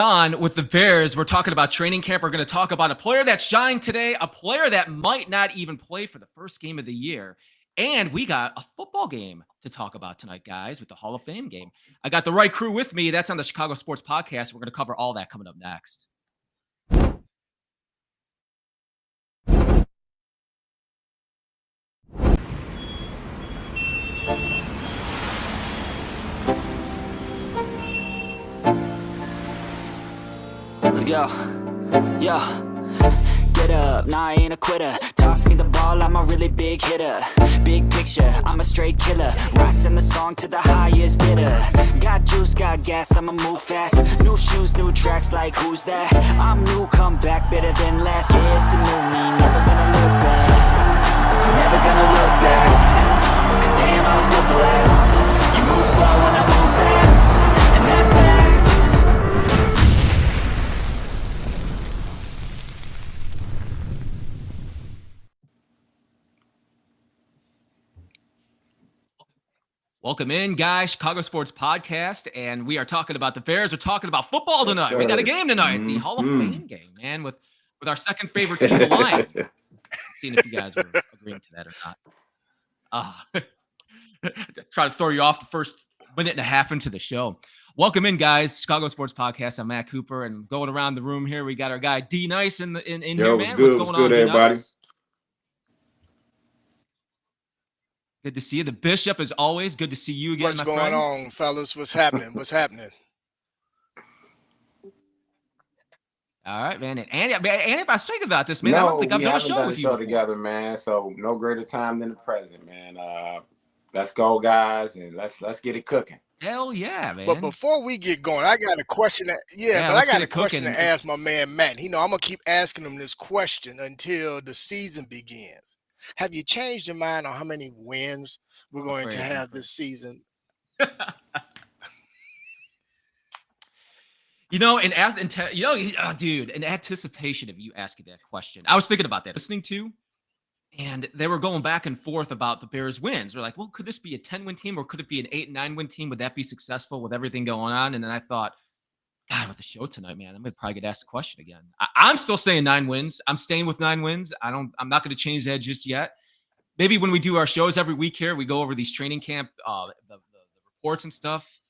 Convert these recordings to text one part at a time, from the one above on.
On with the Bears, we're talking about training camp. We're going to talk about a player that shined today, a player that might not even play for the first game of the year. And we got a football game to talk about tonight, guys, with the Hall of Fame game. I got the right crew with me. That's on the Chicago Sports Podcast. We're going to cover all that coming up next. Let's go. Yo. Get up, nah, I ain't a quitter. Toss me the ball, I'm a really big hitter. Big picture, I'm a straight killer. Rising the song to the highest bidder. Got juice, got gas, I'ma move fast. New shoes, new tracks, like who's that? I'm new, come back, better than last. Yeah, it's a new me, never gonna look back. Never gonna look back. Cause damn, I was built to last. You move slow and I move fast. And that's facts. Welcome in, guys. Chicago Sports Podcast, and we are talking about the Bears. We're talking about football tonight. We got a game tonight, the Hall of Fame game, man, with our second favorite team, the Lions. Seeing if you guys were agreeing to that or not. Try to throw you off the first minute and a half into the show. Welcome in, guys. Chicago Sports Podcast. I'm Matt Cooper, and going around the room here, we got our guy D Nice in here, man. What's going on, everybody? Good to see you. The Bishop, as always. Good to see you again, What's going on, fellas? What's happening? What's happening? All right, man. And if I was thinking about this, man, I don't think I've done a show with you together, man. So no greater time than the present, man. Let's go, guys, and let's get it cooking. Hell yeah, man. But before we get going, I got a question. I got a question to ask my man Matt. I'm gonna keep asking him this question until the season begins. Have you changed your mind on how many wins we're going to have this season? Dude, in anticipation of you asking that question, I was thinking about that, listening to, and they were going back and forth about the Bears' wins. They're like, well, could this be a 10-win team or could it be an 8-9 win team? Would that be successful with everything going on? And then I thought, God, with the show tonight, man, I'm gonna probably get asked the question again. I'm still saying 9 wins. I'm staying with 9 wins. I'm not going to change that just yet. Maybe when we do our shows every week here, we go over these training camp, the reports and stuff.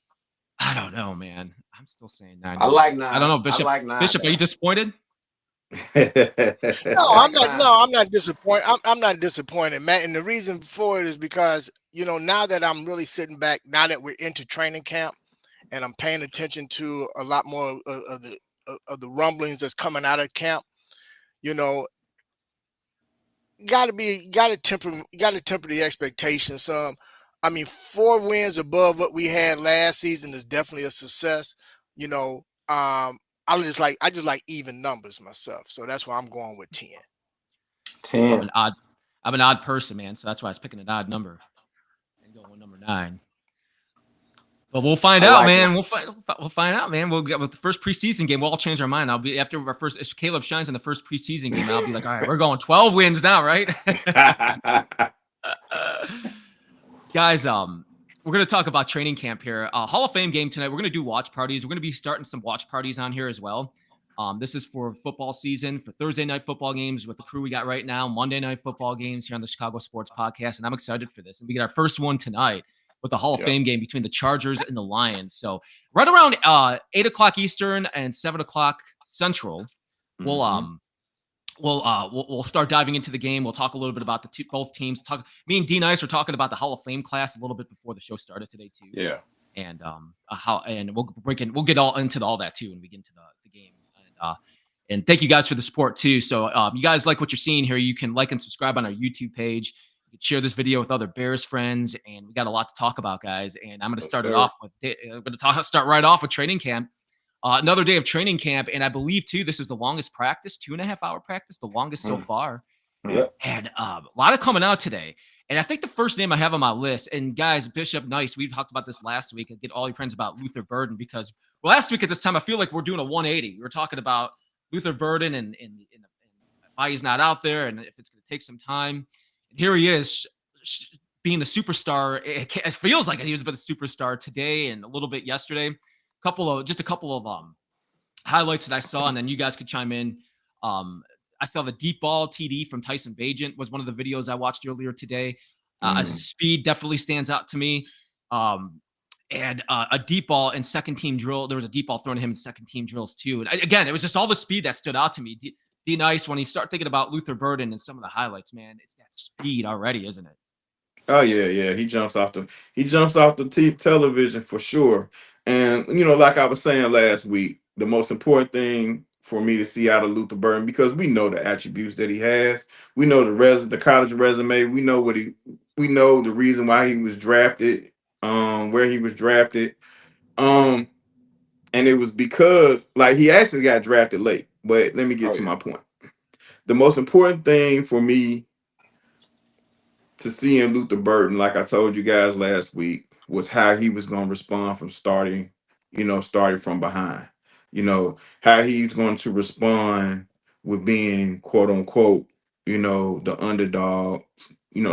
I don't know, man. I'm still saying 9 wins. I like 9. I don't know, Bishop. I like 9, Bishop, are you disappointed? No, I'm not disappointed. I'm not disappointed, Matt. And the reason for it is because now that I'm really sitting back, now that we're into training camp. And I'm paying attention to a lot more of the rumblings that's coming out of camp. Got to temper the expectations some. I mean, 4 wins above what we had last season is definitely a success. I just like even numbers myself, so that's why I'm going with 10. 10. I'm an odd person, man, so that's why I was picking an odd number and going with number 9. But we'll find out, man. We'll find out, man. We'll get with the first preseason game. We'll all change our mind. I'll be after our first. If Caleb shines in the first preseason game, I'll be like, all right, we're going 12 wins now, right? Guys, we're gonna talk about training camp here. Hall of Fame game tonight. We're gonna do watch parties. We're gonna be starting some watch parties on here as well. This is for football season, for Thursday night football games with the crew we got right now. Monday night football games here on the Chicago Sports Podcast, and I'm excited for this. And we get our first one tonight with the Hall of Fame game between the Chargers and the Lions. So right around 8 o'clock Eastern and 7 o'clock Central, we'll start diving into the game. We'll talk a little bit about both teams. Me and D Nice were talking about the Hall of Fame class a little bit before the show started today too. Yeah, and we'll get all into all that too when we get into the game. And thank you guys for the support too. So you guys like what you're seeing here, you can like and subscribe on our YouTube page. You can share this video with other Bears friends, and we got a lot to talk about, guys. And I'm going to start right off with training camp. Another day of training camp, and I believe too this is the longest practice, 2.5-hour practice, the longest so far. Yep. And a lot of coming out today. And I think the first name I have on my list, and guys, Bishop, Nice, we talked about this last week, and get all your friends about Luther Burden, because last week at this time I feel like we're doing a 180. We were talking about Luther Burden and why he's not out there, and if it's going to take some time. And here he is, being the superstar. It feels like he was a bit of a superstar today and a little bit yesterday. A couple of highlights that I saw, and then you guys could chime in. I saw the deep ball TD from Tyson Bagent was one of the videos I watched earlier today. His speed definitely stands out to me. And a deep ball in second team drill. There was a deep ball thrown to him in second team drills too. And again, it was just all the speed that stood out to me. D Nice, when you start thinking about Luther Burden and some of the highlights, man, it's that speed already, isn't it? Oh yeah. He jumps off the television for sure. And like I was saying last week, the most important thing for me to see out of Luther Burden, because we know the attributes that he has, we know the college resume, we know the reason why he was drafted, where he was drafted, and it was because like he actually got drafted late. But let me get to my point. The most important thing for me to see in Luther Burden, like I told you guys last week, was how he was going to respond from starting from behind. How he's going to respond with being quote unquote, the underdog,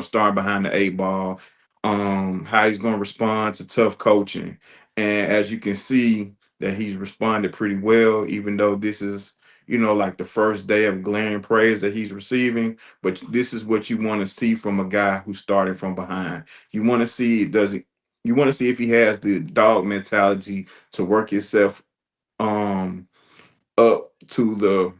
starting behind the eight ball, how he's going to respond to tough coaching. And as you can see, that he's responded pretty well, even though this is, like the first day of glaring praise that he's receiving. But this is what you want to see from a guy who's starting from behind. You want to see you want to see if he has the dog mentality to work himself up to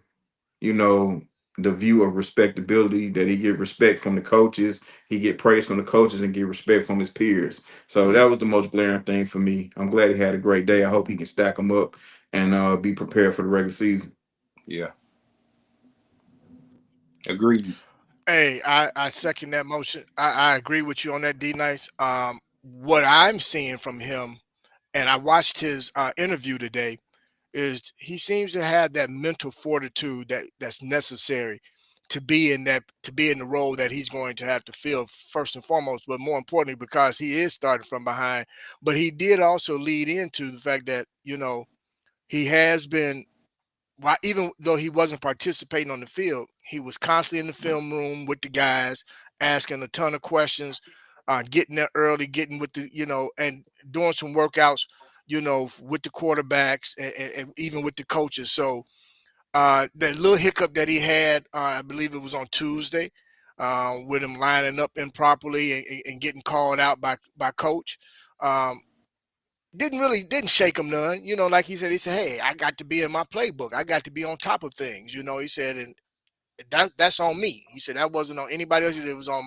you know the view of respectability, that he get respect from the coaches, he get praise from the coaches, and get respect from his peers. So that was the most glaring thing for me. I'm glad he had a great day. I hope he can stack them up and be prepared for the regular season. Yeah. Agreed. Hey, I second that motion. I agree with you on that, D Nice. What I'm seeing from him, and I watched his interview today, is he seems to have that mental fortitude that's necessary to be in the role that he's going to have to fill first and foremost, but more importantly because he is starting from behind. But he did also lead into the fact that he has been, even though he wasn't participating on the field, he was constantly in the film room with the guys, asking a ton of questions, getting there early, getting with and doing some workouts, with the quarterbacks and even with the coaches. So that little hiccup that he had, I believe it was on Tuesday, with him lining up improperly and getting called out by coach. Didn't shake him none. Like he said, hey, I got to be in my playbook. I got to be on top of things. He said, and that's on me. He said that wasn't on anybody else. It was on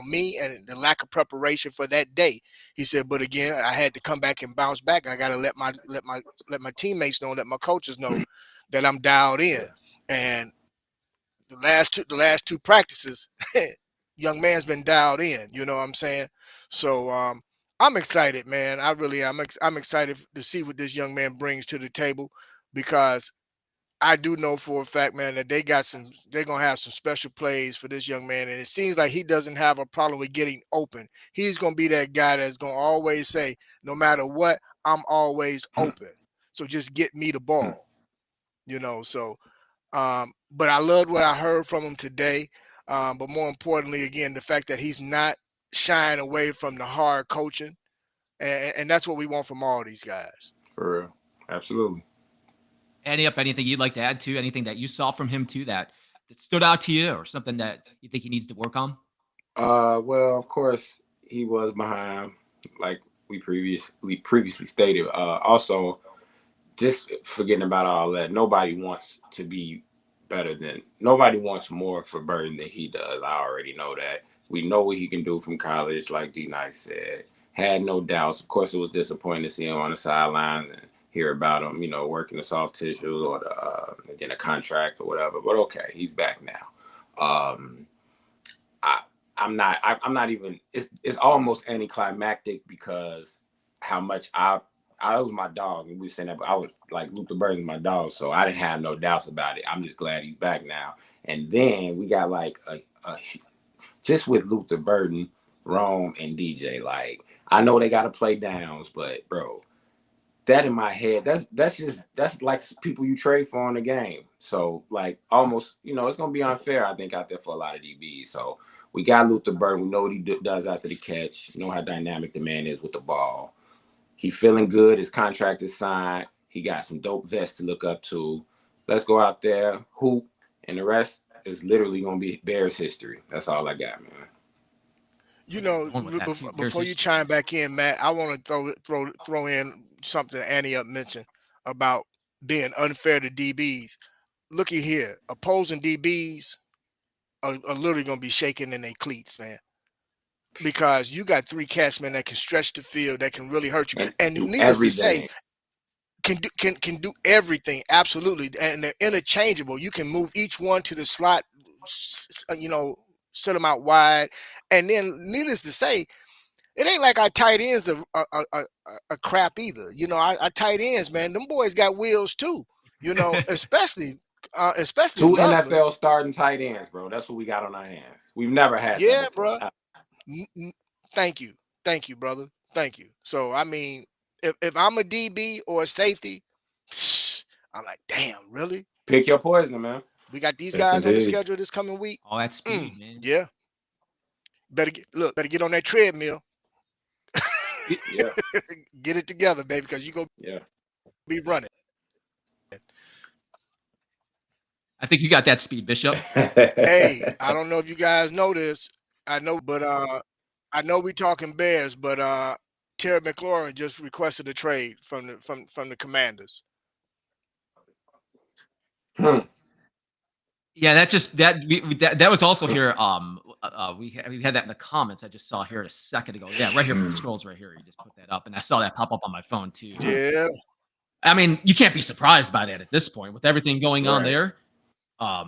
me and the lack of preparation for that day. He said, but again, I had to come back and bounce back, and I got to let my teammates know, let my coaches know that I'm dialed in. And the last two practices, young man's been dialed in. You know what I'm saying? So I'm excited, man. I really am. I'm excited to see what this young man brings to the table, because I do know for a fact, man, that they're gonna have some special plays for this young man. And it seems like he doesn't have a problem with getting open. He's gonna be that guy that's gonna always say, no matter what, I'm always open. So just get me the ball. So but I loved what I heard from him today. But more importantly, again, the fact that he's not shying away from the hard coaching. And that's what we want from all these guys. For real. Absolutely. Anything you'd like to add to, anything that you saw from him too that stood out to you, or something that you think he needs to work on? Well, of course, he was behind, like we previously stated. Also, just forgetting about all that, nobody wants more for Burden than he does. I already know that. We know what he can do from college, like D Nice said. Had no doubts. Of course, it was disappointing to see him on the sidelines and hear about him, working the soft tissue or getting a contract or whatever. But okay, he's back now. I'm not even. It's almost anticlimactic, because how much I was my dog, and we were saying that, but I was like, Luther Burden's my dog, so I didn't have no doubts about it. I'm just glad he's back now. And then we got like a just with Luther Burden, Rome, and DJ. Like, I know they got to play downs, but bro, that in my head, that's like people you trade for in the game. So like, almost, it's gonna be unfair, I think, out there for a lot of DBs. So we got Luther Burden. We know what he does after the catch. You know how dynamic the man is with the ball. He feeling good. His contract is signed. He got some dope vets to look up to. Let's go out there, hoop, and the rest is literally going to be Bears history. That's all I got, man. You know, Going with that too. Bears before you history. chime back in, Matt, I want to throw in something Annie up mentioned about being unfair to DBs. Looky here, opposing DBs are literally going to be shaking in their cleats, man, because you got three cats, man, that can stretch the field, that can really hurt you, And and do needless to say, everything. can do everything absolutely, and they're interchangeable. You can move each one to the slot, set them out wide, and then needless to say, it ain't like our tight ends are crap either. You know, our tight ends, man, them boys got wheels too. You know, especially Two Loveland. NFL starting tight ends, bro. That's what we got on our hands. We've never had that Yeah, before. bro. Thank you, brother. Thank you. So I mean, if I'm a DB or a safety, I'm like, damn, really? Pick your poison, man. We got these Yes, guys on the indeed. schedule this coming week. All that speed, man. Yeah, better get on that treadmill. Yeah, Get it together, baby, because you're gonna yeah. be running. I think you got that speed, Bishop. Hey, I don't know if you guys know this. I know, but I know we talking Bears, but Terry McLaurin just requested a trade from the Commanders. Yeah, that was also here. We had that in the comments. I just saw here a second ago. Yeah, right here from the scrolls right here. You just put that up, and I saw that pop up on my phone too. Yeah, I mean, you can't be surprised by that at this point with everything going on Right. there. A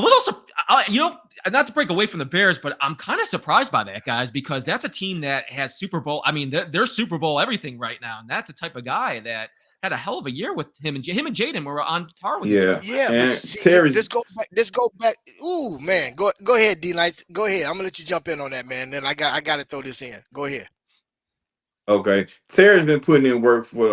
little, not to break away from the Bears, but I'm kind of surprised by that, guys, because that's a team that has Super Bowl. I mean, they're Super Bowl everything right now, and that's the type of guy that had a hell of a year with him and Jaden were on par with each Yeah. other. yeah. But And see, Terry's this go back. Ooh, man, go ahead, D Nice. Go ahead. I'm gonna let you jump in on that, man. Then I got to throw this in. Go ahead. okay. Terry's been putting in work for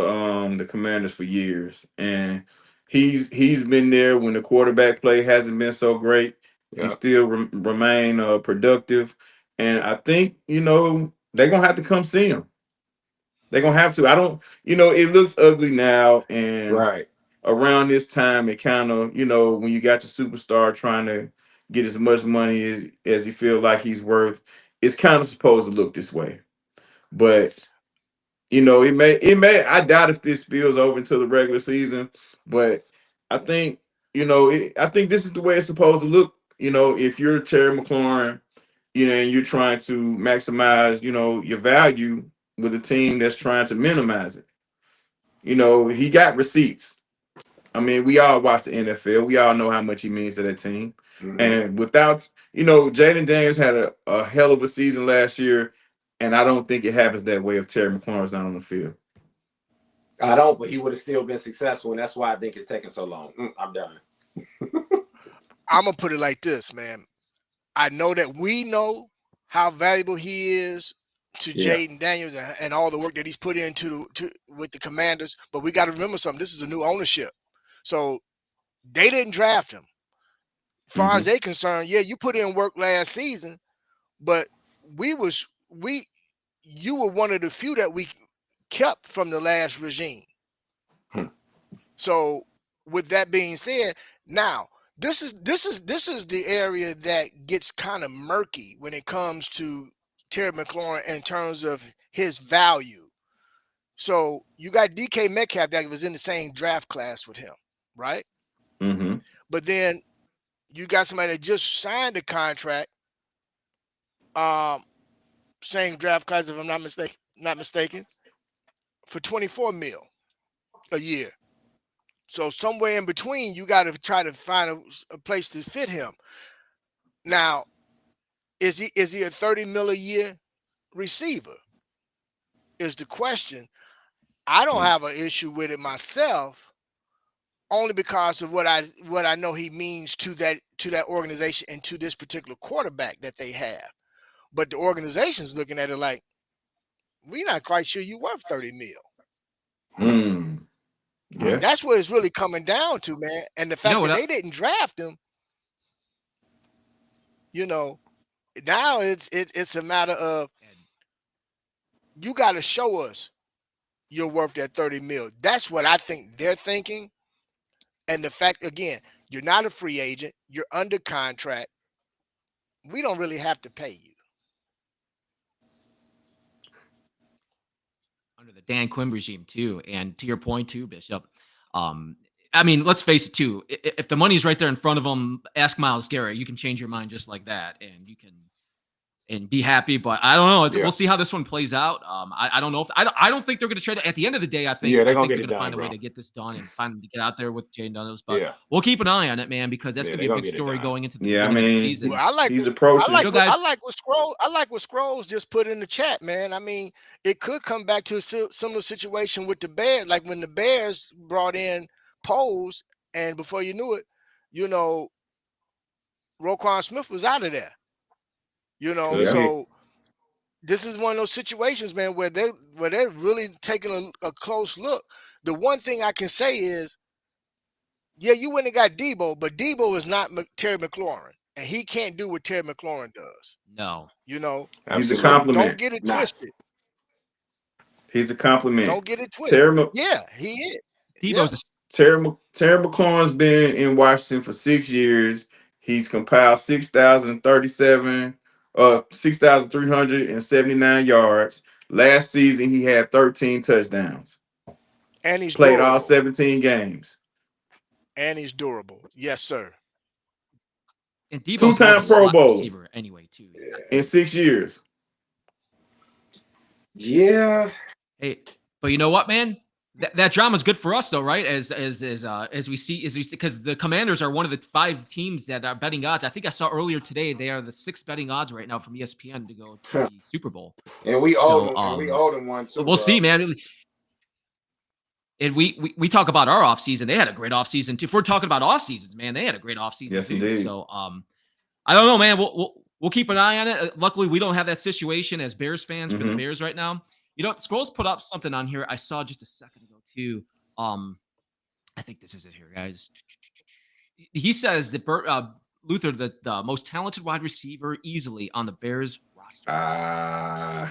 the Commanders for years, and he's been there when the quarterback play hasn't been so great. He Yeah. still remain productive, and I think they're gonna have to come see him. They're gonna have to. I don't. It looks ugly now, and Right. around this time, it kind of when you got your superstar trying to get as much money as you feel like he's worth, it's kind of supposed to look this way, but. It may. I doubt if this spills over into the regular season, but I think I think this is the way it's supposed to look. If you're Terry McLaurin, and you're trying to maximize, your value with a team that's trying to minimize it. He got receipts. I mean, we all watch the NFL. We all know how much he means to that team. Mhm. And without, Jaden Daniels had a hell of a season last year. And I don't think it happens that way if Terry McLaurin's not on the field. I don't, but he would have still been successful, and that's why I think it's taking so long. I'm done. I'm gonna put it like this, man. I know that we know how valuable he is to Yeah. Jaden Daniels and all the work that he's put into with the Commanders, but we got to remember something. This is a new ownership, so they didn't draft him. As far as they're concerned, yeah, you put in work last season, but you were one of the few that we kept from the last regime. So with that being said, now this is the area that gets kind of murky when it comes to Terry McLaurin in terms of his value. So you got DK Metcalf that was in the same draft class with him, right? Mm-hmm. But then you got somebody that just signed a contract, same draft class, if I'm not mistaken, for $24 million a year. So somewhere in between, you got to try to find a place to fit him. Now, is he a $30 million a year receiver? Is the question. I don't have an issue with it myself, only because of what I know he means to that organization and to this particular quarterback that they have. But the organization's looking at it like, we're not quite sure you worth $30 million. Yeah. That's what it's really coming down to, man. And the fact that they didn't draft him, now it's a matter of you got to show us you're worth that $30 million. That's what I think they're thinking. And the fact, again, you're not a free agent. You're under contract. We don't really have to pay you. Under the Dan Quinn regime too, and to your point too, Bishop. I mean, let's face it too. If the money's right there in front of them, ask Myles Garrett. You can change your mind just like that, and you can and be happy. But I don't know. We'll see how this one plays out. I don't know if I don't think they're going to trade it. At the end of the day, I think they're they're going going to find a bro. way to get this done and finally get out there with Jay Daniels. But we'll keep an eye on it, man, because that's going to be a big story going into the beginning of the season. Well, I like what Scrolls just put in the chat, man. I mean, it could come back to a similar situation with the Bears, like when the Bears brought in Poles, and before you knew it, Roquan Smith was out of there. So this is one of those situations, man, where they're really taking a close look. The one thing I can say is, yeah, you went and got Debo, but Debo is not Terry McLaurin, and he can't do what Terry McLaurin does. No. He's a compliment. Don't get it twisted. He's a compliment. Don't get it twisted. He is. Terry McLaurin's been in Washington for 6 years. He's compiled 6,379 yards. Last season, he had 13 touchdowns. And he's played durable. all 17 games. And he's durable. Yes, sir. And Debo's two-time Pro Bowl receiver anyway, too. in 6 years. Yeah. Hey, but you know what, man? That drama is good for us, though, right? As we see, because the Commanders are one of the 5 teams that are betting odds. I think I saw earlier today they are the 6th betting odds right now from ESPN to go to the Super Bowl. And we owe them one too. We'll see, man. And we talk about our offseason. They had a great offseason too. If we're talking about off seasons, man, they had a great offseason yes, too. Indeed. So I don't know, man. We'll keep an eye on it. Luckily, we don't have that situation as Bears fans for the Bears right now. Scrolls put up something on here I saw just a second ago too. I think this is it here, guys. He says that Luther, the most talented wide receiver easily on the Bears roster.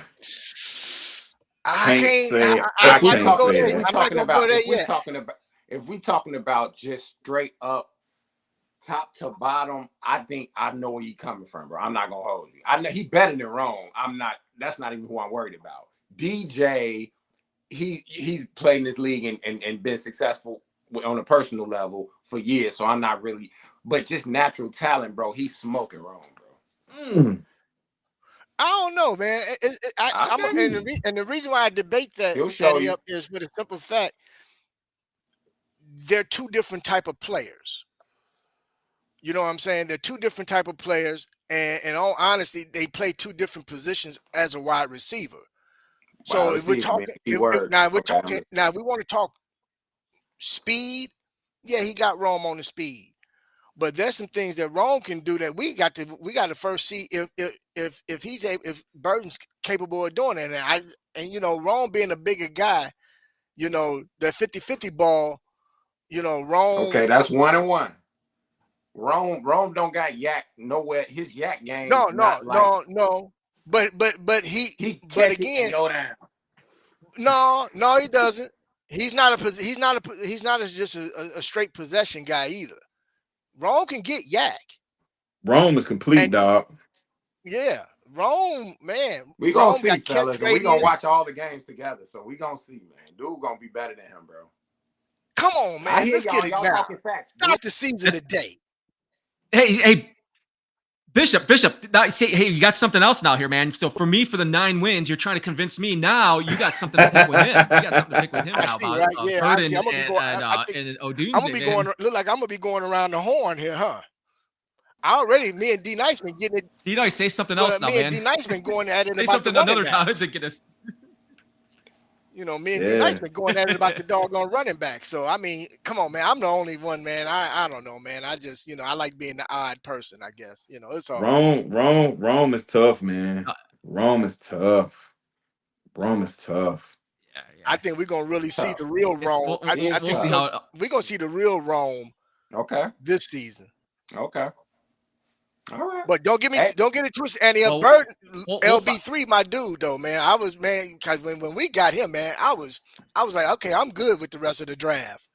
If we talking about just straight up top to bottom, I think I know where you coming from, bro. I'm not gonna hold you. I know he better than wrong. That's not even who I'm worried about. DJ, he's played in this league and been successful on a personal level for years. So I'm not really, but just natural talent, bro. He's smoking wrong, bro. I don't know, man. And the reason why I debate that up is for the simple fact they're 2 different type of players. You know what I'm saying? They're 2 different type of players, and in all honesty, they play 2 different positions as a wide receiver. So if we're talking, we want to talk speed. Yeah, he got Rome on the speed, but there's some things that Rome can do that we got to first see if Burton's capable of doing it. And Rome being a bigger guy, the 50-50 ball, Rome. Okay, that's 1-1. Rome don't got yak nowhere. His yak game. No. But again, no, he doesn't. He's not just a straight possession guy either. Rome can get yak. Rome is complete, dog. Yeah, Rome, man. We gonna see, fellas. We gonna watch all the games together, so we gonna see, man. Dude gonna be better than him, bro. Come on, man. Let's get it now. Start the season today. Hey. Bishop, hey, you got something else now here, man. So for me, for the 9 wins, you're trying to convince me now you got something to pick with him. You got something to pick with him now about Burden and Odunze. I'm gonna be going. Look like I'm gonna be going around the horn here, huh? Me and D Nice been getting it. D Nice, say something else now, man. Me and D Nice been going at it. Say about something another time to get us. Me and D Nice been going at it about the doggone running back. So I mean, come on, man. I'm the only one, man. I don't know, man. I just, I like being the odd person, I guess. It's all Rome is tough, man. Rome is tough. Yeah. I think we're gonna really see the real Rome. I think we're gonna see the real Rome. Okay. This season. Okay. All right. But don't get it twisted. And Well, Bird, we'll LB3, my dude though, man. I was, man, because when we got him, man, I was like, okay, I'm good with the rest of the draft.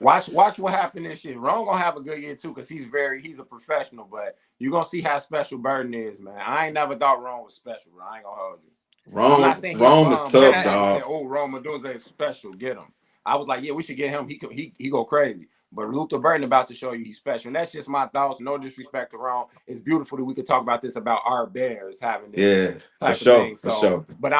Watch what happened this year. Ron gonna have a good year too, because he's a professional. But you're gonna see how special Burden is, man. I ain't never thought Ron was special, bro. I ain't gonna hold you. I'm not saying he's Rome is bum, tough, but dog. said, "Oh, Rome Medusa is special. Get him." I was like, "Yeah, we should get him. He go crazy." But Luther Burden about to show you he's special, and that's just my thoughts. No disrespect to Rome. It's beautiful that we could talk about this about our Bears having this type of thing. So, for sure. But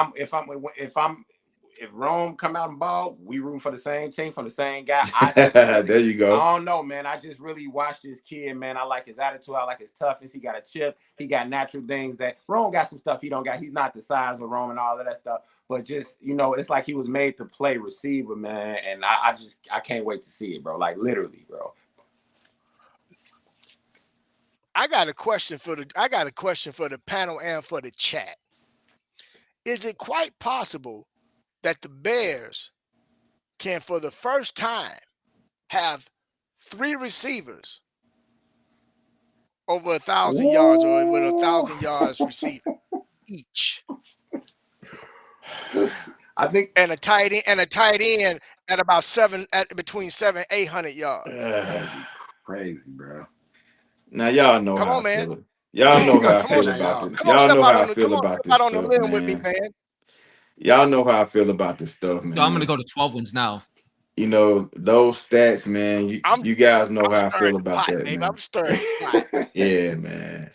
if Rome come out and ball, we root for the same team, for the same guy. There you go. I don't know, man. I just really watched this kid, man. I like his attitude. I like his toughness. He got a chip. He got natural things that Rome got some stuff he don't got. He's not the size of Rome and all of that stuff. But just, it's like he was made to play receiver, man. And I can't wait to see it, bro. Like literally, bro. I got a question for the panel and for the chat. Is it quite possible that the Bears can, for the first time, have 3 receivers over 1,000 yards or with 1,000 yards receiving each? I think, and a tight end at about between 700 and 800 yards. Crazy, bro. Now y'all know Come how on, man. I feel. Y'all know how I feel about this. Y'all know how I feel about this stuff, man. With me, man. Y'all know how I feel about this stuff, man. So I'm gonna go to 12 wins now. Those stats, man. You guys know how I feel about that, babe. man. I'm stirring the pot. Yeah, man.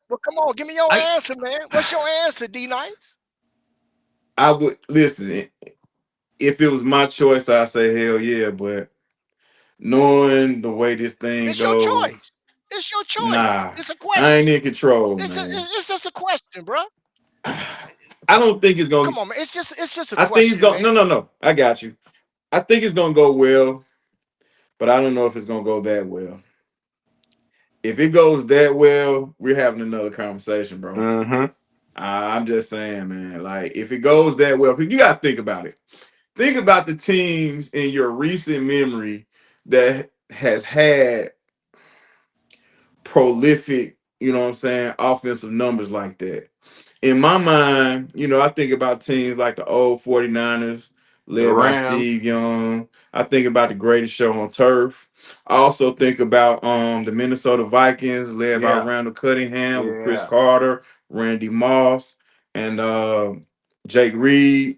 Well, come on, give me your answer, man. What's your answer, D Nice? I would listen. If it was my choice, I'd say hell yeah. But knowing the way this thing It's goes, your choice. It's your choice. Nah, it's a question. I ain't in control, man. It's just a question, bro. I don't think it's gonna. Come on, man. It's just a question. I think it's gonna. No. I got you. I think it's gonna go well, but I don't know if it's gonna go that well. If it goes that well, we're having another conversation, bro. Mm-hmm. I'm just saying, man. Like, if it goes that well, you got to think about it. Think about the teams in your recent memory that has had prolific, offensive numbers like that. In my mind, I think about teams like the old 49ers, led by Steve Young. I think about the greatest show on turf. I also think about the Minnesota Vikings, led by Randall Cunningham with Chris Carter, Randy Moss, and Jake Reed.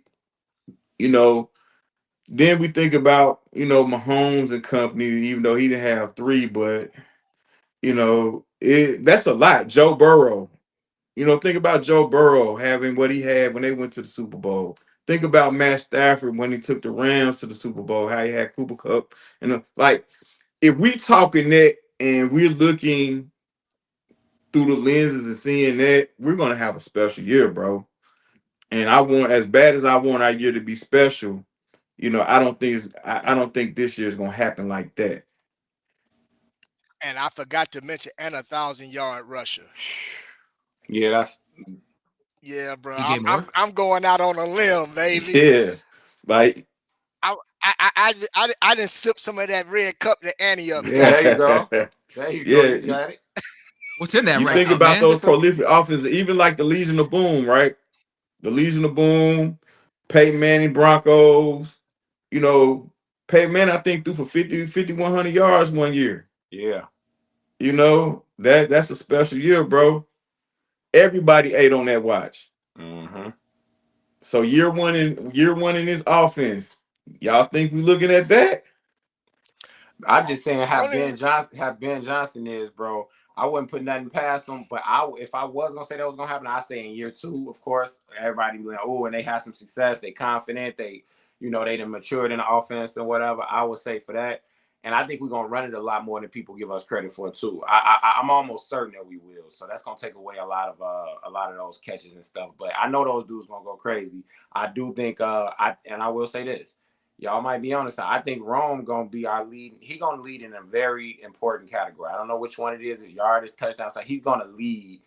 Then we think about, Mahomes and company, even though he didn't have 3, but that's a lot. Joe Burrow. Think about Joe Burrow having what he had when they went to the Super Bowl. Think about Matt Stafford when he took the Rams to the Super Bowl, how he had Cooper Kupp. And if we talking that and we're looking through the lenses and seeing that, we're going to have a special year, bro. And as bad as I want our year to be special, I don't think this year is going to happen like that. And I forgot to mention, and 1,000-yard rusher. Yeah, bro. I'm going out on a limb, baby. Yeah, like I didn't sip some of that red cup that Annie up. Yeah, there you go. There you go. You got it. What's in that? You red think cup, about man? those prolific offenses, even like the Legion of Boom, right? The Legion of Boom, Peyton Manning Broncos. Peyton Manning, I think, threw for 5,100 yards one year. Yeah. That's a special year, bro. Everybody ate on that watch. Mm-hmm. So year one in this offense, y'all think we looking at that? I'm just saying how Ben Johnson is, bro. I wouldn't put nothing past him, but if I was gonna say that was gonna happen, I'd say in year 2, of course. Everybody be like, oh, and they had some success, they confident, they done matured in the offense and whatever. I would say for that. And I think we're gonna run it a lot more than people give us credit for too. I'm almost certain that we will. So that's gonna take away a lot of those catches and stuff. But I know those dudes gonna go crazy. I do think I will say this. Y'all might be honest. I think Rome gonna be our lead. He's gonna lead in a very important category. I don't know which one it is. Yardage, touchdown. So he's gonna lead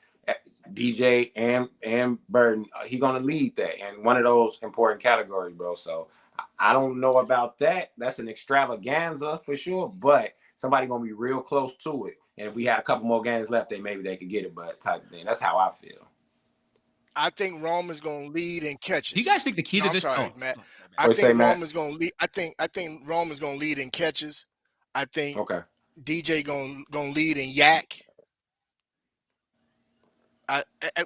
DJ and Burden. He's gonna lead that in one of those important categories, bro. So I don't know about that. That's an extravaganza for sure, but somebody gonna be real close to it. And if we had a couple more games left, then maybe they could get it, but type of thing. That's how I feel. I think Roman's going to lead in catches. Do you guys think the key No, to I'm this? sorry, Oh, Matt. my bad. I What you say, think Matt? Roman's going to lead. I think Roman's going to lead in catches. I think Okay. DJ going to lead in yak.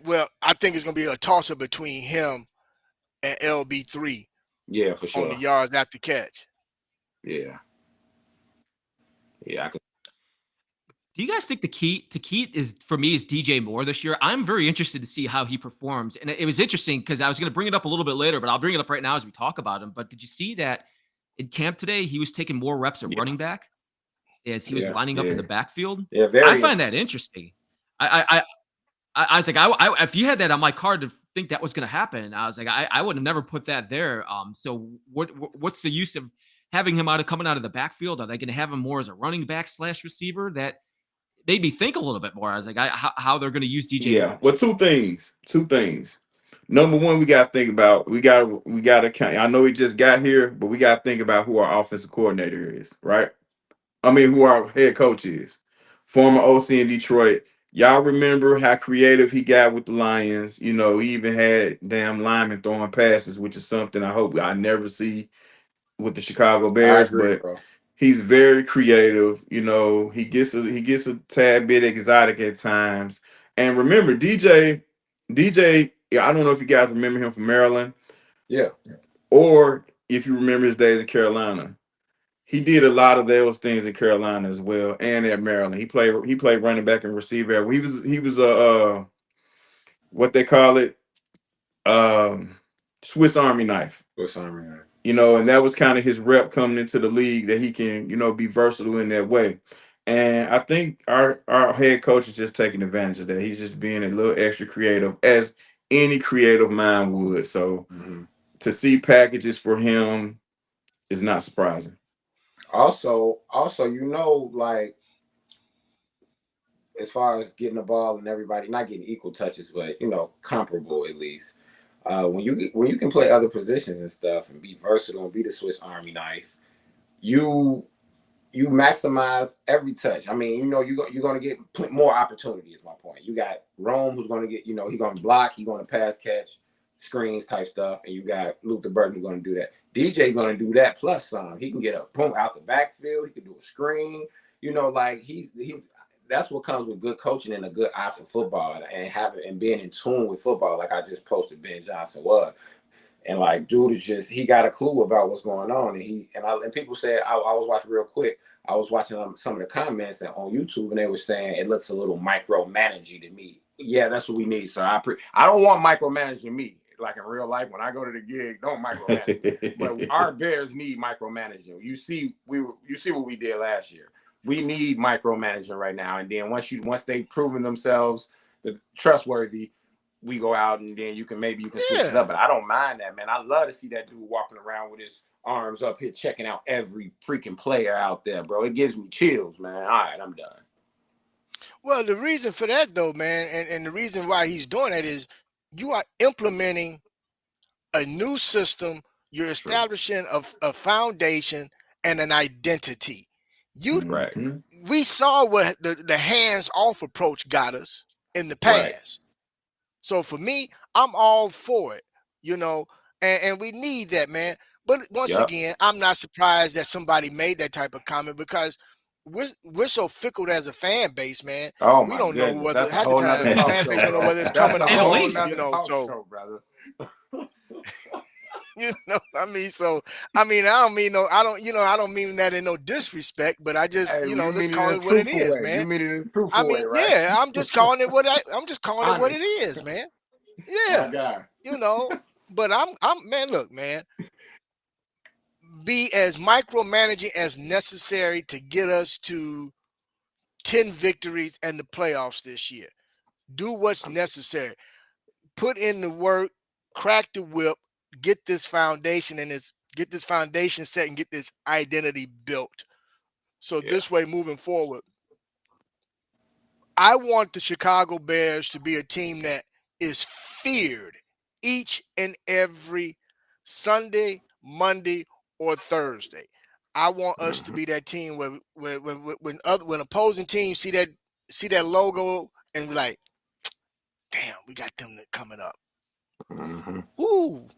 Well, I think it's going to be a toss-up between him and LB3 Yeah, for on the sure. yards after catch. Yeah. Yeah, I could. Do you guys think the key is for me is DJ Moore this year? I'm very interested to see how he performs. And it was interesting because I was going to bring it up a little bit later, but I'll bring it up right now as we talk about him. But did you see that in camp today, he was taking more reps at running back as he was lining up in the backfield? Yeah, very. I find that interesting. I was like, I if you had that on my card to think that was going to happen, I was like, I would have never put that there. So what's the use of having him coming out of the backfield? Are they going to have him more as a running back / receiver? That made me think a little bit more. I was like, how they're going to use DJ. Yeah, well, two things. Number one, we got to think about we got to count. I know he just got here, but we got to think about who our offensive coordinator is, right? I mean, who our head coach is. Former OC in Detroit. Y'all remember how creative he got with the Lions? You know, he even had damn linemen throwing passes, which is something I hope I never see with the Chicago Bears. I agree, but bro. He's very creative. You know, he gets a tad bit exotic at times. And remember, DJ, yeah, I don't know if you guys remember him from Maryland. Yeah. Or if you remember his days in Carolina. He did a lot of those things in Carolina as well, and at Maryland. He played running back and receiver. He was a what they call it, Swiss Army knife. Swiss Army knife. You know, and that was kind of his rep coming into the league, that he can, you know, be versatile in that way. And I think our head coach is just taking advantage of that. He's just being a little extra creative, as any creative mind would. So to see packages for him is not surprising. Also, you know, like as far as getting the ball and everybody not getting equal touches, but you know, comparable at least. When you can play other positions and stuff and be versatile and be the Swiss Army knife, you maximize every touch. I mean, you know, you're going to get more opportunity is my point. You got Rome, who's going to get, you know, he's going to block, he's going to pass catch, screens type stuff, and you got Luther Burton who's going to do that. DJ going to do that plus some. He can get a boom out the backfield. He can do a screen. You know, like he that's what comes with good coaching and a good eye for football and being in tune with football. Like I just posted, Ben Johnson was. And like, dude is just, he got a clue about what's going on. And people said, I was watching real quick. I was watching some of the comments on YouTube, and they were saying it looks a little micromanaging to me. Yeah, that's what we need. So I don't want micromanaging me. Like in real life, when I go to the gig, don't micromanage me. But our Bears need micromanaging. You see what we did last year. We need micromanaging right now. And then once they've proven themselves trustworthy, we go out and then you can switch it up. But I don't mind that, man. I love to see that dude walking around with his arms up here, checking out every freaking player out there, bro. It gives me chills, man. All right, I'm done. Well, the reason for that, though, man, and the reason why he's doing that is you are implementing a new system. You're establishing a foundation and an identity. We saw what the hands-off approach got us in the past. Right. So for me, I'm all for it, you know, and we need that, man. But once again, I'm not surprised that somebody made that type of comment because we're so fickle as a fan base, man. Oh, we don't know whether half the time the fan base don't know whether it's coming or going, you know. So, brother. You know, I don't mean that in no disrespect, but I just, let's call it what it is, man. You mean it in a truthful way, right? Yeah, I'm just calling it what it is, man. Yeah, you know, but look, man, be as micromanaging as necessary to get us to 10 victories and the playoffs this year. Do what's necessary. Put in the work, crack the whip, get this foundation set and get this identity built. So this way, moving forward, I want the Chicago Bears to be a team that is feared each and every Sunday, Monday, or Thursday. I want us to be that team where when opposing teams see that logo and be like, damn, we got them coming up. Mhm. Ooh,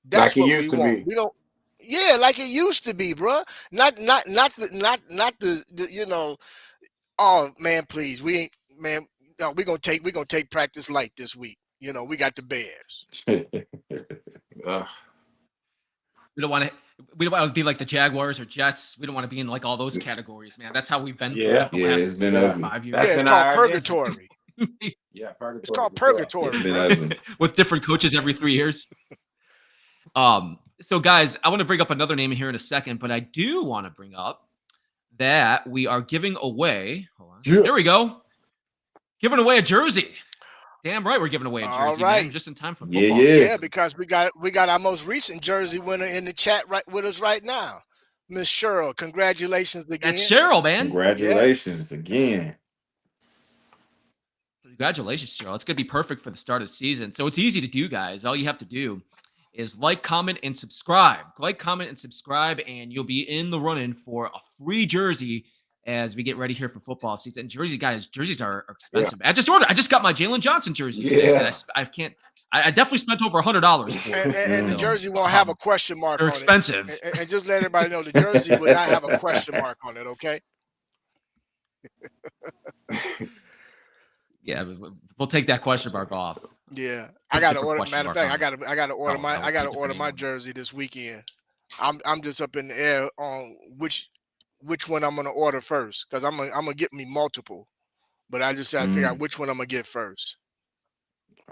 that's Like it what we used to want. be. We don't. Yeah, like it used to be, bruh. Not the. Oh man, please, we ain't man. No, we're gonna take practice light this week. We got the Bears. Ugh. We don't want to. We don't want to be like the Jaguars or Jets. We don't want to be in like all those categories, man. That's how we've been for Yeah. like the Yeah, last it's been Yeah. ugly. 5 years. That's Yeah, it's been called our identity. purgatory. Yeah, purgatory. It's called for sure. purgatory, It's been bro. ugly. With different coaches every 3 years. So guys, I want to bring up another name here in a second, but I do want to bring up that we are giving away. Hold on. Yeah. There we go. Giving away a jersey. Damn right, we're giving away a All jersey, right. man. Just in time for Yeah, football. yeah. Yeah, because we got our most recent jersey winner in the chat right with us right now, Miss Cheryl. Congratulations again. That's Cheryl, man. Congratulations again. Congratulations, Cheryl. It's going to be perfect for the start of the season. So it's easy to do, guys. All you have to do is like, comment, and subscribe. Like, comment, and subscribe, and you'll be in the running for a free jersey as we get ready here for football season. Jerseys are expensive. I just got my Jaylon Johnson jersey today. Yeah. And I definitely spent over $100 for it. And the Mm. jersey won't have a question mark They're on expensive. it. And just let everybody know the jersey will not have a question mark on it, okay? Yeah, we'll take that question mark off. Yeah. I got to Different order. question Matter of mark fact, on I got to order Oh, my that would I got be to a order different my one. jersey this weekend. I'm just up in the air on which one I'm gonna order first because I'm gonna get me multiple, but I just got to figure out which one I'm gonna get first.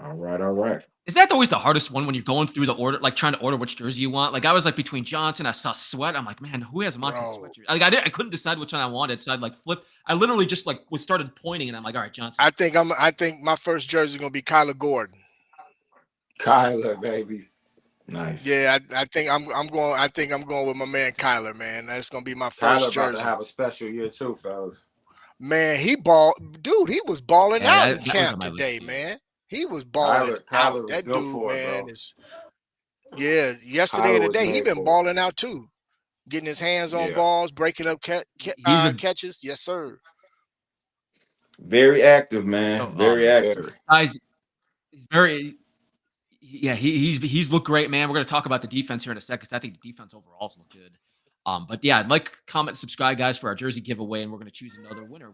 All right. Is that always the hardest one when you're going through the order, like trying to order which jersey you want? Like I was like between Johnson, I saw Sweat. I'm like, man, who has a Monty Bro. Sweat jersey? Like I couldn't decide which one I wanted, so I like flipped. I literally just like started pointing, and I'm like, all right, Johnson. I think my first jersey is gonna be Kyler Gordon. Kyler, baby. Nice. Yeah, I think I'm going with my man Kyler, man. That's gonna be my first Kyler about jersey. to have a special year too, fellas. Man, he was balling Yeah, out that in was camp on my today, list. man. He was balling Kyler out. was That built dude, for it, man, bro. is yesterday Kyler and was today he made been for it. balling out too. Getting his hands on Yeah. balls, breaking up catches. Yes, sir. Very active, man. So, Very active. Guys, he's very. Yeah, he's looked great, man. We're gonna talk about the defense here in a second because I think the defense overall look good. But yeah, like, comment, subscribe, guys, for our jersey giveaway, and we're gonna choose another winner.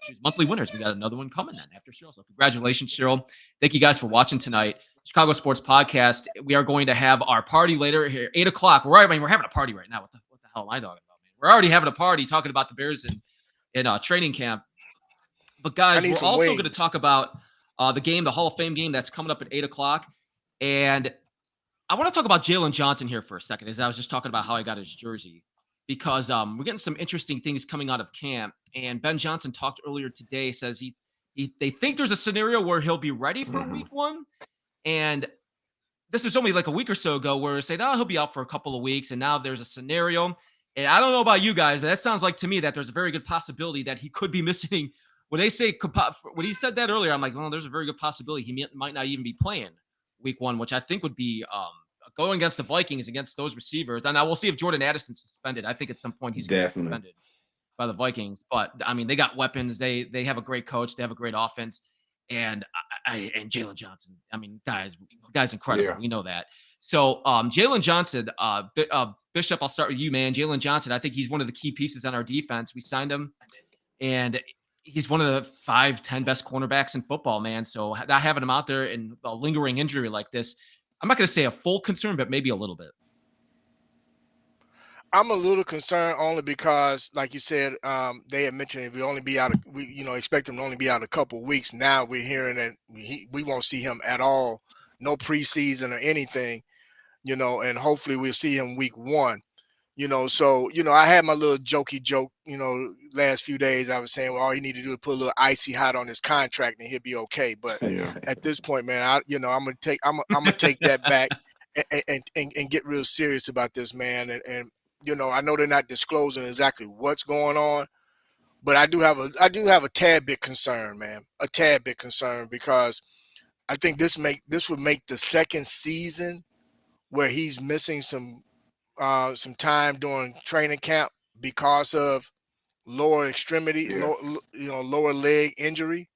Choose monthly winners. We got another one coming then after Cheryl. So congratulations, Cheryl. Thank you guys for watching tonight. Chicago Sports Podcast. We are going to have our party later here, 8:00. We're having a party right now. What the hell am I talking about, man? We're already having a party talking about the Bears in training camp. But guys, we're also going to talk about the Hall of Fame game that's coming up at 8:00. And I want to talk about Jaylon Johnson here for a second, as I was just talking about how I got his jersey, because we're getting some interesting things coming out of camp. And Ben Johnson talked earlier today, says they think there's a scenario where he'll be ready for week 1. And this was only like a week or so ago where they said, oh, he'll be out for a couple of weeks. And now there's a scenario. And I don't know about you guys, but that sounds like to me that there's a very good possibility that he could be missing. When he said that earlier, I'm like, well, there's a very good possibility he might not even be playing week 1, which I think would be going against the Vikings, against those receivers. And I will see if Jordan Addison's suspended. I think at some point he's going to be suspended by the Vikings. But I mean, they got weapons. They have a great coach. They have a great offense. And and Jaylon Johnson. I mean, guy's incredible. Yeah. We know that. So Jaylon Johnson, Bishop, I'll start with you, man. Jaylon Johnson, I think he's one of the key pieces on our defense. We signed him, and he's one of the 5-10 best cornerbacks in football, man. So not having him out there in a lingering injury like this, I'm not going to say a full concern, but maybe a little bit. I'm a little concerned only because, like you said, they had mentioned we only be out. Expect him to only be out a couple of weeks. Now we're hearing that we won't see him at all, no preseason or anything. And hopefully we'll see him week 1. So I had my little jokey joke. Last few days I was saying, well, all he need to do is put a little icy hot on his contract and he'll be okay. But at this point, man, I'm gonna take that back and get real serious about this, man. And I know they're not disclosing exactly what's going on, but I do have a tad bit concern, man. A tad bit concern because I think this would make the second season where he's missing some some time during training camp because of lower extremity, Yeah. lower leg injury.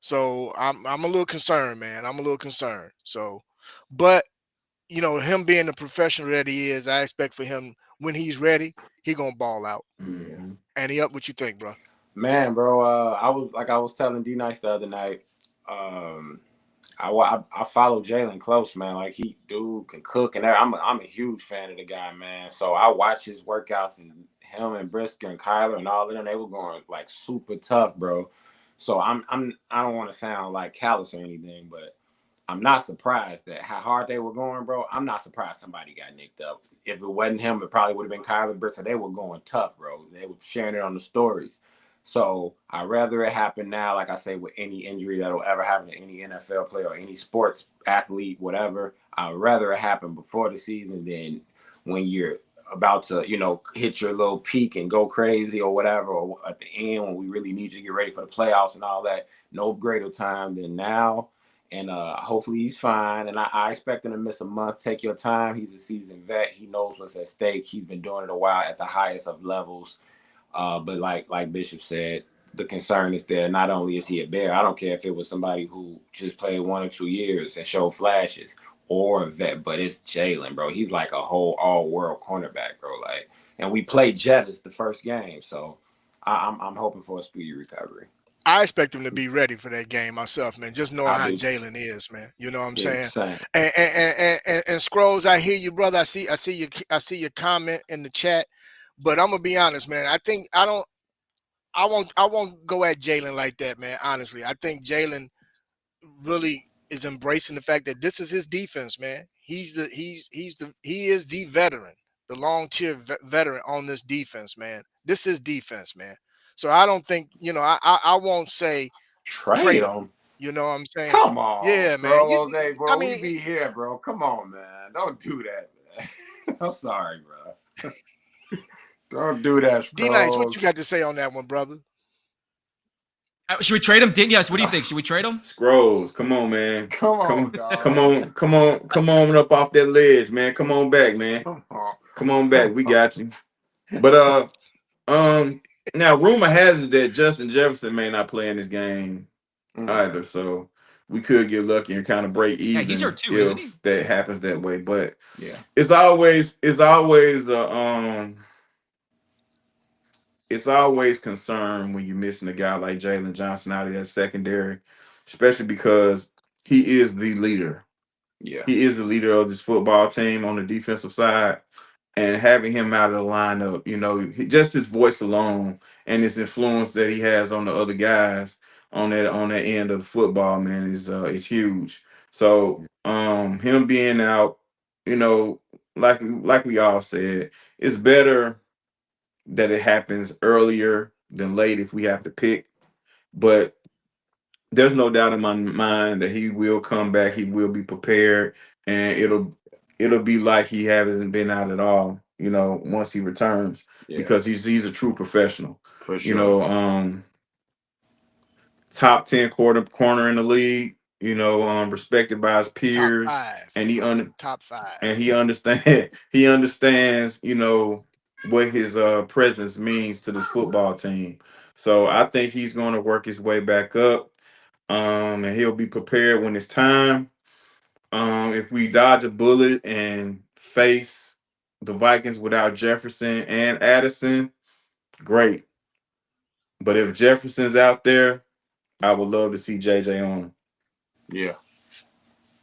So I'm a little concerned, man. I'm a little concerned. So, but him being the professional that he is, I expect for him when he's ready, he gonna ball out. Mm-hmm. And he up, what you think, bro? Man, bro, I was telling D Nice the other night. I follow Jaylon close, man. Like dude can cook and I'm a huge fan of the guy, man. So I watch his workouts and him and Brisker and Kyler and all of them. They were going like super tough, bro. So I don't want to sound like callous or anything, but I'm not surprised at how hard they were going, bro. I'm not surprised somebody got nicked up. If it wasn't him, it probably would have been Kyler Brisker. They were going tough, bro. They were sharing it on the stories. So I'd rather it happen now, like I say, with any injury that'll ever happen to any NFL player or any sports athlete, whatever. I'd rather it happen before the season than when you're about to, hit your little peak and go crazy or whatever, or at the end when we really need you to get ready for the playoffs and all that. No greater time than now. And hopefully he's fine. And I expect him to miss a month. Take your time. He's a seasoned vet. He knows what's at stake. He's been doing it a while at the highest of levels. But like Bishop said, the concern is there. Not only is he a Bear, I don't care if it was somebody who just played 1 or 2 years and showed flashes, or a vet, but it's Jaylon, bro. He's like a whole all-world cornerback, bro. Like, and we played Jettis the first game, so I'm hoping for a speedy recovery. I expect him to be ready for that game myself, man. Just knowing how do. Jaylon is, man. You know what I'm Yeah, saying? same. And Scrolls, I hear you, brother. I see your comment in the chat. But I'm gonna be honest, man. I won't go at Jaylon like that, man. Honestly, I think Jaylon really is embracing the fact that this is his defense, man. He is the veteran, the long tier veteran on this defense, man. This is defense, man. So I don't think, I won't say trade him. You know what I'm saying? Come on, yeah, bro, man. Jose, bro. I mean, we be here, bro. Come on, man. Don't do that, man. I'm sorry, bro. Don't do that, D Nice. What you got to say on that one, brother? Should we trade him? Yes. What do you think? Should we trade him? Scrolls, come on, man. Come on, come on up off that ledge, man. Come on back, man. Come on back. We got you. But now rumor has it that Justin Jefferson may not play in this game either. So we could get lucky and kind of break even. Yeah, he's hurt too, isn't he? That happens that way. But yeah, it's always it's always concern when you're missing a guy like Jaylon Johnson out of that secondary, especially because he is the leader. Yeah, he is the leader of this football team on the defensive side. And having him out of the lineup, just his voice alone and his influence that he has on the other guys on that end of the football, man, is huge. So him being out, like we all said, it's better that it happens earlier than late if we have to pick. But there's no doubt in my mind that he will come back. He will be prepared, and it'll be like he hasn't been out at all, once he returns, because he's a true professional. For sure. Top 10 corner in the league, respected by his peers. Top 5. And he understands, what his presence means to this football team. So I think he's going to work his way back up. And he'll be prepared when it's time. If we dodge a bullet and face the Vikings without Jefferson and Addison, great. But if Jefferson's out there, I would love to see JJ on him. Yeah.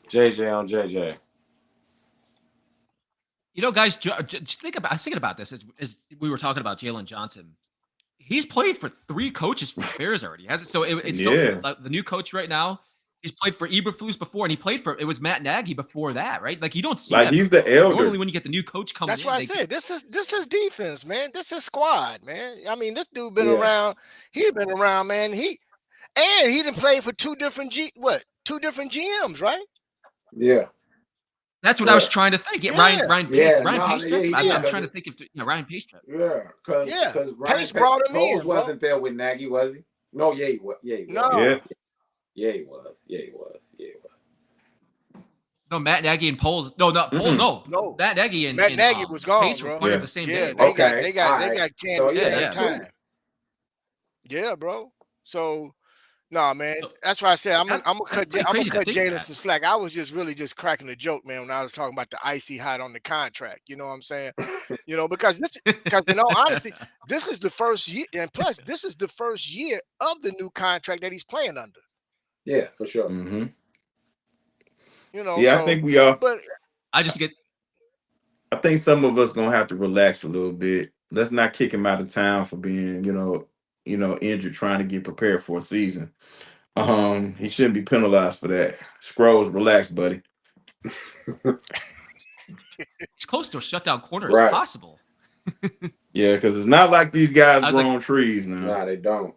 JJ on JJ. Guys, just think about. I was thinking about this as we were talking about Jaylon Johnson. He's played for 3 coaches for the Bears already, has it? So it's still the new coach right now. He's played for Eberflus before, and he played for Matt Nagy before that, right? Like you don't see that he's the elder. Normally, when you get the new coach coming, that's why I said this is defense, man. This is squad, man. I mean, this dude been around. He's been around, man. He didn't play for 2 different GMs, right? Yeah. That's what I was trying to think. Yeah, Ryan Pacetrap. I'm trying to think of Ryan Pacetrap. Yeah, because Pace brought him in. Wasn't there with Nagy, was he? No, he was. No. Yeah, he was. No, Matt Nagy and Poles. No, not Poles. Mm-mm. No, Matt Nagy and, Matt Nagy was gone, Pace were bro. fired Yeah. the same Yeah, day. they Bro. got Okay, they got all they right. got So canned yeah, at Yeah, that that's yeah. two. time. Yeah, bro. So no, man. So That's why I said I'm that's gonna pretty I'm gonna crazy to cut think Jaylon that. some slack. I was just really just cracking a joke, man, when I was talking about the icy hot on the contract. You know what I'm saying? Because in all honesty, this is the first year, and plus this is the first year of the new contract that he's playing under. Yeah, for sure. Mm-hmm. Yeah, Yeah, I think we are. but I just get I think some of us gonna have to relax a little bit. Let's not kick him out of town for being, injured, trying to get prepared for a season. He shouldn't be penalized for that. Scrolls, relax, buddy. as close to a shutdown corner as Right. possible. Yeah, because it's not like these guys I was like, grown trees now. Nah, they don't.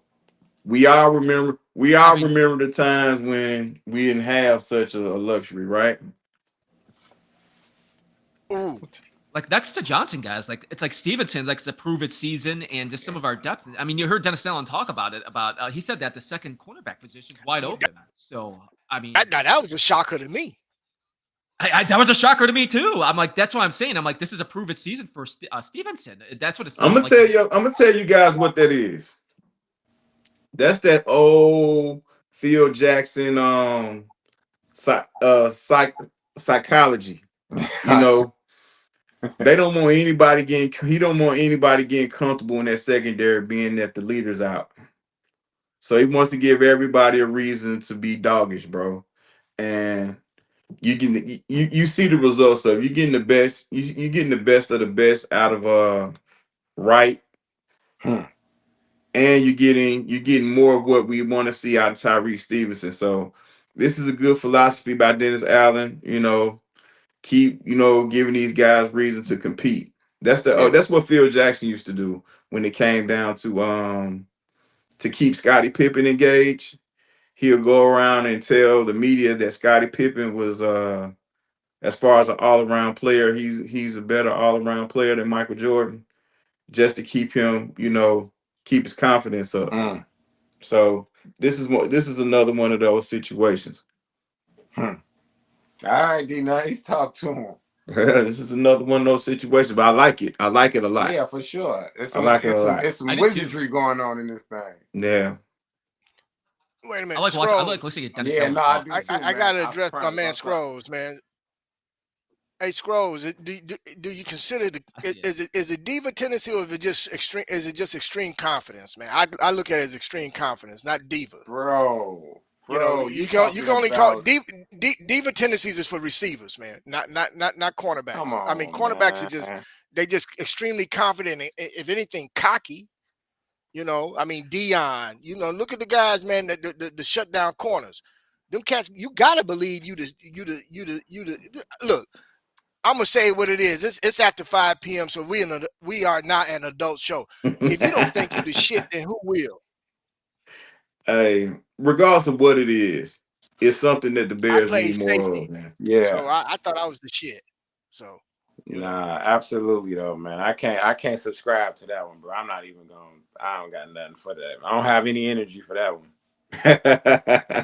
We all remember I mean, the times when we didn't have such a luxury, right? ooh, like next to Johnson guys, like it's like Stevenson likes to prove its season and just some of our depth. I mean, you heard Dennis Allen talk about it. He said that the second cornerback position is wide open. So I mean, that was a shocker to me. that was a shocker to me too. I'm like, that's what I'm saying. I'm like, this is a prove it season for Stevenson. That's what it's. I'm gonna tell you guys what that is. That's that old Phil Jackson psychology. They don't want anybody he don't want anybody getting comfortable in that secondary, being that the leader's out. So he wants to give everybody a reason to be doggish, bro. And you see the results of you're getting the best, you're getting the best of the best out of Wright. And you're getting more of what we want to see out of Tyreek Stevenson. So this is a good philosophy by Dennis Allen. Keep giving these guys reason to compete. That's what Phil Jackson used to do when it came down to keep Scottie Pippen engaged. He'll go around and tell the media that Scottie Pippen was as far as an all-around player, he's a better all-around player than Michael Jordan, just to keep him, keep his confidence up. So this is another one of those situations. All right, D-Nice, talk to him. This is another one of those situations, but I like it. I like it a lot. Yeah, for sure. It's I like it a lot. It's some wizardry going on in this thing. Yeah. Wait a minute. I like listening to Dennis. Yeah, Allen no, talk. I gotta address my man Scrolls, man. Hey, Scrolls, do you consider is it diva tendency, or is it just extreme? Is it just extreme confidence, man? I look at it as extreme confidence, not diva. Bro, you can only call diva tendencies is for receivers, man, not cornerbacks. Come on, I mean, cornerbacks man. they just extremely confident, if anything, cocky. I mean, Dion. Look at the guys, man. The shutdown corners. Them cats, you gotta believe you look. I'm gonna say what it is. It's after 5 p.m., so we are not an adult show. If you don't think you the shit, then who will? Hey, regardless of what it is, it's something that the Bears need more of, man. Yeah. So I thought I was the shit. So nah, absolutely though, man. I can't subscribe to that one, bro. I'm not even going. I don't got nothing for that. I don't have any energy for that one.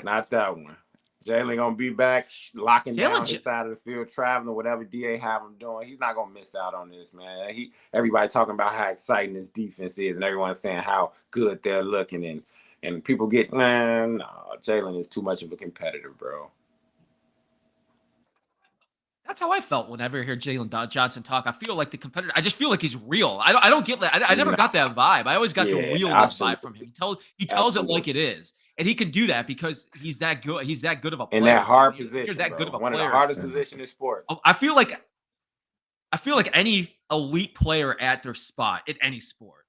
Not that one. Jaylon gonna be back, locking down his side of the field, traveling, whatever DA have him doing. He's not gonna miss out on this, man. Everybody talking about how exciting his defense is, and everyone's saying how good they're looking, and people get, man, no, Jaylon is too much of a competitor, bro. That's how I felt whenever I hear Jaylon Johnson talk. I feel like the competitor. I just feel like he's real. I don't get that. I never got that vibe. I always got the realness vibe from him. He tells it like it is. And he can do that because he's that good. He's that good of a player. In that hard position. You're that good of a one player. Of the hardest position in sports. I feel like any elite player at their spot in any sport.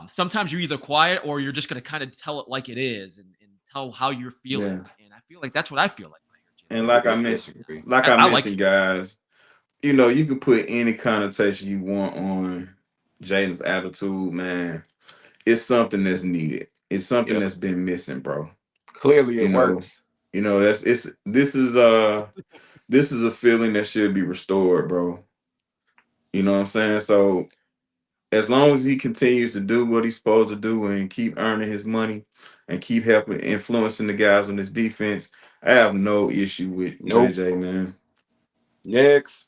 Sometimes you're either quiet or you're just gonna kind of tell it like it is and tell how you're feeling. Yeah. And I feel like that's what I feel like. And like I mentioned, guys, you can put any connotation you want on Jaylon's attitude, man. It's something that's needed. It's something that's been missing, bro. Clearly it works. This is a feeling that should be restored, bro. You know what I'm saying? So as long as he continues to do what he's supposed to do and keep earning his money and keep helping influencing the guys on his defense, I have no issue with JJ, man. Next.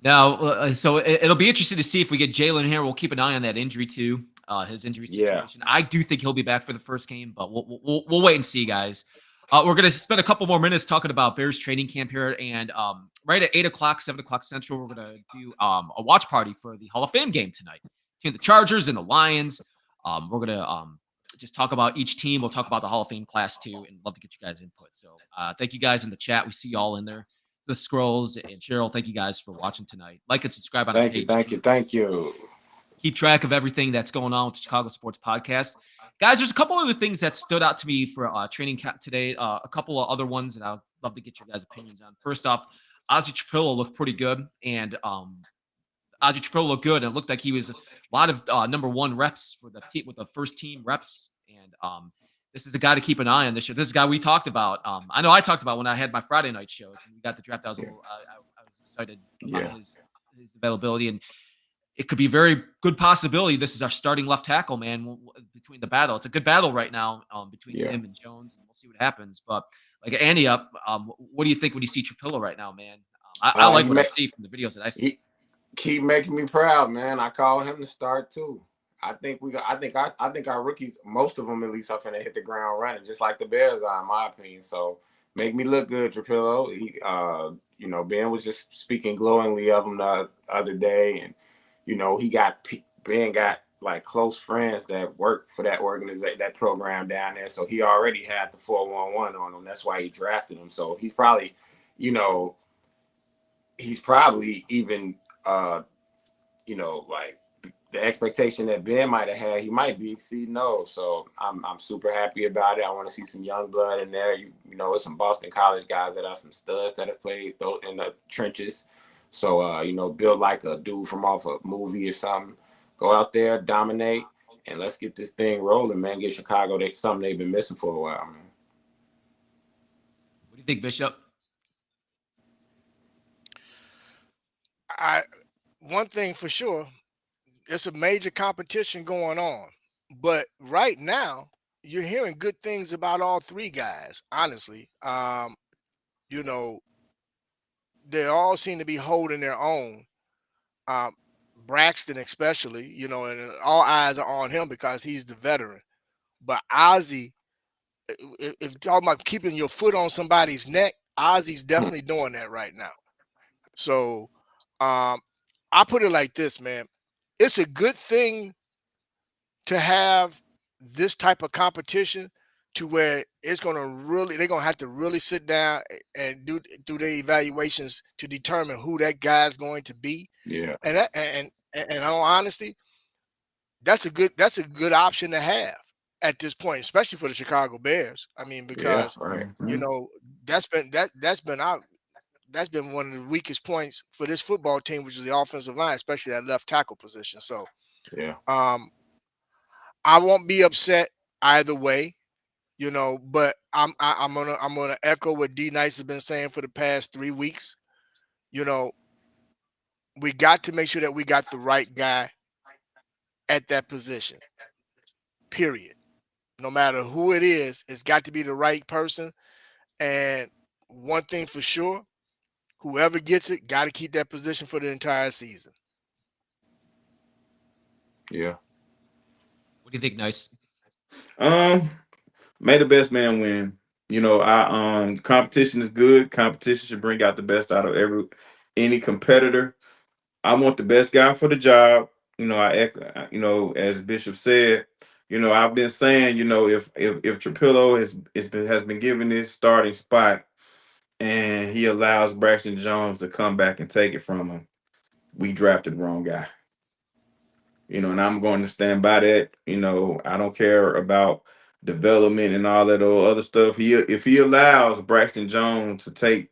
Now, so it'll be interesting to see if we get Jaylon here. We'll keep an eye on that injury too, his injury Yeah. situation. I do think he'll be back for the first game, but we'll wait and see, guys. We're gonna spend a couple more minutes talking about Bears training camp here, and right at 8 o'clock, 7 o'clock Central, we're gonna do a watch party for the Hall of Fame game tonight between the Chargers and the Lions. We're gonna just talk about each team. We'll talk about the Hall of Fame class too, and love to get you guys' input. So thank you guys in the chat. We see y'all in there. The Scrolls and Cheryl, thank you guys for watching tonight. Like and subscribe on our Thank you. page. Thank you. Thank you. Keep track of everything that's going on with the Chicago Sports Podcast. Guys, there's a couple other things that stood out to me for training camp today. A couple of other ones that I'd love to get your guys' opinions on. First off, Ozzy Trapilo looked pretty good, and Ozzy Trapilo looked good. It looked like he was a lot of number one reps for the team with the first team reps, and this is a guy to keep an eye on this year. This is a guy we talked about. I know I talked about when I had my Friday night shows. When we got the draft, I was excited about his availability, and it could be a very good possibility. This is our starting left tackle, man. Between the battle, it's a good battle right now between him and Jones, and we'll see what happens. But like Andy, what do you think when you see Trapilo right now, man? I like what I see from the videos that I see. Keep making me proud, man. I call him to start too. I think our rookies, most of them at least, are finna hit the ground running, just like the Bears are, in my opinion. So make me look good, Trapilo. Ben was just speaking glowingly of him the other day, and Ben got like close friends that work for that organization, that program down there. So he already had the 411 on him. That's why he drafted him. So he's probably even like the expectation that Ben might have had, he might be exceeding those. So I'm super happy about it. I want to see some young blood in there. It's some Boston College guys that are some studs that have played in the trenches. So build like a dude from off a movie or something. Go out there, dominate, and let's get this thing rolling, man. Get Chicago something they've been missing for a while, man. What do you think, Bishop? One thing for sure, it's a major competition going on. But right now, you're hearing good things about all three guys, honestly. They all seem to be holding their own. Braxton especially, and all eyes are on him because he's the veteran. But Ozzy, if you're talking about keeping your foot on somebody's neck, Ozzy's definitely doing that right now. So I put it like this, man. It's a good thing to have this type of competition to where they're gonna have to really sit down and do their evaluations to determine who that guy's going to be. Yeah. And in all honesty, that's a good option to have at this point, especially for the Chicago Bears. I mean, because that's been one of the weakest points for this football team, which is the offensive line, especially that left tackle position. So I won't be upset either way, but I'm gonna echo what D Nice has been saying for the past 3 weeks. We got to make sure that we got the right guy at that position. Period. No matter who it is, it's got to be the right person. And one thing for sure, whoever gets it, got to keep that position for the entire season. Yeah. What do you think, Nice? May the best man win. Competition is good. Competition should bring out the best out of any competitor. I want the best guy for the job. As Bishop said, I've been saying, if Trapilo has been given this starting spot and he allows Braxton Jones to come back and take it from him, we drafted the wrong guy. And I'm going to stand by that. I don't care about development and all that other stuff. If he allows Braxton Jones to take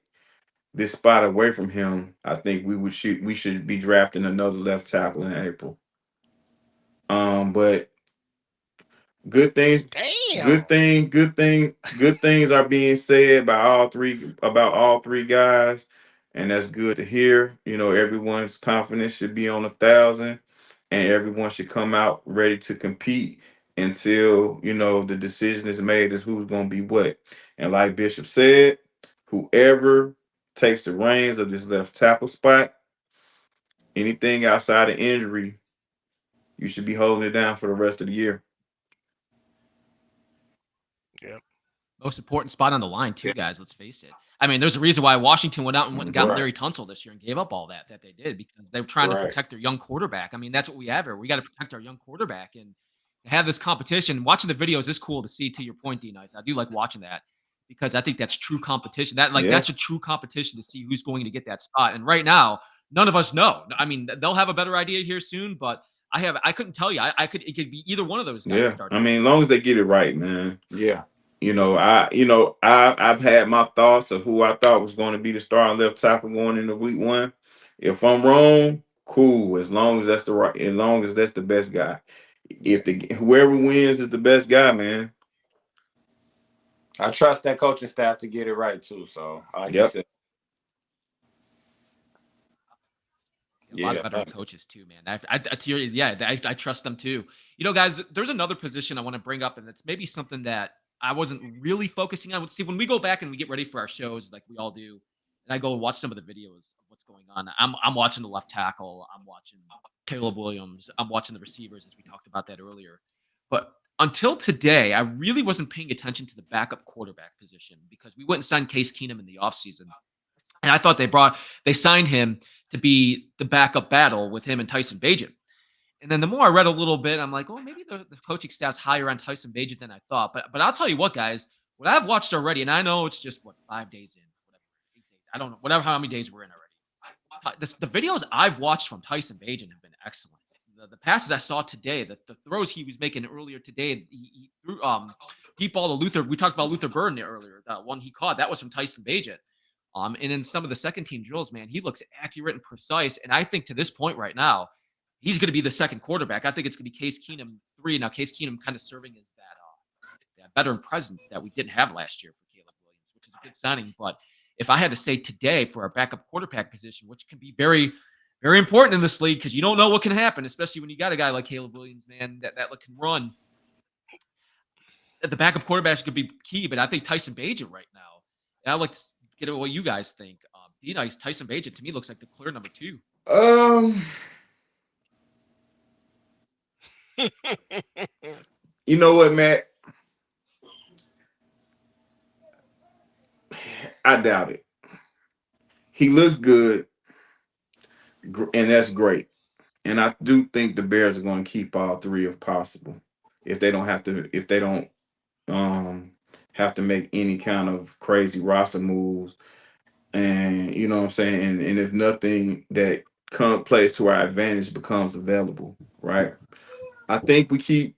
this spot away from him, I think we should be drafting another left tackle in April. But good things, good things are being said by all three guys, and that's good to hear. Everyone's confidence should be on 1,000, and everyone should come out ready to compete until the decision is made as who's going to be what. And like Bishop said, whoever takes the reins of this left tackle spot, anything outside of injury, you should be holding it down for the rest of the year. Yep. Most important spot on the line, too, guys. Let's face it. I mean, there's a reason why Washington went out and went and got Right. Larry Tunsil this year and gave up all that they did, because they were trying to Right. protect their young quarterback. I mean, that's what we have here. We got to protect our young quarterback, and to have this competition. Watching the videos is cool to see. To your point, D Nice, I do like watching that because I think that's true competition. Yeah. That's a true competition to see who's going to get that spot. And right now, none of us know. I mean, they'll have a better idea here soon, but I couldn't tell you. It could be either one of those guys Yeah. starting. I mean, as long as they get it right, man. Yeah. I've had my thoughts of who I thought was going to be the starting left tackle going into week 1. If I'm wrong, cool. As long as that's the best guy. If whoever wins is the best guy, man. I trust that coaching staff to get it right too. So, like you said, A lot of veteran coaches too, man. I trust them too. You know, guys, there's another position I want to bring up, and it's maybe something that I wasn't really focusing on. See, when we go back and we get ready for our shows, like we all do, and I go and watch some of the videos of what's going on. I'm watching the left tackle. I'm watching Caleb Williams. I'm watching the receivers, as we talked about that earlier. But until today, I really wasn't paying attention to the backup quarterback position because we went and signed Case Keenum in the offseason. And I thought they signed him to be the backup battle with him and Tyson Bagent. And then the more I read a little bit, I'm like, oh, maybe the coaching staff's higher on Tyson Bagent than I thought. But I'll tell you what, guys, what I've watched already, and I know it's just 5 days in, whatever, 8 days. I don't know, how many days we're in already. The videos I've watched from Tyson Bagent have been excellent. The passes I saw today, the throws he was making earlier today, he threw deep ball to Luther. We talked about Luther Burden earlier. That one he caught, that was from Tyson Bagent. And in some of the second team drills, man, he looks accurate and precise. And I think to this point right now, he's going to be the second quarterback. I think it's going to be Case Keenum 3. Now, Case Keenum kind of serving as that veteran presence that we didn't have last year for Caleb Williams, which is a good signing. But if I had to say today for our backup quarterback position, which can be very, very important in this league because you don't know what can happen, especially when you got a guy like Caleb Williams, man, that can run. The backup quarterbacks could be key, but I think Tyson Bagent right now, and I'd like to get what you guys think. D-Nice, Tyson Bagent to me looks like the clear number 2. You know what, Matt? I doubt it. He looks good, and that's great. And I do think the Bears are going to keep all 3 if possible. If they don't have to make any kind of crazy roster moves, and you know what I'm saying, and if nothing that plays to our advantage becomes available, right? I think we keep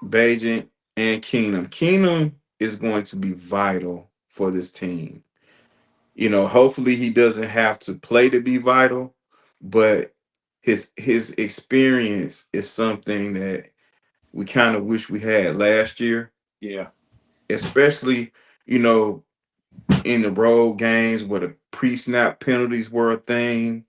Bagent and Keenum. Keenum is going to be vital for this team. You know, hopefully he doesn't have to play to be vital, but his experience is something that we kind of wish we had last year. Yeah. Especially, you know, in the road games where the pre-snap penalties were a thing,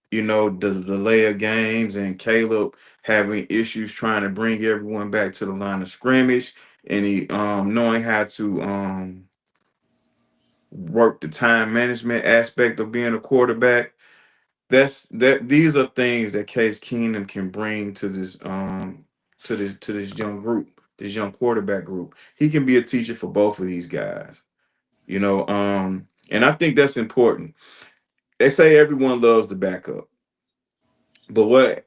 you know, the delay of games and Caleb having issues trying to bring everyone back to the line of scrimmage, and he knowing how to work the time management aspect of being a quarterback. These are things that Case Keenum can bring to this young group, this young quarterback group. He can be a teacher for both of these guys. You know, and I think that's important. They say everyone loves the backup. But what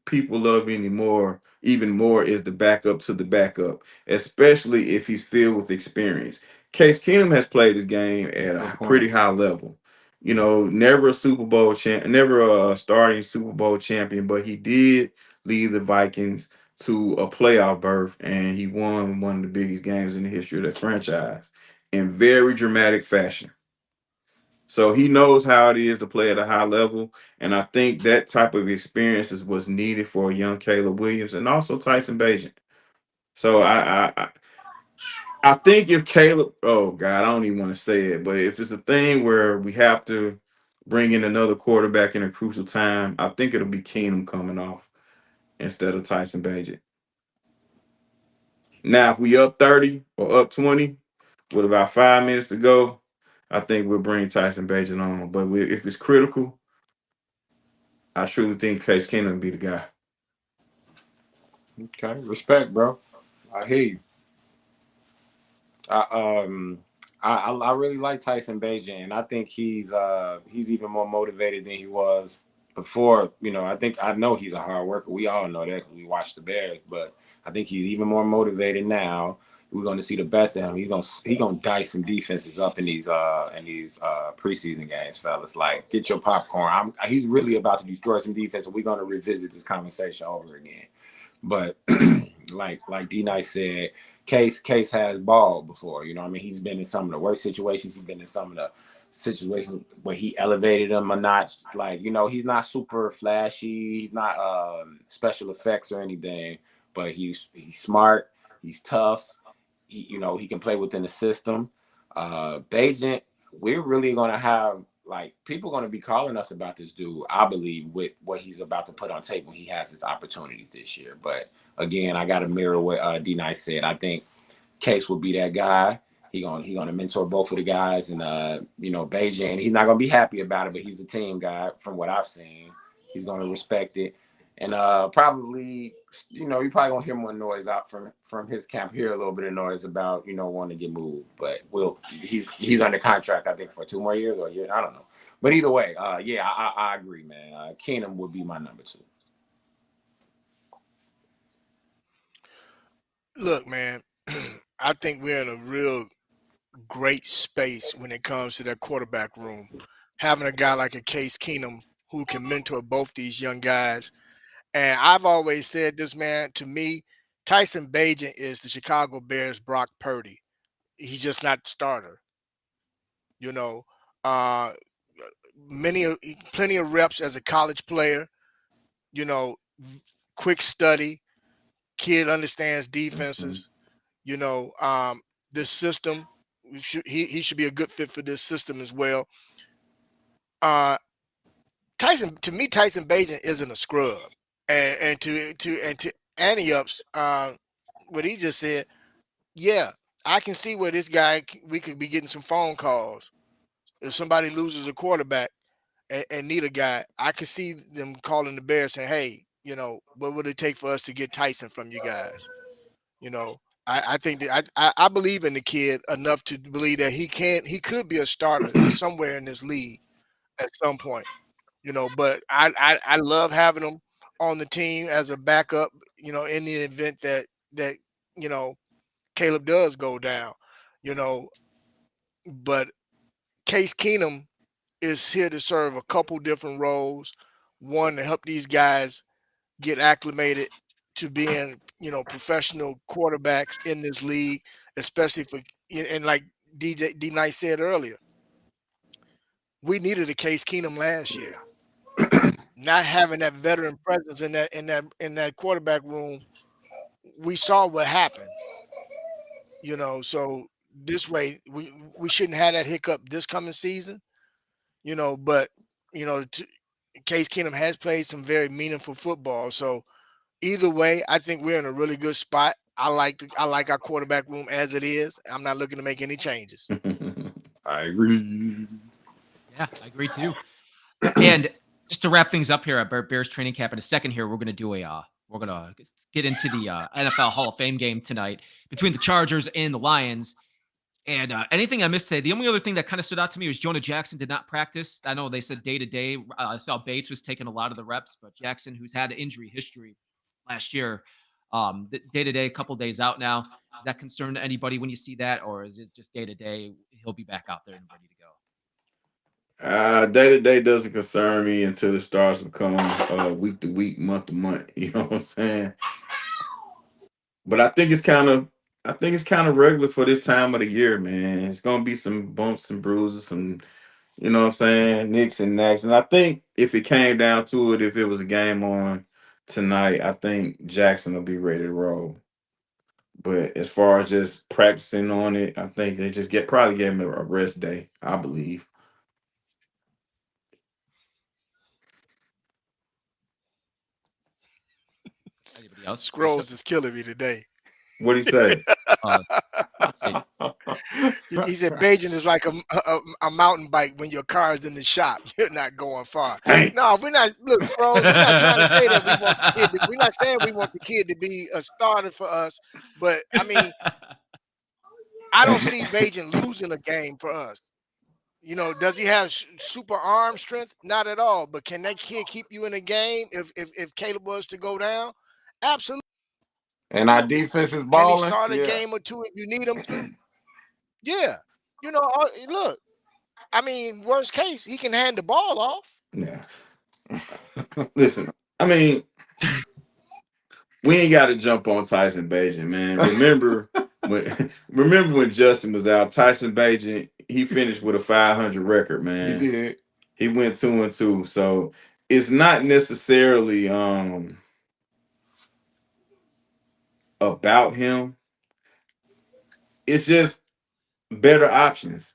people love even more is the backup to the backup, especially if he's filled with experience. Case Keenum has played his game at a pretty high level. You know, never a Super Bowl never a starting Super Bowl champion, but he did lead the Vikings to a playoff berth, and he won one of the biggest games in the history of the franchise in very dramatic fashion. So he knows how it is to play at a high level. And I think that type of experience is what's needed for a young Caleb Williams and also Tyson Bagent. So I think if Caleb, oh God, I don't even want to say it, but if it's a thing where we have to bring in another quarterback in a crucial time, I think it'll be Keenum coming off instead of Tyson Bagent. Now, if we up 30 or up 20 with about 5 minutes to go, I think we'll bring Tyson Bagent on. But if it's critical, I truly think Case Keenum will be the guy. Okay, respect, bro. I hear you. I I really like Tyson Bagent, and I think he's even more motivated than he was before. I know he's a hard worker. We all know that 'cause we watch the Bears, but I think he's even more motivated now. We're going to see the best of him. He's gonna dice some defenses up in these preseason games, fellas. Like, get your popcorn. He's really about to destroy some defense, and we're going to revisit this conversation over again. But like D Nice said, Case has balled before. You know what I mean? He's been in some of the worst situations. He's been in some of the situations where he elevated them a notch. Like, he's not super flashy. He's not special effects or anything, but he's smart. He's tough. He can play within the system. Bagent, we're really going to have, like, people going to be calling us about this dude, I believe, with what he's about to put on tape when he has his opportunities this year. But again, I got to mirror what D Nice said. I think Case will be that guy. He gonna mentor both of the guys, and Bagent. He's not gonna be happy about it, but he's a team guy from what I've seen. He's gonna respect it, and probably you're probably gonna hear more noise out from his camp. Hear a little bit of noise about wanting to get moved, but he's under contract, I think, for 2 more years or a year. I don't know, but either way, yeah, I agree, man. Keenum would be my number 2. Look, man, I think we're in a real great space when it comes to that quarterback room. Having a guy like a Case Keenum who can mentor both these young guys. And I've always said this, man, to me, Tyson Bagent is the Chicago Bears Brock Purdy. He's just not the starter. You know, uh, plenty of reps as a college player. You know, quick study. Kid understands defenses. You know, this system. He should be a good fit for this system as well. Tyson Bagent isn't a scrub. And to Annie Up's what he just said, yeah, I can see where this guy we could be getting some phone calls. If somebody loses a quarterback and need a guy, I could see them calling the Bears saying, "Hey, what would it take for us to get Tyson from you guys?" You know, I think that I believe in the kid enough to believe that he could be a starter somewhere in this league at some point. But I love having him on the team as a backup. In the event that you know Caleb does go down. You know, but Case Keenum is here to serve a couple different roles. One, to help these guys get acclimated to being, professional quarterbacks in this league, especially and like D Nice said earlier, we needed a Case Keenum last year. Not having that veteran presence in that quarterback room, we saw what happened. So this way we shouldn't have that hiccup this coming season. But you know, t- Case Keenum has played some very meaningful football. So either way, I think we're in a really good spot. I like our quarterback room as it is. I'm not looking to make any changes. I agree. Yeah, I agree too. And just to wrap things up here at Bears training camp in a second here, we're going to do we're going to get into the NFL Hall of Fame game tonight between the Chargers and the Lions. And anything I missed today, the only other thing that kind of stood out to me was Jonah Jackson did not practice. I know they said day to day. I saw Bates was taking a lot of the reps, but Jackson, who's had injury history last year, day to day, a couple days out now. Does that concern anybody when you see that, or is it just day to day? He'll be back out there and ready to go. Day to day doesn't concern me until it starts to become week to week, month to month. You know what I'm saying? But I think it's kind of regular for this time of the year, man. It's gonna be some bumps and bruises, some, what I'm saying, nicks and knacks. And I think if it came down to it, if it was a game on tonight, I think Jackson will be ready to roll. But as far as just practicing on it, I think they just probably gave him a rest day, I believe. Anybody else? Scrolls is killing me today. What do you say? I'd say He said Beijing is like a mountain bike when your car is in the shop. You're not going far. Hey, No, we're not. Look, bro, we're not trying to say that we want the kid. We're not saying we want the kid to be a starter for us. But I mean, I don't see Beijing losing a game for us. You know, does he have super arm strength? Not at all. But can that kid keep you in a game if Caleb was to go down? Absolutely. And our defense is Can he balling. start a Yeah. game or two if you need him to? Yeah. You know, look. I mean, worst case, he can hand the ball off. yeah. Listen, I mean, we ain't got to jump on Tyson Bagent, man. Remember when Justin was out? Tyson Bagent, he finished with a 500 record, man. He did. He went 2-2. So it's not necessarily about him. It's just better options,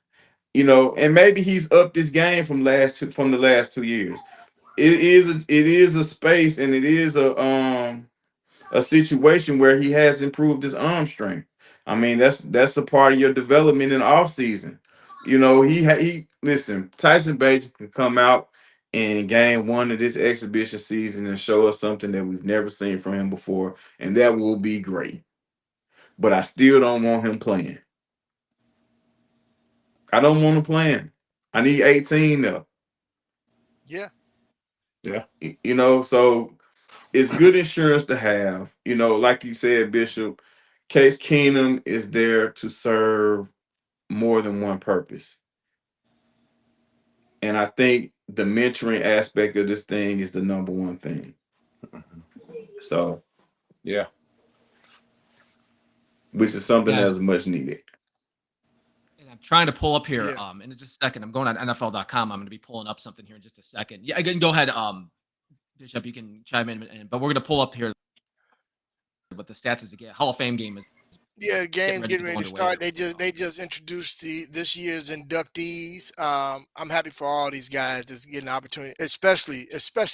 and maybe he's upped his game from the last 2 years. It is a space, and it is a situation where he has improved his arm strength. I mean, that's a part of your development in the off season. He listen, Tyson Bates can come out in game one of this exhibition season and show us something that we've never seen from him before, and that will be great. But I still don't want him playing. I don't want him playing. I need 18 though. Yeah. Yeah. So it's good insurance to have. Like you said, Bishop, Case Keenum is there to serve more than one purpose. And I think the mentoring aspect of this thing is the number one thing. So, yeah. Which is something that's much needed. And I'm trying to pull up here in just a second. I'm going on NFL.com. I'm going to be pulling up something here in just a second. Yeah, again, go ahead, Bishop. You can chime in, but we're going to pull up here what the stats is again. Hall of Fame game is. Yeah, game getting ready to start. Here. They just introduced this year's inductees. I'm happy for all these guys that's getting an opportunity, especially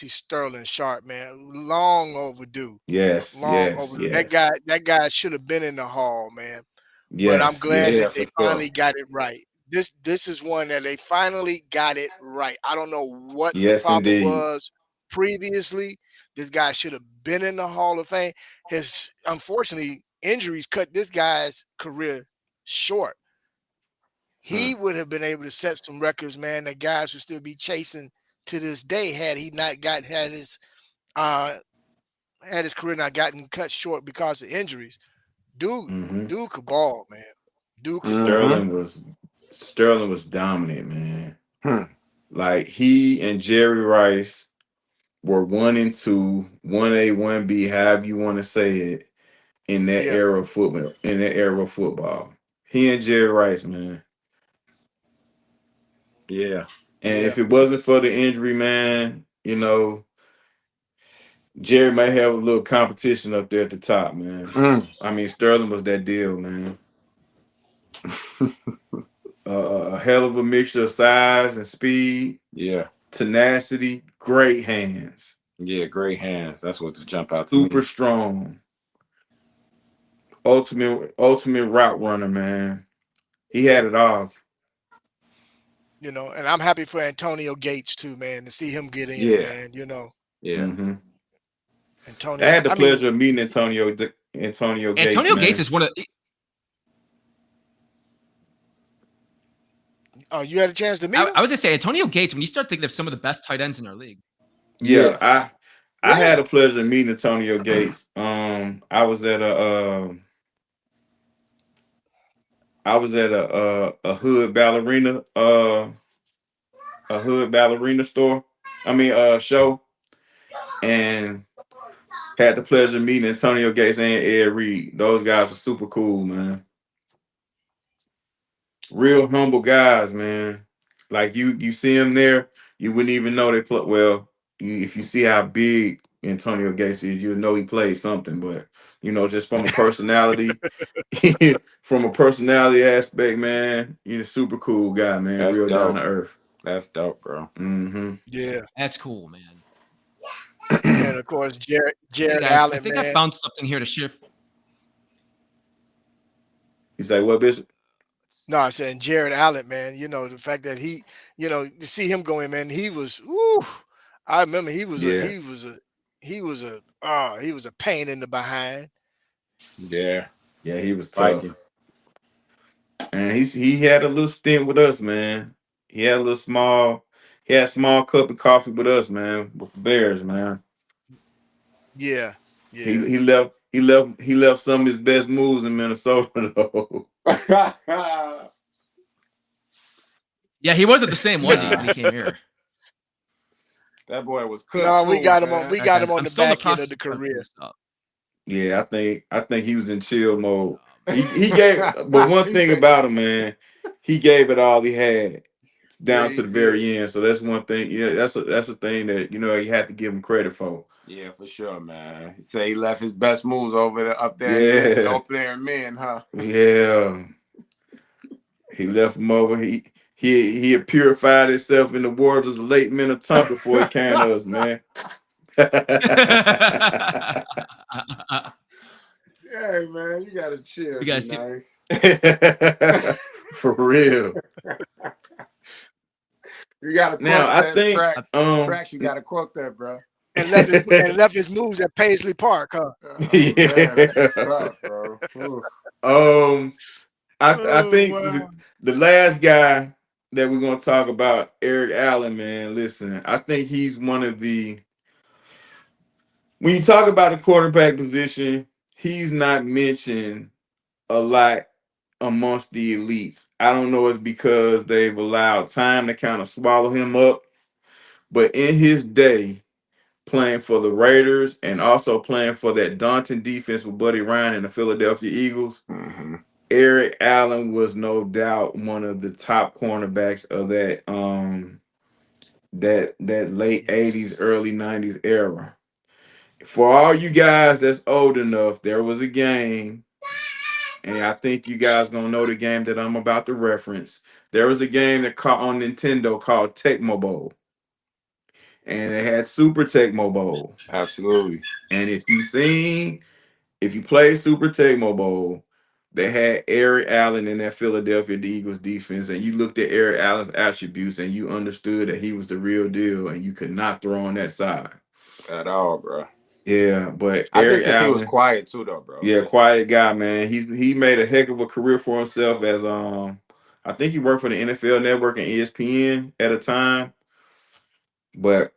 Sterling Sharp, man. Long overdue. Yes. Overdue. Yes. That guy should have been in the hall, man. Yes, but I'm glad that they finally sure. got it right. This is one that they finally got it right. I don't know what the Yes, problem indeed. was previously. This guy should have been in the Hall of Fame. His unfortunately injuries cut this guy's career short. He would have been able to set some records, man, that guys would still be chasing to this day had he not had his career not gotten cut short because of injuries. Dude could ball, man. Dude could ball. Sterling was dominant, man. Like he and Jerry Rice were 1 and 2, 1A, 1B, however you want to say it, in that era of football. He and Jerry Rice, man. Yeah. And if it wasn't for the injury, man, Jerry might have a little competition up there at the top, man. I mean, Sterling was that deal, man. A hell of a mixture of size and speed. Yeah. Tenacity, great hands. Yeah, great hands. That's what to jump out to me. Super strong. Ultimate route runner, man. He had it all. And I'm happy for Antonio Gates too, man, to see him get in, man. Yeah. Mm-hmm. Antonio. I had the pleasure of meeting Antonio Gates. Antonio man. Gates is one of. Oh, you had a chance to meet him? I was gonna say Antonio Gates. When you start thinking of some of the best tight ends in our league. Yeah. I had the pleasure of meeting Antonio Gates. I was at a hood ballerina store. Show, and had the pleasure of meeting Antonio Gates and Ed Reed. Those guys were super cool, man. Real humble guys, man. Like you see them there, you wouldn't even know they play. Well, if you see how big Antonio Gates is, you know he plays something. But just from a personality, aspect, man, he's a super cool guy, man. That's real dope. Down to earth. That's dope, bro. Mm-hmm. Yeah, that's cool, man. And of course, Jared guys, Allen. I think man. I found something here to shift. You say what, Bishop? No, I said and Jared Allen, man. The fact that to see him go in, man, he was. Woo, I remember he was a Yeah, he was a he was a he was a pain in the behind. Yeah, yeah, he was tough. Vikings. And he had a little stint with us, man. He had a little small, he had a small cup of coffee with us, man, with the Bears, man. Yeah, He yeah. he left he left he left some of his best moves in Minnesota though. Yeah, he wasn't the same, was he, when he Nah. came here? That boy was cooked No, we too, got him on. man. We All right, got guys, him on I'm the still in the back end of process the of trying to figure career. this out. Yeah, I think he was in chill mode. He gave, but one He thing said, about him, man, he gave it all he had yeah, down he to the did. very end. So that's one thing. Yeah, that's a thing that you have to give him credit for. Yeah, for sure, man. He said he left his best moves up there Yeah, over there in men, huh? yeah. He left him over. He had purified himself in the waters of Lake Minnetonka before he came to us, man. Yeah, man, you gotta chill, You be guys get nice. For real. You gotta Now quote I that think tracks. You gotta quote that, bro. And left his moves at Paisley Park, huh? Oh man, that's yeah. tough, bro. Ooh. um I Oh think wow. the last guy that we're gonna talk about, Eric Allen, man. Listen, I think he's one of the when you talk about the quarterback position, he's not mentioned a lot amongst the elites. I don't know, it's because they've allowed time to kind of swallow him up. But in his day, playing for the Raiders and also playing for that daunting defense with Buddy Ryan and the Philadelphia Eagles, Mm-hmm. Eric Allen was no doubt one of the top cornerbacks of that late 80s, Yes. early 90s era. For all you guys that's old enough, there was a game, and I think you guys gonna know the game that I'm about to reference. There was a game that caught on Nintendo called Tecmo Bowl, and it had Super Tecmo Bowl. Absolutely. And if you play Super Tecmo Bowl, they had Eric Allen in that Philadelphia Eagles defense, and you looked at Eric Allen's attributes and you understood that he was the real deal, and you could not throw on that side. At all, bro. Yeah, but I think Eric because he was Allen, quiet too, though, bro. yeah, Just quiet guy, man. He made a heck of a career for himself as I think he worked for the NFL Network and ESPN at a time, but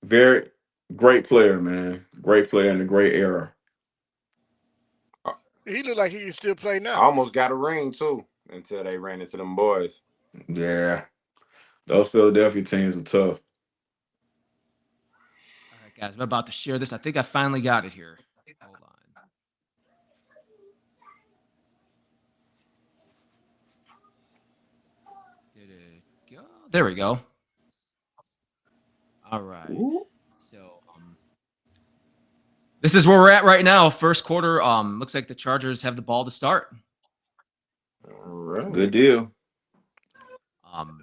very great player, man. Great player in a great era. He looked like he can still play I now. almost got a ring too until they ran into them boys. Yeah, those Philadelphia teams were tough. all right, guys. I'm about to share this. I think I finally got it here. Hold on. Did it go? There we go. All right. Ooh. So this is where we're at right now. First quarter. Looks like the Chargers have the ball to start. All right. Good deal.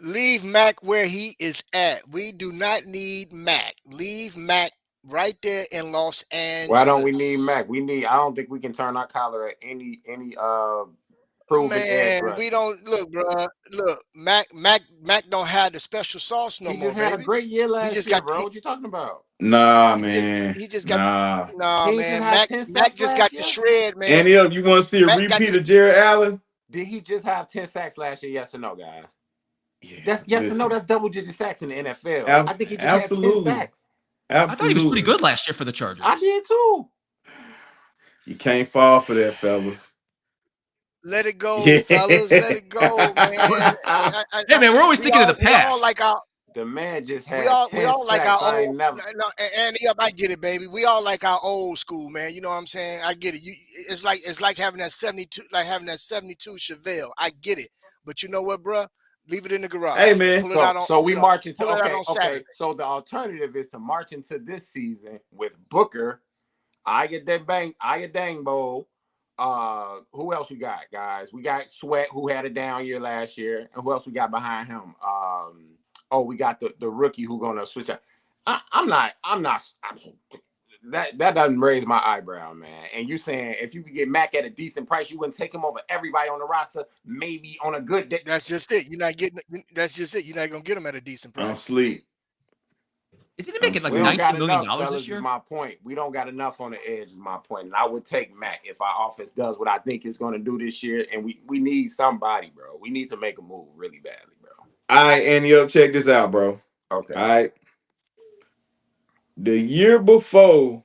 Leave Mac where he is at. We do not need Mac. Leave Mac right there in Los Angeles. Why don't we need Mac? I don't think we can turn our collar at any proven edge Man, rusher. we don't look, bro. Look, Mac don't have the special sauce no He more, just had a baby. great year last just year, got- bro. he- What you talking about? Nah, He man. just got Nah. nah, He just man. had 10 Mac sacks just last got the year? shred, man. Andy, you want to see a Mac got repeat the- of Jared Allen? Did he just have 10 sacks last year? Yes or no, guys? Yeah, That's yes or no. listen. That's double-digit sacks in the NFL. I think he just Absolutely. had 10 sacks. I thought he was pretty good last year for the Chargers. I did too. You can't fall for that, fellas. Let it go, Yeah. fellas. Let it go, man. Hey, man, we're always thinking of the We all past. like our The man just had we all 10 like sacks. our I ain't old never. no, and I get it, baby. We all like our old school, man. You know what I'm saying? I get it. It's like having that 72, Chevelle. I get it. But you know what, bro? Leave it in the garage. Hey, man. Pull it out on, So we march into pull it out on okay. Saturday. So the alternative is to march into this season with Booker, Dangbo. Who else we got, guys? We got Sweat, who had a down year last year, and who else we got behind him? We got the rookie who gonna switch up. that doesn't raise my eyebrow, man. And you saying if you could get Mac at a decent price, you wouldn't take him over everybody on the roster, maybe on a good day. That's just it. You're not getting. That's just it. You're not gonna get him at a decent I'm price. sleep. Isn't he I'm making like We don't got $19 million enough, fellas, this is year? my point. We don't got enough on the edge, is my point. And I would take Mac if our offense does what I think it's going to do this year. And we need somebody, bro. We need to make a move really badly, bro. All right, Andy, up. Check this out, bro. Okay. All right. The year before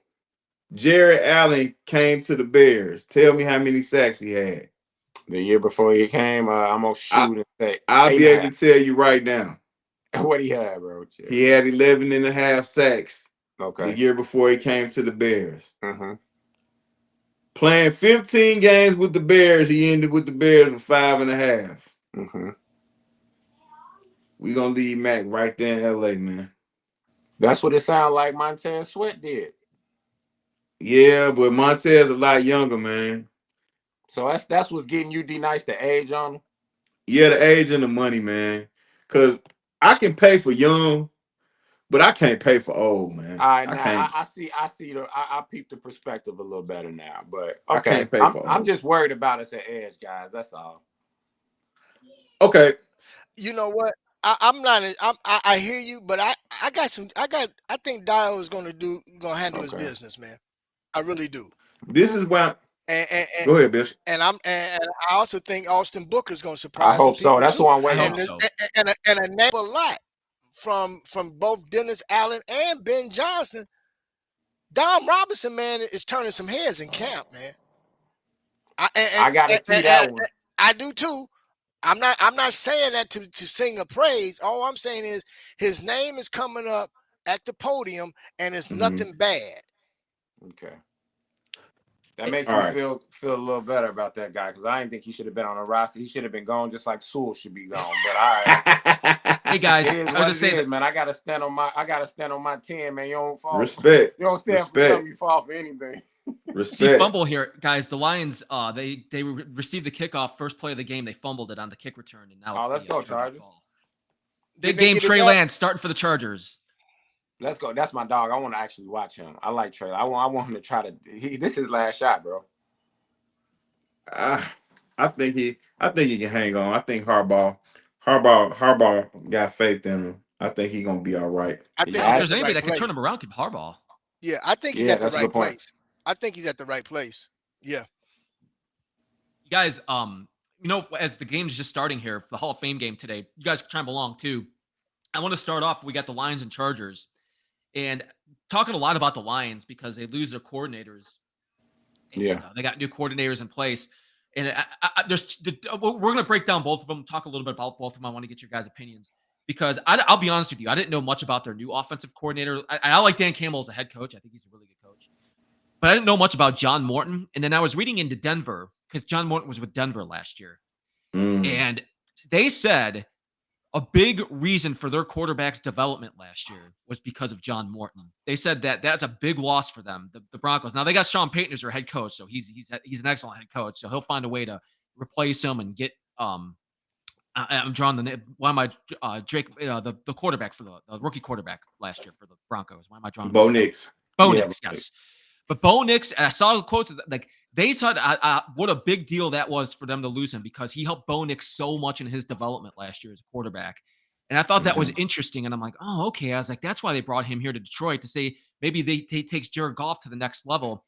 Jared Allen came to the Bears, tell me how many sacks he had. The year before he came, I'm going to shoot and say I'll be able to tell you right now. What he had, bro? He had 11 and a half sacks Okay. the year before he came to the Bears. Mm-hmm. Playing 15 games with the Bears, he ended with the Bears with 5.5. Mm-hmm. We're going to leave Mac right there in L.A., man. That's what it sounded like Montez Sweat did. Yeah, but Montez a lot younger, man. So that's what's getting you D-Nice the age on him? Yeah, the age and the money, man. Because I can pay for young, but I can't pay for old, man. All right, now I see I peep the perspective a little better now. But okay, I can't pay for I'm old. just worried about us at edge, guys. That's all. Okay. You know what? I'm not. I hear you, but I think Dio is gonna handle his business, man. I really do. This is why. And go ahead, Bishop. And I also think Austin Booker is gonna surprise. I hope so. That's who I'm waiting on. And a name a lot from both Dennis Allen and Ben Johnson. Dom Robinson, man, is turning some heads in camp, man. I gotta see that one. I do too. I'm not saying that to sing a praise. All I'm saying is his name is coming up at the podium, and it's nothing bad. Okay. That makes me feel a little better about that guy, because I didn't think he should have been on the roster. He should have been gone just like Sewell should be gone. But all right. Hey guys, I was just saying, man, I gotta stand on my 10, man. You don't fall. Respect. You don't stand for something, you fall for anything. Respect. See, fumble here, guys. The Lions, they received the kickoff, first play of the game. They fumbled it on the kick return, and now let's go Chargers. Big game, Trey Lance starting for the Chargers. Let's go. That's my dog. I want to actually watch him. I like Trey. I want him to try to. This is his last shot, bro. I think he can hang on. I think Harbaugh got faith in him. I think he's gonna be all right. I think if there's anybody that can turn him around, Harbaugh. Yeah, I think he's at the right place. I think he's at the right place. Yeah. You guys, as the game's just starting here, the Hall of Fame game today, you guys can chime along too. I want to start off. We got the Lions and Chargers, and talking a lot about the Lions because they lose their coordinators. And, they got new coordinators in place, and we're going to break down both of them. Talk a little bit about both of them. I want to get your guys' opinions because I'll be honest with you, I didn't know much about their new offensive coordinator. I like Dan Campbell as a head coach. I think he's a really good coach, but I didn't know much about John Morton. And then I was reading into Denver because John Morton was with Denver last year, and they said a big reason for their quarterback's development last year was because of John Morton. They said that that's a big loss for them, the Broncos. Now they got Sean Payton as their head coach, so he's an excellent head coach. So he'll find a way to replace him and get I'm drawing the name. Why am I Drake the quarterback for the rookie quarterback last year for the Broncos? Why am I drawing Bo Nix? Bo Nix, yes. But Bo Nix, and I saw the quotes like they thought what a big deal that was for them to lose him because he helped Bo Nix so much in his development last year as a quarterback. And I thought that was interesting. And I'm like, oh, okay. I was like, that's why they brought him here to Detroit to say maybe they takes Jared Goff to the next level.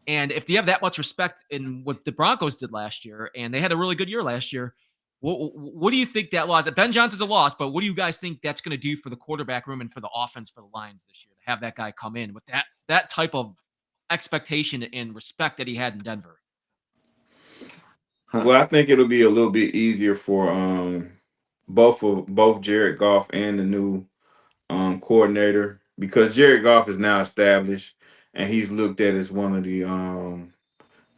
And if you have that much respect in what the Broncos did last year, and they had a really good year last year, what do you think that loss? Ben Johnson's a loss, but what do you guys think that's going to do for the quarterback room and for the offense for the Lions this year to have that guy come in with that type of expectation and respect that he had in Denver? Well, I think it'll be a little bit easier for both Jared Goff and the new coordinator because Jared Goff is now established and he's looked at as one of the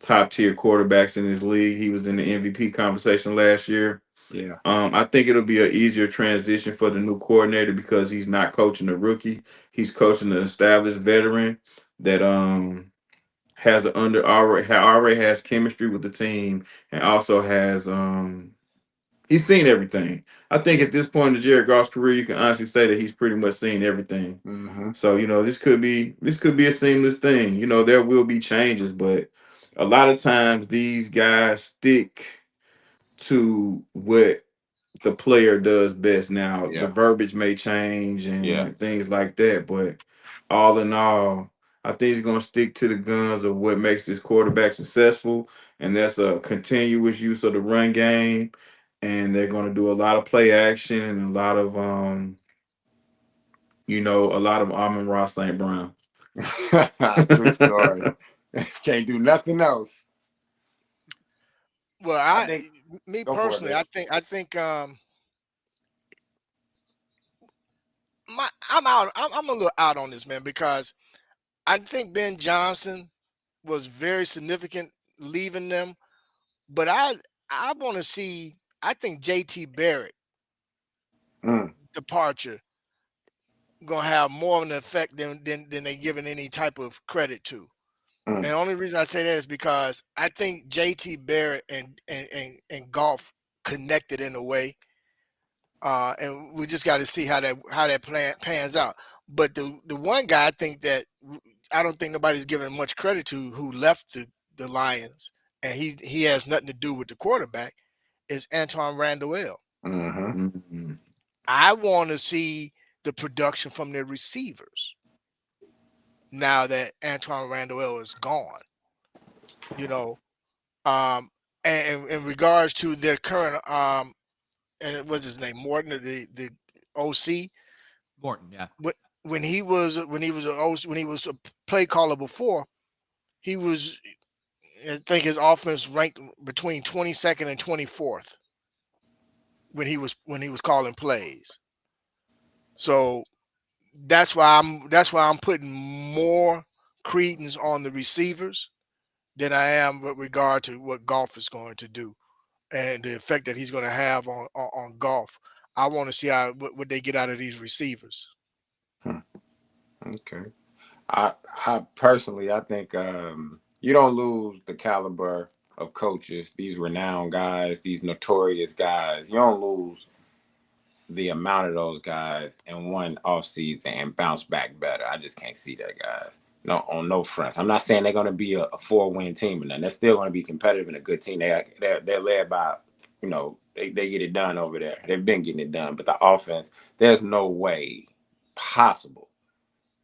top tier quarterbacks in his league. He was in the MVP conversation last year. Yeah. I think it'll be an easier transition for the new coordinator because he's not coaching a rookie. He's coaching an established veteran that already has chemistry with the team and also has He's seen everything. I think at this point in Jared Goff's career, you can honestly say that he's pretty much seen everything. Mm-hmm. So, this could be a seamless thing. There will be changes, but a lot of times these guys stick to what the player does best. Now, the Yeah. verbiage may change Yeah. and things like that, but all in all, I think he's going to stick to the guns of what makes this quarterback successful, and that's a continuous use of the run game. And they're going to do a lot of play action and a lot of Amon-Ra St. Brown. True story. Can't do nothing else. Well, think me go for it, personally, man. I think I'm out. I'm a little out on this, man, because I think Ben Johnson was very significant leaving them, but I want to see. I think JT Barrett Mm. departure gonna have more of an effect than they given any type of credit to. And the only reason I say that is because I think JT Barrett and Golf connected in a way. And we just got to see how that plan pans out. But the one guy I think that I don't think nobody's giving much credit to who left the Lions, and he has nothing to do with the quarterback, is Antoine Randall. Mm-hmm. Mm-hmm. I want to see the production from their receivers now that Antoine Randall is gone. And in regards to their current and what's his name, Morton, the OC. Morton, yeah. When he was a play caller before, he was, I think his offense ranked between 22nd and 24th when he was calling plays. So that's why I'm putting more credence on the receivers than I am with regard to what Golf is going to do and the effect that he's going to have on Golf. I want to see what they get out of these receivers. Okay. I personally, I think you don't lose the caliber of coaches, these renowned guys, these notorious guys. You don't lose the amount of those guys in one off season and bounce back better. I just can't see that, guys. No, on no fronts. I'm not saying they're going to be a 4-win team, and they're still going to be competitive and a good team. They're led by, they get it done over there. They've been getting it done, but the offense, there's no way possible,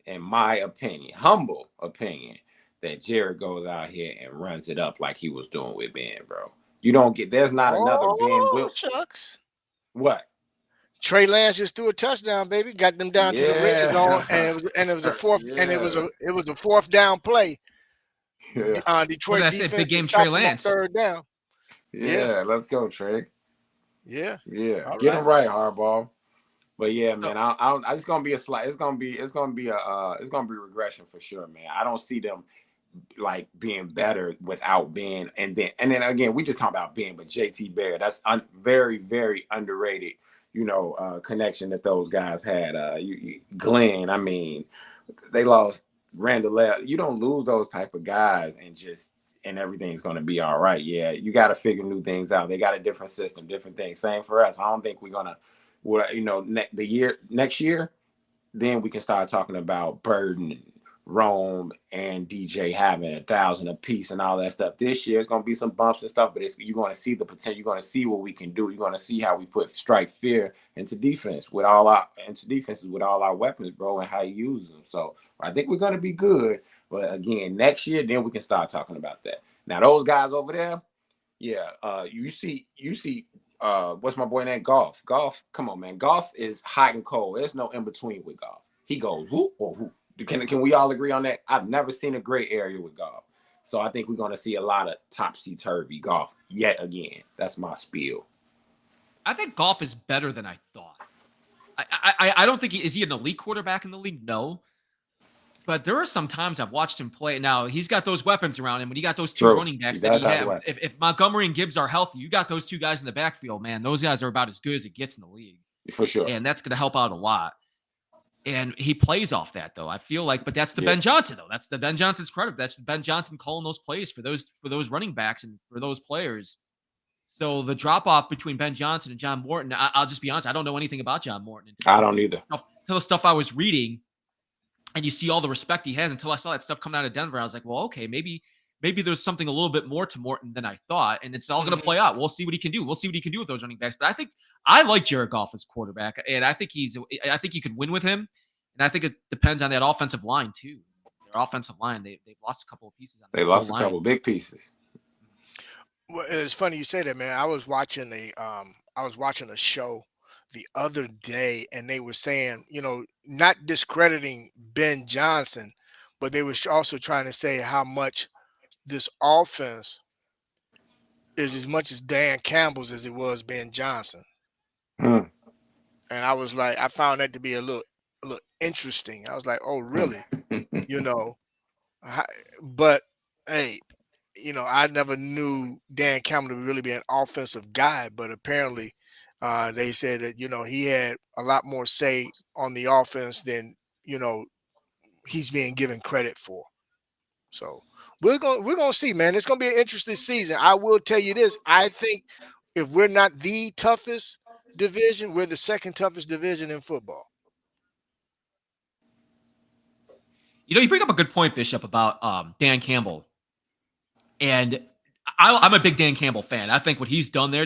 in my opinion, humble opinion, that Jared goes out here and runs it up like he was doing with Ben, bro. You don't get. There's not another Ben Wilson. Shucks. What? Trey Lance just threw a touchdown, baby. Got them down to the red zone, and it was a fourth, and it was a fourth down play. Yeah. Detroit defense big game, stopped Trey Lance. on third down. Yeah, let's go, Trey. Yeah, yeah. Get him right, Harbaugh. But yeah, man, it's gonna be a slight. It's gonna be regression for sure, man. I don't see them like being better without Ben, and then again, we just talking about Ben, but JT Barrett, that's very, very underrated. Connection that those guys had. Glenn, I mean, they lost Randall. You don't lose those type of guys and everything's going to be all right. Yeah, you got to figure new things out. They got a different system, different things. Same for us. I don't think we're going to, next year, then we can start talking about Burden, Rome, and DJ having 1,000 apiece and all that stuff. This year it's going to be some bumps and stuff, but you're going to see the potential. You're going to see what we can do. You're going to see how we strike fear into defense with all our weapons, bro, and how you use them. So I think we're going to be good. But again, next year, then we can start talking about that. Now those guys over there, yeah. You see. What's my boy name? Golf. Come on, man. Golf is hot and cold. There's no in between with Golf. He goes whoop or whoop. Can we all agree on that? I've never seen a gray area with Golf. So I think we're going to see a lot of topsy-turvy Golf yet again. That's my spiel. I think Golf is better than I thought. I don't think is he an elite quarterback in the league? No. But there are some times I've watched him play. Now, he's got those weapons around him. When you got those two running backs that he have, if Montgomery and Gibbs are healthy, you got those two guys in the backfield, man. Those guys are about as good as it gets in the league. For sure. And that's going to help out a lot. And he plays off that, though. I feel like, but that's the Ben Johnson, though. That's the Ben Johnson's credit. That's Ben Johnson calling those plays for those running backs and for those players. So the drop off between Ben Johnson and John Morton, I'll just be honest, I don't know anything about John Morton I don't either. until the stuff I was reading, and you see all the respect he has. Until I saw that stuff coming out of Denver, I was like, well, okay, maybe there's something a little bit more to Morton than I thought, and it's all going to play out. We'll see what he can do. We'll see what he can do with those running backs. But I think I like Jared Goff as quarterback, and I think I think you could win with him, and I think it depends on that offensive line too. Their offensive line, they've lost a couple of pieces. They lost a couple big pieces. Well, it's funny you say that, man. I was watching a show the other day, and they were saying, not discrediting Ben Johnson, but they were also trying to say how much this offense is as much as Dan Campbell's as it was Ben Johnson. And I was like, I found that to be a little interesting. I was like, oh, really? But hey, I never knew Dan Campbell to really be an offensive guy, but apparently they said that, he had a lot more say on the offense than, he's being given credit for. So we're gonna see, man. It's gonna be an interesting season. I will tell you this. I think if we're not the toughest division, we're the second toughest division in football. You bring up a good point, Bishop, about Dan Campbell. And I'm a big Dan Campbell fan. I think what he's done there,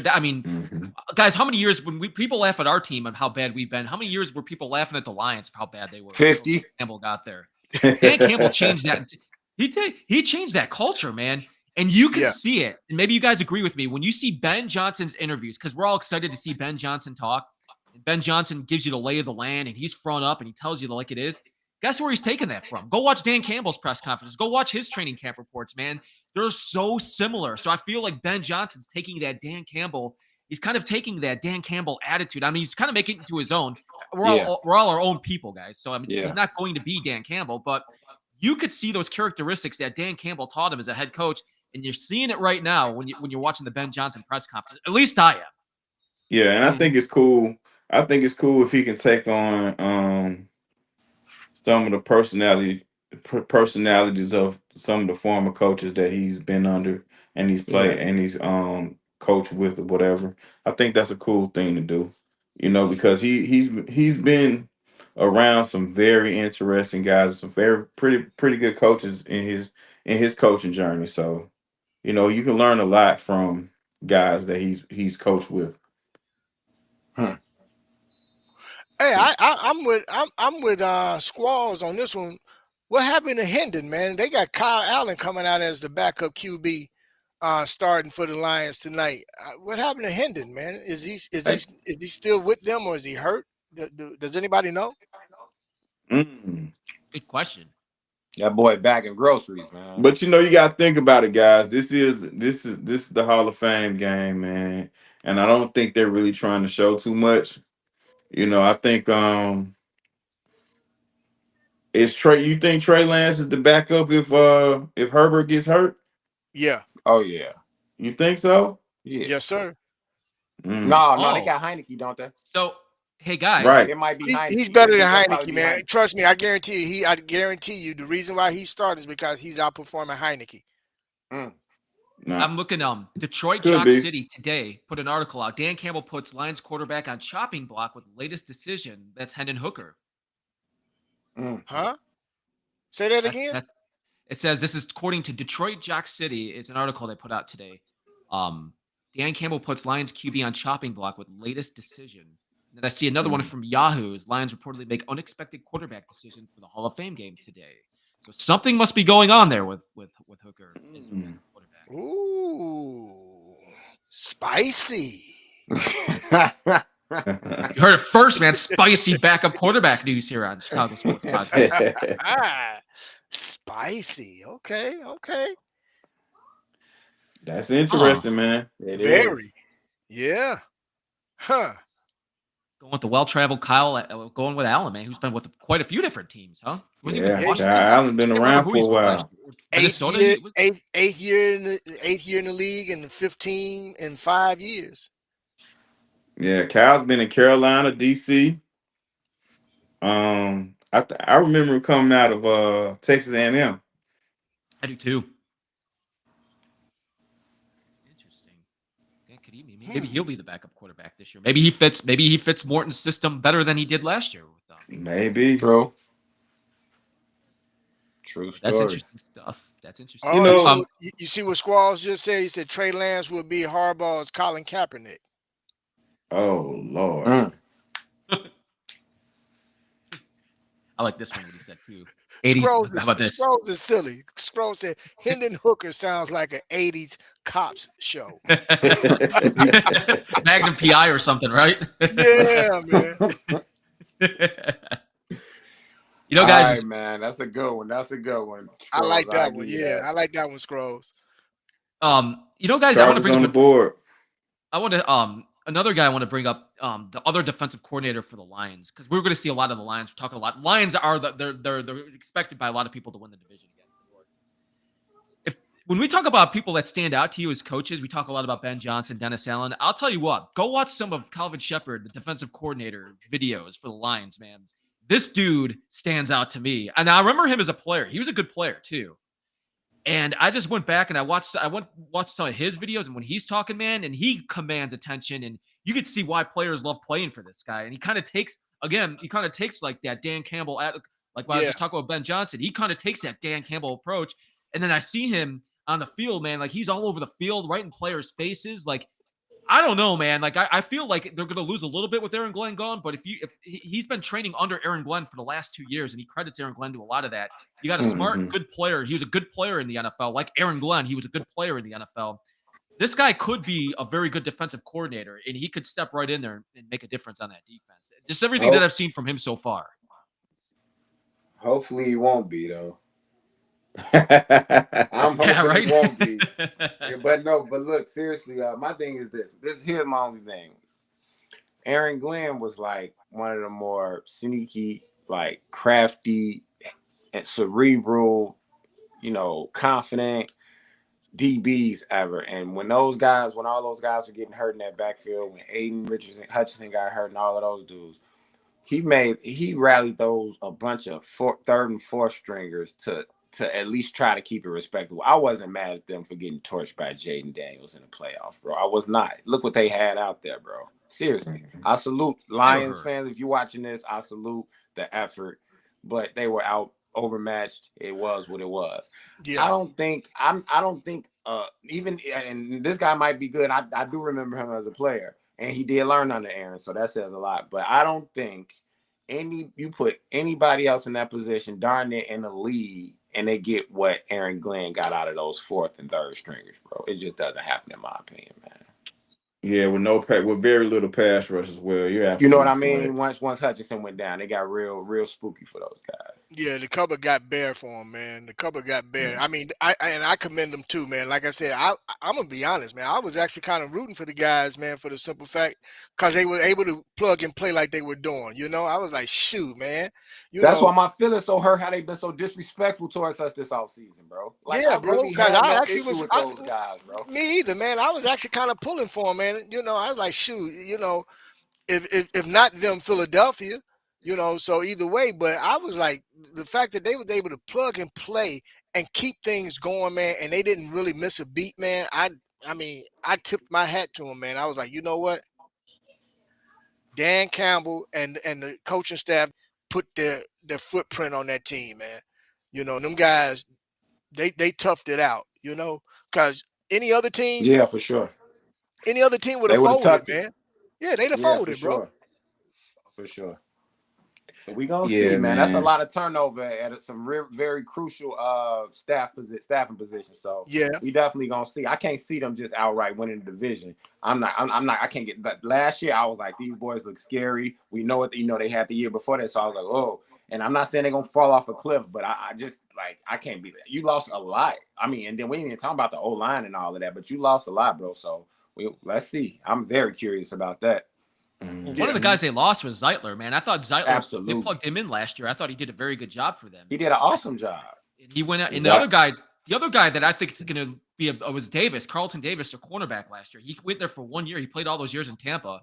guys, how many years when people laugh at our team and how bad we've been, how many years were people laughing at the Lions of how bad they were? 50. Campbell got there. Dan Campbell changed that. He changed that culture, man. And you can see it. And maybe you guys agree with me. When you see Ben Johnson's interviews, because we're all excited to see Ben Johnson talk. And Ben Johnson gives you the lay of the land, and he's front up, and he tells you like it is. Guess where he's taking that from? Go watch Dan Campbell's press conferences. Go watch his training camp reports, man. They're so similar. So I feel like Ben Johnson's taking that Dan Campbell. He's kind of taking that Dan Campbell attitude. He's kind of making it into his own. We're all our own people, guys. So he's not going to be Dan Campbell, but you could see those characteristics that Dan Campbell taught him as a head coach, and you're seeing it right now when you're watching the Ben Johnson press conference. At least I am. Yeah, and I think it's cool. I think it's cool if he can take on some of the personalities of some of the former coaches that he's been under and he's played and he's coached with or whatever. I think that's a cool thing to do, because he's been around some very interesting guys, some very pretty good coaches in his coaching journey. So, you can learn a lot from guys that he's coached with. Hey, I'm with Squalls on this one. What happened to Hendon, man? They got Kyle Allen coming out as the backup QB, starting for the Lions tonight. What happened to Hendon, man? Is he still with them, or is he hurt? Does anybody know? Good question. That boy bagging groceries, man. But you got to think about it, guys. This is the Hall of Fame game, man, and I don't think they're really trying to show too much. I think is Trey. You think Trey Lance is the backup if Herbert gets hurt? Yeah. Oh yeah. You think so? Yeah. Yes, sir. No, they got Heineke, don't they? So hey guys, right? It might be Heineke. He's better than Heineke, man. Trust me, I guarantee you. The reason why he started is because he's outperforming Heineke. No. I'm looking. Detroit Jock City today put an article out. Dan Campbell puts Lions quarterback on chopping block with latest decision. That's Hendon Hooker. Huh? Say that again. It says this is according to Detroit Jock City. It's an article they put out today. Dan Campbell puts Lions QB on chopping block with latest decision. And then I see another one from Yahoo's. Lions reportedly make unexpected quarterback decision for the Hall of Fame game today. So something must be going on there with Hooker. Ooh, spicy. You heard it first, man. Spicy backup quarterback news here on Chicago Sports Podcast. Spicy. Okay. That's interesting, man. It very. Is. Yeah. Huh. Going with the well-traveled Kyle, going with Allen, man, who's been with quite a few different teams, huh? Allen's been around for a while. Eighth year in the league, and 15 in 5 years. Yeah, Kyle's been in Carolina, DC. I remember him coming out of Texas A&M. I do too. Interesting. maybe he'll be the backup quarterback this year. Maybe he fits Morton's system better than he did last year with them. Maybe. True story. That's interesting stuff. That's interesting. You know, you see what Squalls just said? He said Trey Lance will be Harbaugh's Colin Kaepernick. oh Lord. I like this one what he said too. 80s. How about this? Scrolls is silly. Scrolls said Hendon Hooker sounds like an 80s cops show. Magnum PI or something, right? Yeah, man. You know, guys. All right, man, that's a good one. Scrolls, I like that one. give you Yeah, that. I like that one, Scrolls. You know, guys, I want to Chargers bring on up the board. I want to another guy I want to bring up, the other defensive coordinator for the Lions, because we're going to see a lot of the Lions. We're talking a lot. Lions are they're expected by a lot of people to win the division again. When we talk about people that stand out to you as coaches, we talk a lot about Ben Johnson, Dennis Allen. I'll tell you what, go watch some of Calvin Shepard, the defensive coordinator videos for the Lions, man. This dude stands out to me. And I remember him as a player. He was a good player too. And I just went back and I watched some of his videos, and when he's talking, man, and he commands attention, and you could see why players love playing for this guy. And he kind of takes like that Dan Campbell like when I was just talking about Ben Johnson, he kind of takes that Dan Campbell approach. And then I see him on the field, man, like he's all over the field, right in players' faces. Like, I don't know, man. Like, I feel like they're going to lose a little bit with Aaron Glenn gone, but if he's been training under Aaron Glenn for the last 2 years, and he credits Aaron Glenn to a lot of that. You got a smart, good player. He was a good player in the NFL. Like Aaron Glenn, he was a good player in the NFL. This guy could be a very good defensive coordinator, and he could step right in there and make a difference on that defense. Just everything that I've seen from him so far. Hopefully he won't be, though. I'm hoping he won't be. But look, seriously, my thing is this. Here's my only thing. Aaron Glenn was like one of the more sneaky, like crafty and cerebral, confident DBs ever. And when all those guys were getting hurt in that backfield, when Aiden Hutchinson got hurt and all of those dudes, he rallied those a bunch of third and fourth stringers to at least try to keep it respectable. I wasn't mad at them for getting torched by Jaden Daniels in the playoffs, bro. I was not. Look what they had out there, bro. Seriously. I salute Lions fans. If you're watching this, I salute the effort. But they were overmatched. It was what it was. Yeah. I don't think even, and this guy might be good. I do remember him as a player, and he did learn under Aaron, so that says a lot. But I don't think you put anybody else in that position, darn it, in the league, and they get what Aaron Glenn got out of those fourth and third stringers, bro. It just doesn't happen, in my opinion, man. Yeah, with very little pass rush as well. You know what I mean? Once Hutchinson went down, they got real spooky for those guys. Yeah, the cupboard got bare for him, man. The cupboard got bare. I mean, I commend them too, man. Like I said, I'm gonna be honest, man. I was actually kind of rooting for the guys, man, for the simple fact because they were able to plug and play like they were doing. I was like, shoot, man. That's why my feelings so hurt. How they been so disrespectful towards us this offseason, bro. Like, yeah, bro. Because I actually was with those guys, bro. Me either, man. I was actually kind of pulling for them, man. I was like, shoot, if not them, Philadelphia. So either way, but I was like, the fact that they was able to plug and play and keep things going, man, and they didn't really miss a beat, man. I tipped my hat to them, man. I was like, you know what? Dan Campbell and the coaching staff put their footprint on that team, man. Them guys, they toughed it out, because any other team, yeah, for sure. Any other team would have folded, man. Yeah, they'd have folded, bro. For sure. So we gonna see, man. That's a lot of turnover at some very crucial staffing positions. So yeah, we definitely gonna see. I can't see them just outright winning the division. I'm not. I can't get that. Last year I was like, these boys look scary. We know it. They had the year before that, so I was like, oh. And I'm not saying they're gonna fall off a cliff, but I just like I can't be that. You lost a lot. I mean, and then we ain't even talking about the O-line and all of that, but you lost a lot, bro. So let's see. I'm very curious about that. Well, one of the guys they lost was Zeitler, man. I thought Zeitler, they plugged him in last year. I thought he did a very good job for them. He did an awesome job. And he went out, and the other guy that I think is going to be was Davis, Carlton Davis, their cornerback last year. He went there for 1 year. He played all those years in Tampa,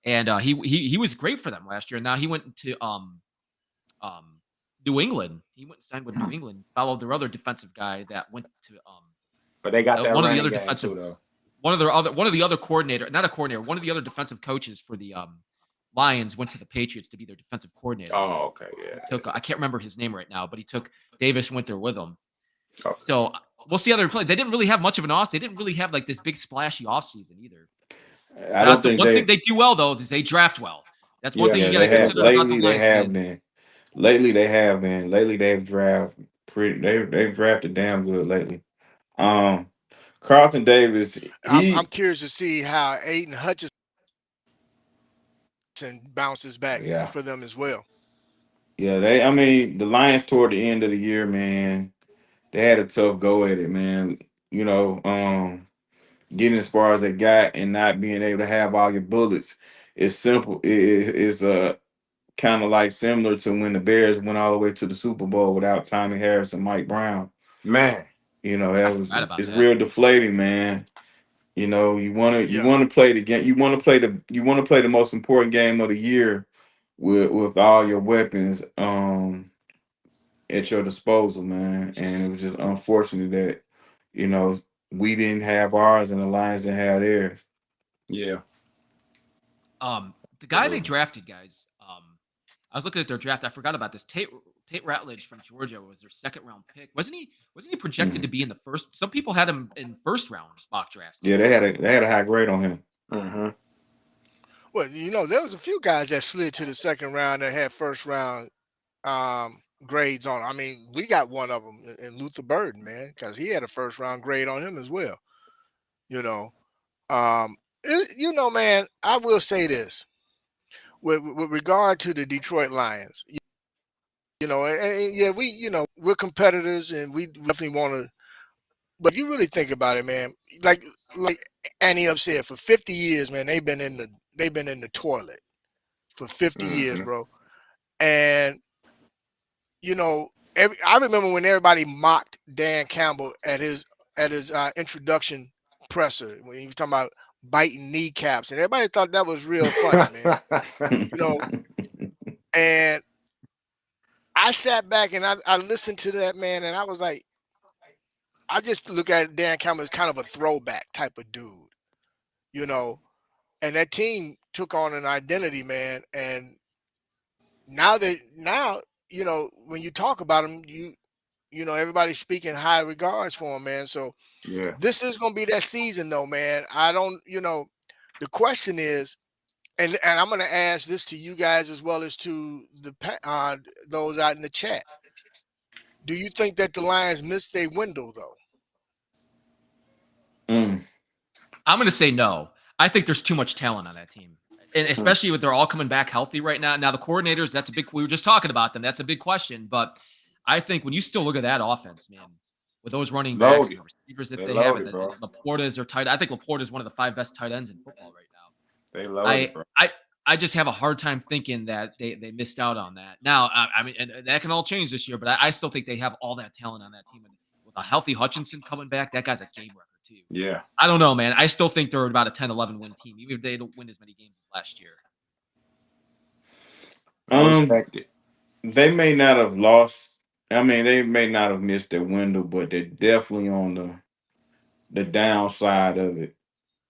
and he was great for them last year. And now he went to New England. He went and signed with New England. Followed their other defensive guy that went to But they got that one of the running other game defensive. too, though. one of the other coordinator, not a coordinator, one of the other defensive coaches for the Lions went to the Patriots to be their defensive coordinator. Oh, So okay, yeah. he took I can't remember his name right now, but he took Davis Winter with him. Okay. So we'll see how they play. They didn't really have much of an off. They didn't really have like this big splashy offseason either. I don't think One thing they do well though is they draft well. That's one Yeah. thing you yeah, got to they have consider about the lately. They Lions, have man. been. Lately, they have been. Lately, they've drafted pretty. They've drafted damn good lately. Um, Carlton Davis. I'm He curious to see how Aiden Hutchinson bounces back yeah for them as well. yeah. I mean, the Lions toward the end of the year, man. They had a tough go at it, man. You know, getting as far as they got and not being able to have all your bullets. It's simple. It's kind of like similar to when the Bears went all the way to the Super Bowl without Tommy Harris and Mike Brown. Man. You know, I that was forgot about it's that. real deflating, man. You know, you Yeah, wanna play the game. You want to play the most important game of the year with all your weapons at your disposal, man. And it was just unfortunate that you know we didn't have ours and the Lions didn't have theirs. Yeah. The guy they drafted, guys. I was looking at their draft. I forgot about this. Tate Ratledge from Georgia was their second round pick. Wasn't he? Wasn't he projected Mhm. to be in the first? Some people had him in first round mock drafts. Yeah, they had a high grade on him. Mm-hmm. well, there was a few guys that slid to the second round that had first round um, grades on. I mean, we got one of them in Luther Burden, man, because he had a first round grade on him as well. You know, man, I will say this with regard to the Detroit Lions. Yeah, we're competitors and we definitely want to. But if you really think about it, man, like Annie up said, for 50 years, man, they've been in the toilet for 50 years, Mm-hmm. bro. And I remember when everybody mocked Dan Campbell at his introduction presser when he was talking about biting kneecaps, and everybody thought that was real funny, man. You know, and I sat back and I listened to that, man, and I was like, I just look at Dan Campbell as kind of a throwback type of dude, you know. And that team took on an identity, man. And now when you talk about him, everybody's speaking high regards for him, man. So Yeah. this is gonna be that season, though, man. I don't, the question is, and I'm gonna ask this to you guys as well as to those out in the chat. Do you think that the Lions missed their window, though? Mm. I'm going to say no. I think there's too much talent on that team, and especially with they're all coming back healthy right now. Now the coordinators, that's a big. We were just talking about them. That's a big question. But I think when you still look at that offense, man, with those running backs and Loaded. the receivers that They they have, loaded, and bro. Laporta is their tight. I think Laporta is one of the 5 best tight ends in football right now. They loaded, I bro. I I just have a hard time thinking that they missed out on that. Now, I mean, and that can all change this year, but I still think they have all that talent on that team. And with a healthy Hutchinson coming back, that guy's a game wrecker too. Yeah. I don't know, man. I still think they're about a 10-11 win team, even if they don't win as many games as last year. I Um, respect it. they may not have lost. I mean, they may not have missed their window, but they're definitely on the downside of it.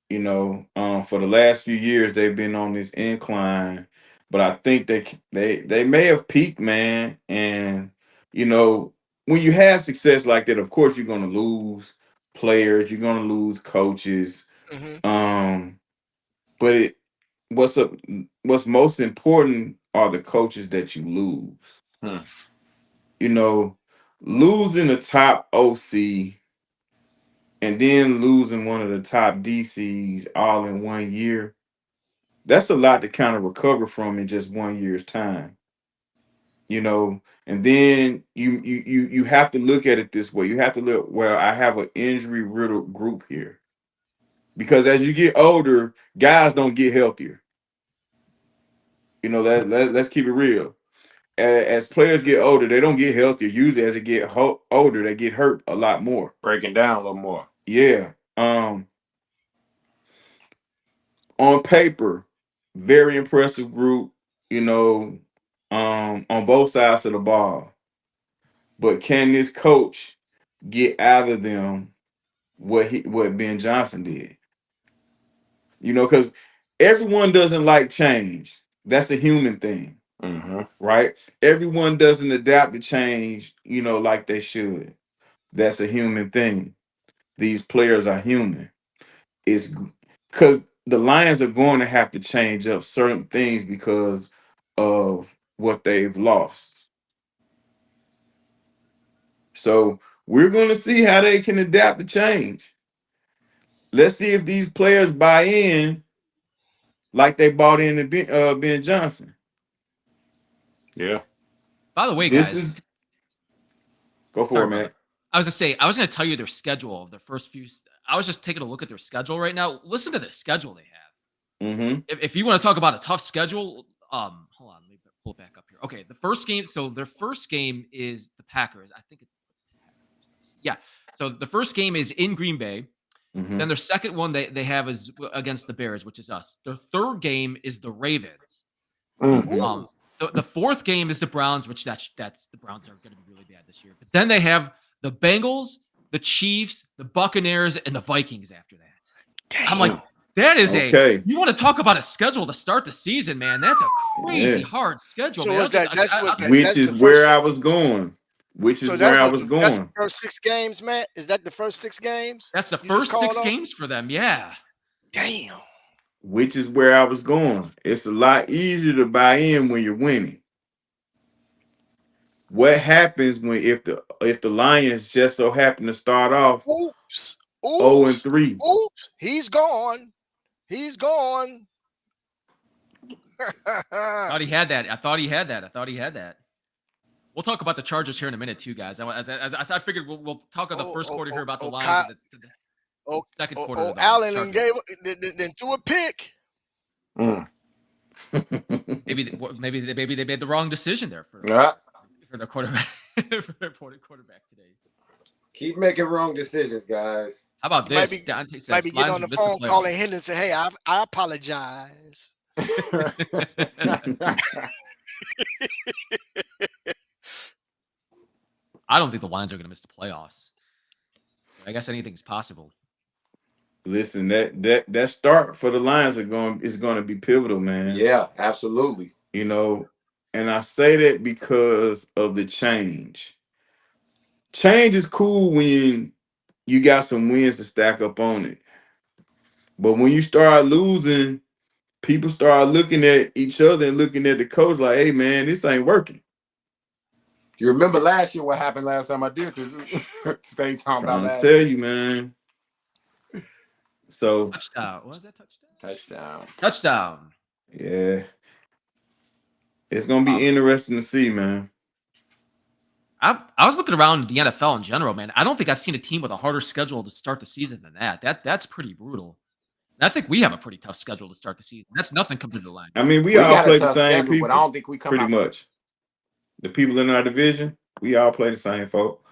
You know, for the last few years they've been on this incline, but I think they may have peaked, man. And you know, when you have success like that, of course you're gonna lose players, you're gonna lose coaches. Hmm. Um, but what's up? What's most important are the coaches that you lose. Hmm. You know, losing the top OC and then losing one of the top DCs all in 1 year, that's a lot to kind of recover from in just 1 year's time. You know, and then you have to look at it this way. You have to look, well, I have an injury riddled group here. Because as you get older, guys don't get healthier. You know, let's keep it real. As players get older, they don't get healthier. Usually as they get older, they get hurt a lot more. Breaking down a little more. Yeah. On paper, very impressive group, you know, on both sides of the ball. But can this coach get out of them what Ben Johnson did? Because everyone doesn't like change. That's a human thing, right? Everyone doesn't adapt to change, like they should. That's a human thing. These players are human. It's because the Lions are going to have to change up certain things because of what they've lost. So we're going to see how they can adapt to change. Let's see if these players buy in like they bought in to Ben Johnson. Yeah. By the way, This guys, is go for sorry, it, man. brother. I was going to tell you their schedule of the first few. I was just taking a look at their schedule right now. Listen to the schedule they have. Mm-hmm. If you want to talk about a tough schedule, hold on, let me pull it back up here. Okay, the first game. So their first game is the Packers. I think it's the Packers. Yeah. So the first game is in Green Bay. Mm-hmm. Then their second one they have is against the Bears, which is us. Their third game is the Ravens. Mm-hmm. The fourth game is the Browns, which that's the Browns are going to be really bad this year. But then they have the Bengals, the Chiefs, the Buccaneers, and the Vikings after that. Damn. I'm like, that is Okay. you want to talk about a schedule to start the season, man? That's a crazy hard schedule. So man. was that- that's what- Which that's is the where first- I was going. That's the first 6 games, Matt. Is that the first 6 games? That's the You first just 6 called games for them. Yeah. Damn. Which is where I was going. It's a lot easier to buy in when you're winning. What happens if the Lions just so happen to start off Oops. 0-3? Oops. He's gone. He's gone. I thought he had that. We'll talk about the Chargers here in a minute too, guys. As I figured we'll talk about the first quarter here about the Lions. Second quarter. Allen then threw a pick. Maybe they made the wrong decision there for their quarterback for their quarterback today. Keep making wrong decisions, guys. How about this? Dante says, Maybe get on the phone calling Hendon and say, "Hey, I apologize." I don't think the Lions are going to miss the playoffs. I guess anything's possible. Listen, that start for the Lions is going to be pivotal, man. Yeah, absolutely. And I say that because of the change. Change is cool when you got some wins to stack up on it. But when you start losing, people start looking at each other and looking at the coach like, hey, man, this ain't working. You remember last year what happened last time I did this? Stay talking about last year. You, man. So touchdown. What was that touchdown? Touchdown. Yeah. It's going to be interesting to see, man. I was looking around the NFL in general, man. I don't think I've seen a team with a harder schedule to start the season than that. That's pretty brutal. And I think we have a pretty tough schedule to start the season. That's nothing compared to the Lions. I mean, we all play the same people, but I don't think we come pretty much. The people in our division, we all play the same folk.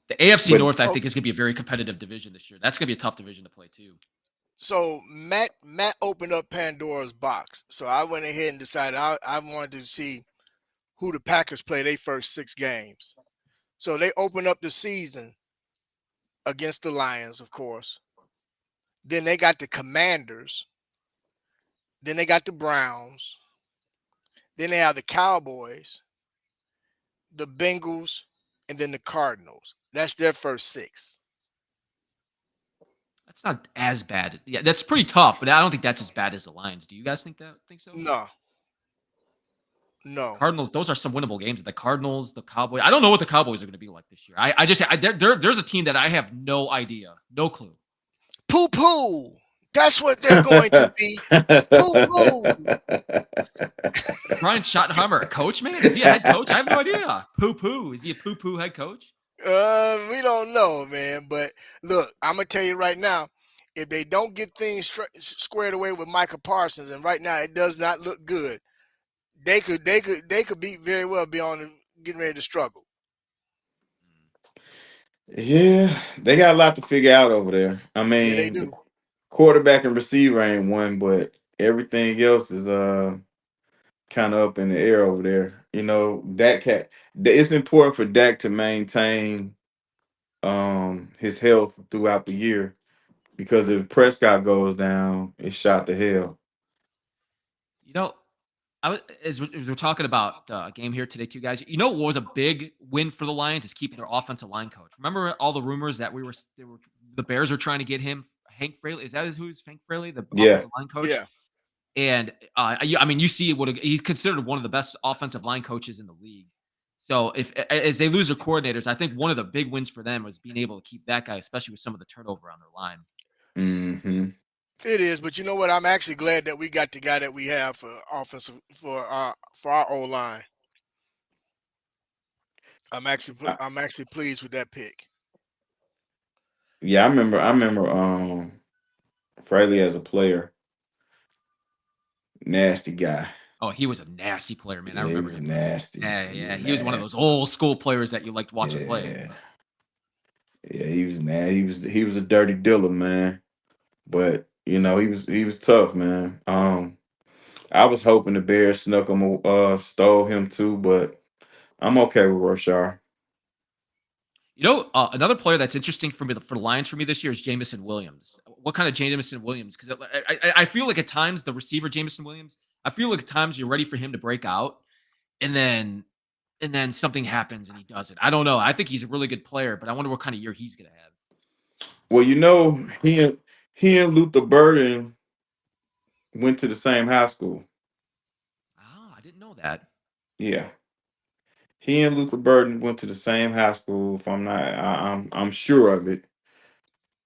The AFC North, I think, is going to be a very competitive division this year. That's going to be a tough division to play too. So Matt opened up Pandora's box. So I went ahead and decided I wanted to see who the Packers play their first 6 games. So they opened up the season against the Lions, of course. Then they got the Commanders. Then they got the Browns. Then they have the Cowboys, the Bengals, and then the Cardinals. That's their first 6. That's not as bad. Yeah, that's pretty tough, but I don't think that's as bad as the Lions. Do you guys think so? No. Cardinals, those are some winnable games. The Cardinals, the Cowboys. I don't know what the Cowboys are going to be like this year. There's a team that I have no idea, no clue. Poo-poo. That's what they're going to be. Poo-poo. Brian Schottenheimer, coach, man? Is he a head coach? I have no idea. Poo-poo. Is he a poo-poo head coach? We don't know, man. But look, I'm going to tell you right now, if they don't get things squared away with Micah Parsons, and right now it does not look good, they could very well be on getting ready to struggle. Yeah, they got a lot to figure out over there. I mean, they do. Quarterback and receiver ain't one, but everything else is kind of up in the air over there. It's important for Dak to maintain his health throughout the year. because if Prescott goes down, it's shot to hell. You know, I was as we're talking about the game here today, too, guys. You know what was a big win for the Lions is keeping their offensive line coach. Remember all the rumors that the Bears are trying to get him, Hank Fraley. Is that who's Hank Fraley, the Yeah. offensive line coach? Yeah. And I mean, you see what he's considered one of the best offensive line coaches in the league. So if as they lose their coordinators, I think one of the big wins for them was being able to keep that guy, especially with some of the turnover on their line. Mm-hmm. It is, but you know what? I'm actually glad that we got the guy that we have for offensive for our O line. I'm actually pleased with that pick. Yeah, I remember Fraley as a player. Nasty guy. Oh, he was a nasty player, man. I Yeah, he remember was him. nasty. Yeah. He was one of those old school players that you liked watching play. Yeah. Yeah, he was nasty. He was a dirty dealer, man. But he was tough, man. I was hoping the Bears stole him too, but I'm okay with Roshar. You know, another player that's interesting for me for the Lions for me this year is Jamison Williams. What kind of Jamison Williams? Because I feel like at times the receiver Jamison Williams, I feel like at times you're ready for him to break out, and then something happens and he doesn't. I don't know. I think he's a really good player, but I wonder what kind of year he's gonna have. Well, he and Luther Burden went to the same high school. Ah, I didn't know that. Yeah. He and Luther Burden went to the same high school. If I'm not, I'm sure of it.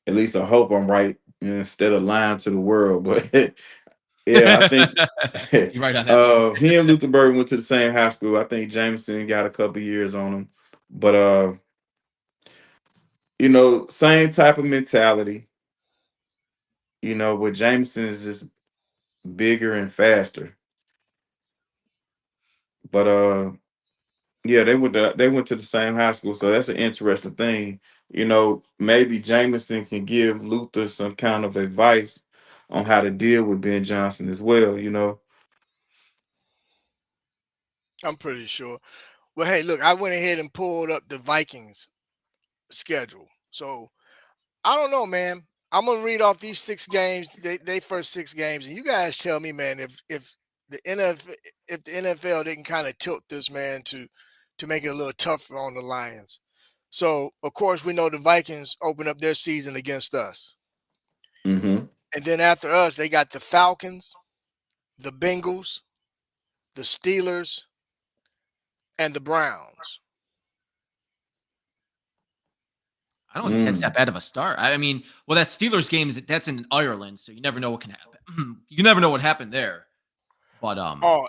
At least I hope I'm right instead of lying to the world. But yeah, I think You're right on that one. he and Luther Burden went to the same high school. I think Jameson got a couple years on him, but same type of mentality. But Jameson is just bigger and faster. But yeah, they went to the same high school, so that's an interesting thing. Maybe Jameson can give Luther some kind of advice on how to deal with Ben Johnson as well. I'm pretty sure. Well, hey, look, I went ahead and pulled up the Vikings schedule. So I don't know, man. I'm gonna read off these 6 games, they first 6 games, and you guys tell me, man, if the NFL didn't kind of tilt this man to make it a little tougher on the Lions. So of course we know the Vikings open up their season against us. Mm-hmm. And then after us, they got the Falcons, the Bengals, the Steelers, and the Browns. I don't think that's that bad of a start. I mean, well, that Steelers game that's in Ireland, so you never know what can happen. You never know what happened there. But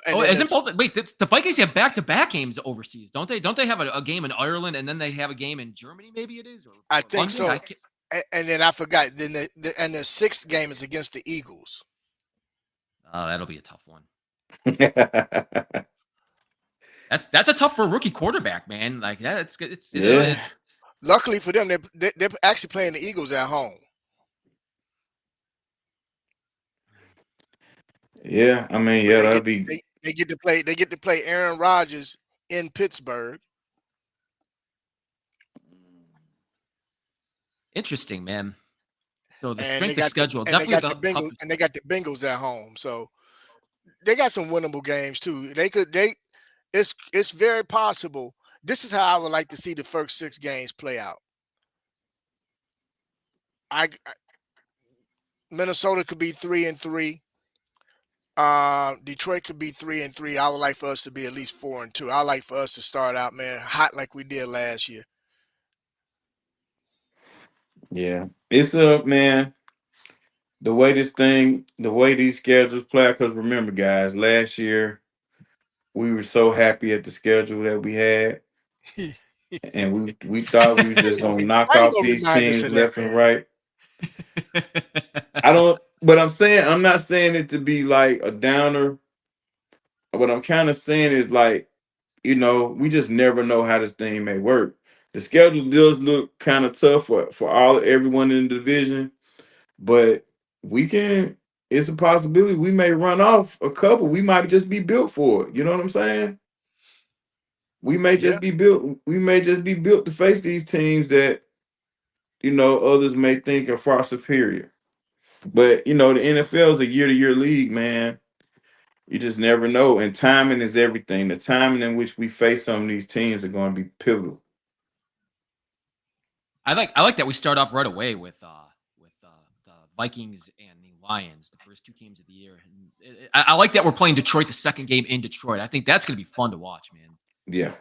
isn't both? Wait, the Vikings have back-to-back games overseas, don't they? Don't they have a game in Ireland and then they have a game in Germany? Maybe it is, or I think London? so. And then I forgot. Then the 6th game is against the Eagles. Oh, that'll be a tough one. That's a tough for a rookie quarterback, man. Like that, Yeah. Luckily for them, they're actually playing the Eagles at home. Yeah, I mean, yeah, that'd be. They get to play Aaron Rodgers in Pittsburgh. Interesting, man. So the And strength they of got schedule and they definitely got the Bengals, and they got the Bengals at home. So they got some winnable games too. It's very possible. This is how I would like to see the first 6 games play out. Minnesota could be 3-3. Detroit could be 3-3. I would like for us to be at least 4-2. I like for us to start out, man, hot like we did last year. Yeah, it's up, man. The way these schedules play. Because remember, guys, last year we were so happy at the schedule that we had, and we thought we was just gonna knock Why you off gonna these remind us teams of left that, and man? right. I don't, but I'm not saying it to be like a downer. What I'm kind of saying is like, we just never know how this thing may work. The schedule does look kind of tough for everyone in the division, but we can. It's a possibility we may run off a couple. We might just be built for it. You know what I'm saying? We may Yeah. just be built. We may just be built to face these teams that others may think are far superior. But the NFL is a year-to-year league, man. You just never know, and timing is everything. The timing in which we face some of these teams are going to be pivotal. I like that we start off right away with the Vikings and the Lions, the first two games of the year. And I like that we're playing Detroit the second game in Detroit. I think that's going to be fun to watch, man. Yeah.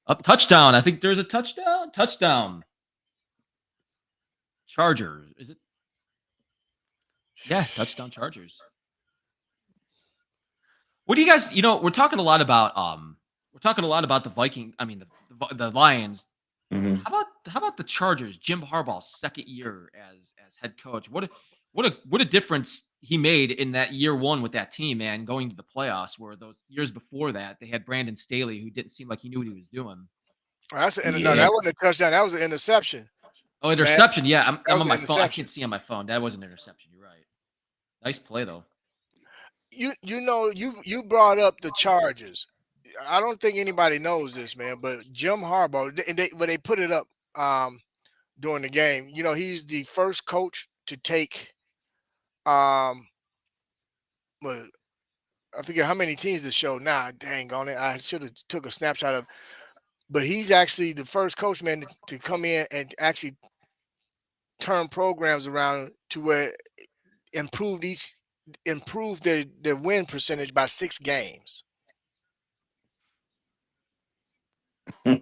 Up touchdown. I think there's a touchdown. Touchdown. Chargers. Is it? Yeah, touchdown Chargers. What do you guys? We're talking a lot about the Viking. I mean the Lions. Hmm. How about the Chargers? Jim Harbaugh's second year as head coach. What a difference he made in that year one with that team, man, going to the playoffs. Where those years before that they had Brandon Staley, who didn't seem like he knew what he was doing. No, Yeah. that wasn't a touchdown. That was an interception. Oh, interception. Yeah, I'm That was on an my phone. I interception. can't see on my phone. That was an interception. You're right. Nice play though. You brought up the Chargers. I don't think anybody knows this, man, but Jim Harbaugh, and they put it up during the game. He's the first coach to take well, I forget how many teams this show now. Dang on it. I should have took a snapshot of, but he's actually the first coach, man, to come in and actually turn programs around to where improve their win percentage by 6 games. Hell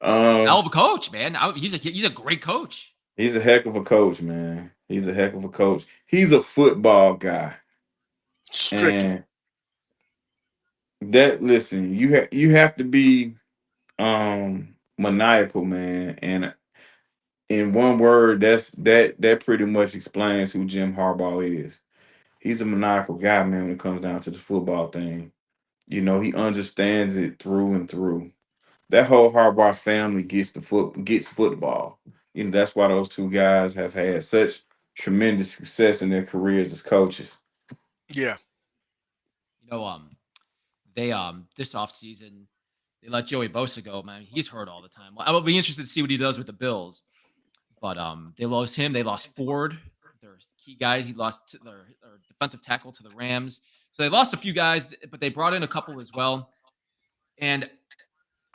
um, of a coach, man. He's a great coach. he's a heck of a coach, man. He's a heck of a coach. He's a football guy, Strictly. and listen, you have to be maniacal, man. And in one word, that pretty much explains who Jim Harbaugh is. He's a maniacal guy, man, when it comes down to the football thing. He understands it through and through. That whole Harbaugh family gets football. That's why those two guys have had such tremendous success in their careers as coaches. Yeah. You know, they this offseason they let Joey Bosa go, man. He's hurt all the time. I will be interested to see what he does with the Bills. But they lost him. They lost Ford, their key guy. He lost their defensive tackle to the Rams. So they lost a few guys, but they brought in a couple as well. And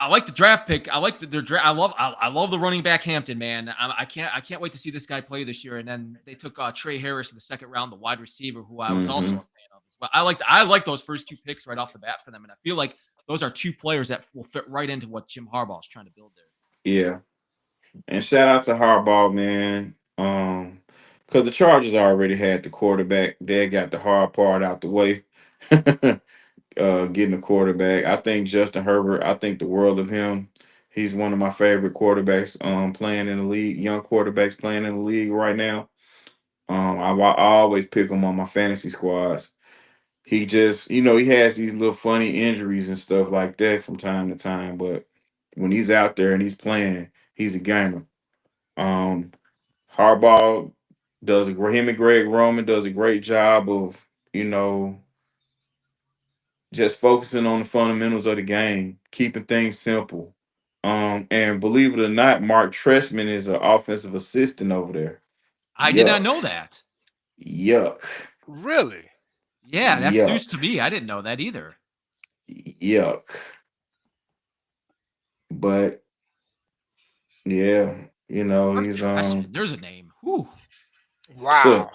I like the draft pick. I like their draft. I love the running back Hampton, man. I can't wait to see this guy play this year. And then they took Trey Harris in the second round, the wide receiver, who I was also a Hmm. fan of as well. I like those first two picks right off the bat for them, and I feel like those are two players that will fit right into what Jim Harbaugh is trying to build there. Yeah. And shout out to Harbaugh, man. Because the Chargers already had the quarterback. They got the hard part out the way. Getting a quarterback. I think Justin Herbert, I think the world of him. He's one of my favorite quarterbacks playing in the league, young quarterbacks playing in the league right now. I always pick him on my fantasy squads. He just, he has these little funny injuries and stuff like that from time to time, but when he's out there and he's playing, he's a gamer. Um, Harbaugh him and Greg Roman does a great job of, you know, just focusing on the fundamentals of the game, keeping things simple. And believe it or not, Mark Trestman is an offensive assistant over there. I did not Yuck. know that. Yuck. Really? Yeah, that's Yuck. news to me. I didn't know that either. Yuck. But yeah, Mark he's Trestman, there's a name. Whew. Wow.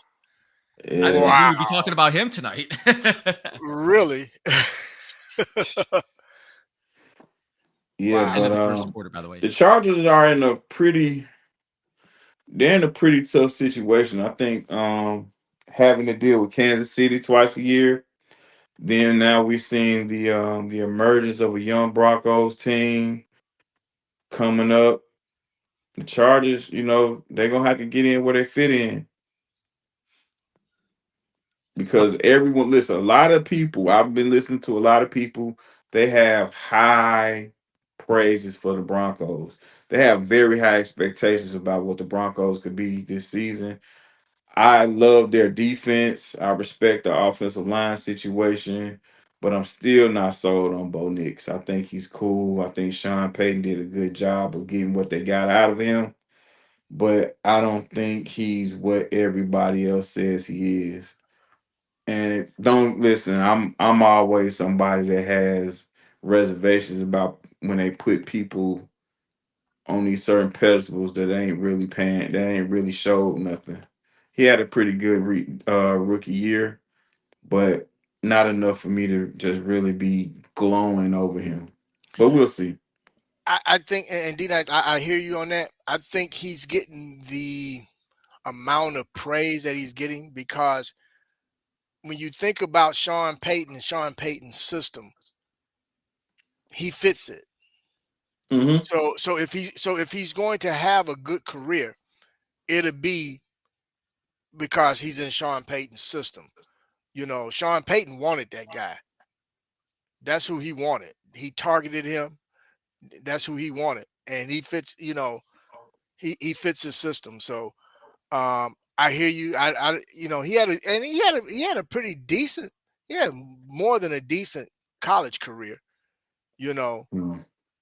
I didn't think yeah. we would Wow. be talking about him tonight. Really? Yeah, End Wow. of but the first quarter, by the way. the Chargers are in a pretty they're in a pretty tough situation. I think having to deal with Kansas City twice a year. Then now we're seeing the emergence of a young Broncos team coming up. The Chargers, they're gonna have to get in where they fit in because everyone listen, a lot of people, I've been listening to a lot of people, they have high praises for the Broncos. They have very high expectations about what the Broncos could be this season. I love their defense. I respect the offensive line situation, but I'm still not sold on Bo Nix. I think he's cool. I think Sean Payton did a good job of getting what they got out of him. but I don't think he's what everybody else says he is. And don't listen, I'm always somebody that has reservations about when they put people on these certain pedestals that ain't really paying, that ain't really showed nothing. He had a pretty good rookie year, but not enough for me to just really be glowing over him. But we'll see. I think, and Dean, I hear you on that. I think he's getting the amount of praise that he's getting because when you think about Sean Payton and Sean Payton's system, he fits it. Hmm. So if he's going to have a good career, it'll be because he's in Sean Payton's system. Sean Payton wanted that guy. That's who he wanted. He targeted him. That's who he wanted, and he fits. He fits his system. So I hear you. He had a pretty decent, he had more than a decent college career. You know,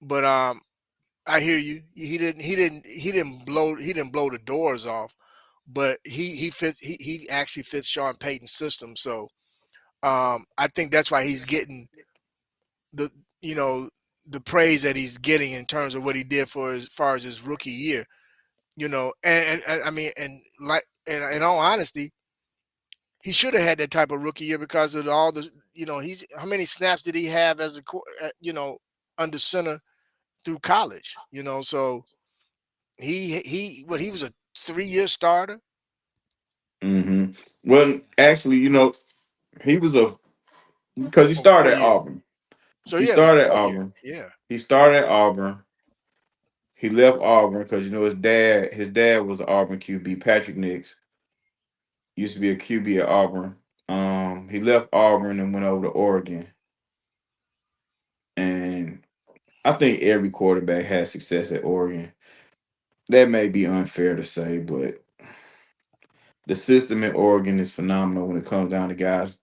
but I hear you. He didn't blow the doors off, but he actually fits Sean Payton's system. So I think that's why he's getting the you know the praise that he's getting in terms of what he did for as far as his rookie year. And I mean, and like, and in all honesty, he should have had that type of rookie year because of all the, he's how many snaps did he have as under center through college? So he was a 3-year starter. Hmm. Well, actually, he was a because he Oh, four started at years. Auburn. So He yeah, it was a started at 4 year. Auburn. Yeah. He started at Auburn. He left Auburn because his dad was an Auburn QB. Patrick Nix used to be a QB at Auburn. He left Auburn and went over to Oregon. And I think every quarterback has success at Oregon. That may be unfair to say, but the system in Oregon is phenomenal when it comes down to guys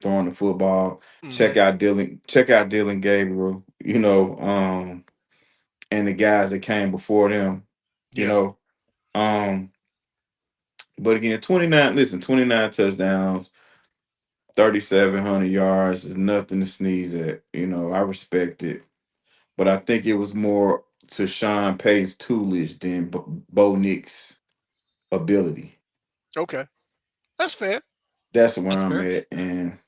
throwing the football. Hmm. Check out Dylan Gabriel, and the guys that came before them, you Yeah. know. Um, but again, 29 touchdowns, 3,700 yards is nothing to sneeze at. I respect it. But I think it was more to Sean Payton's toolage than Bo Nick's ability. Okay. That's fair. That's where That's I'm fair. at. And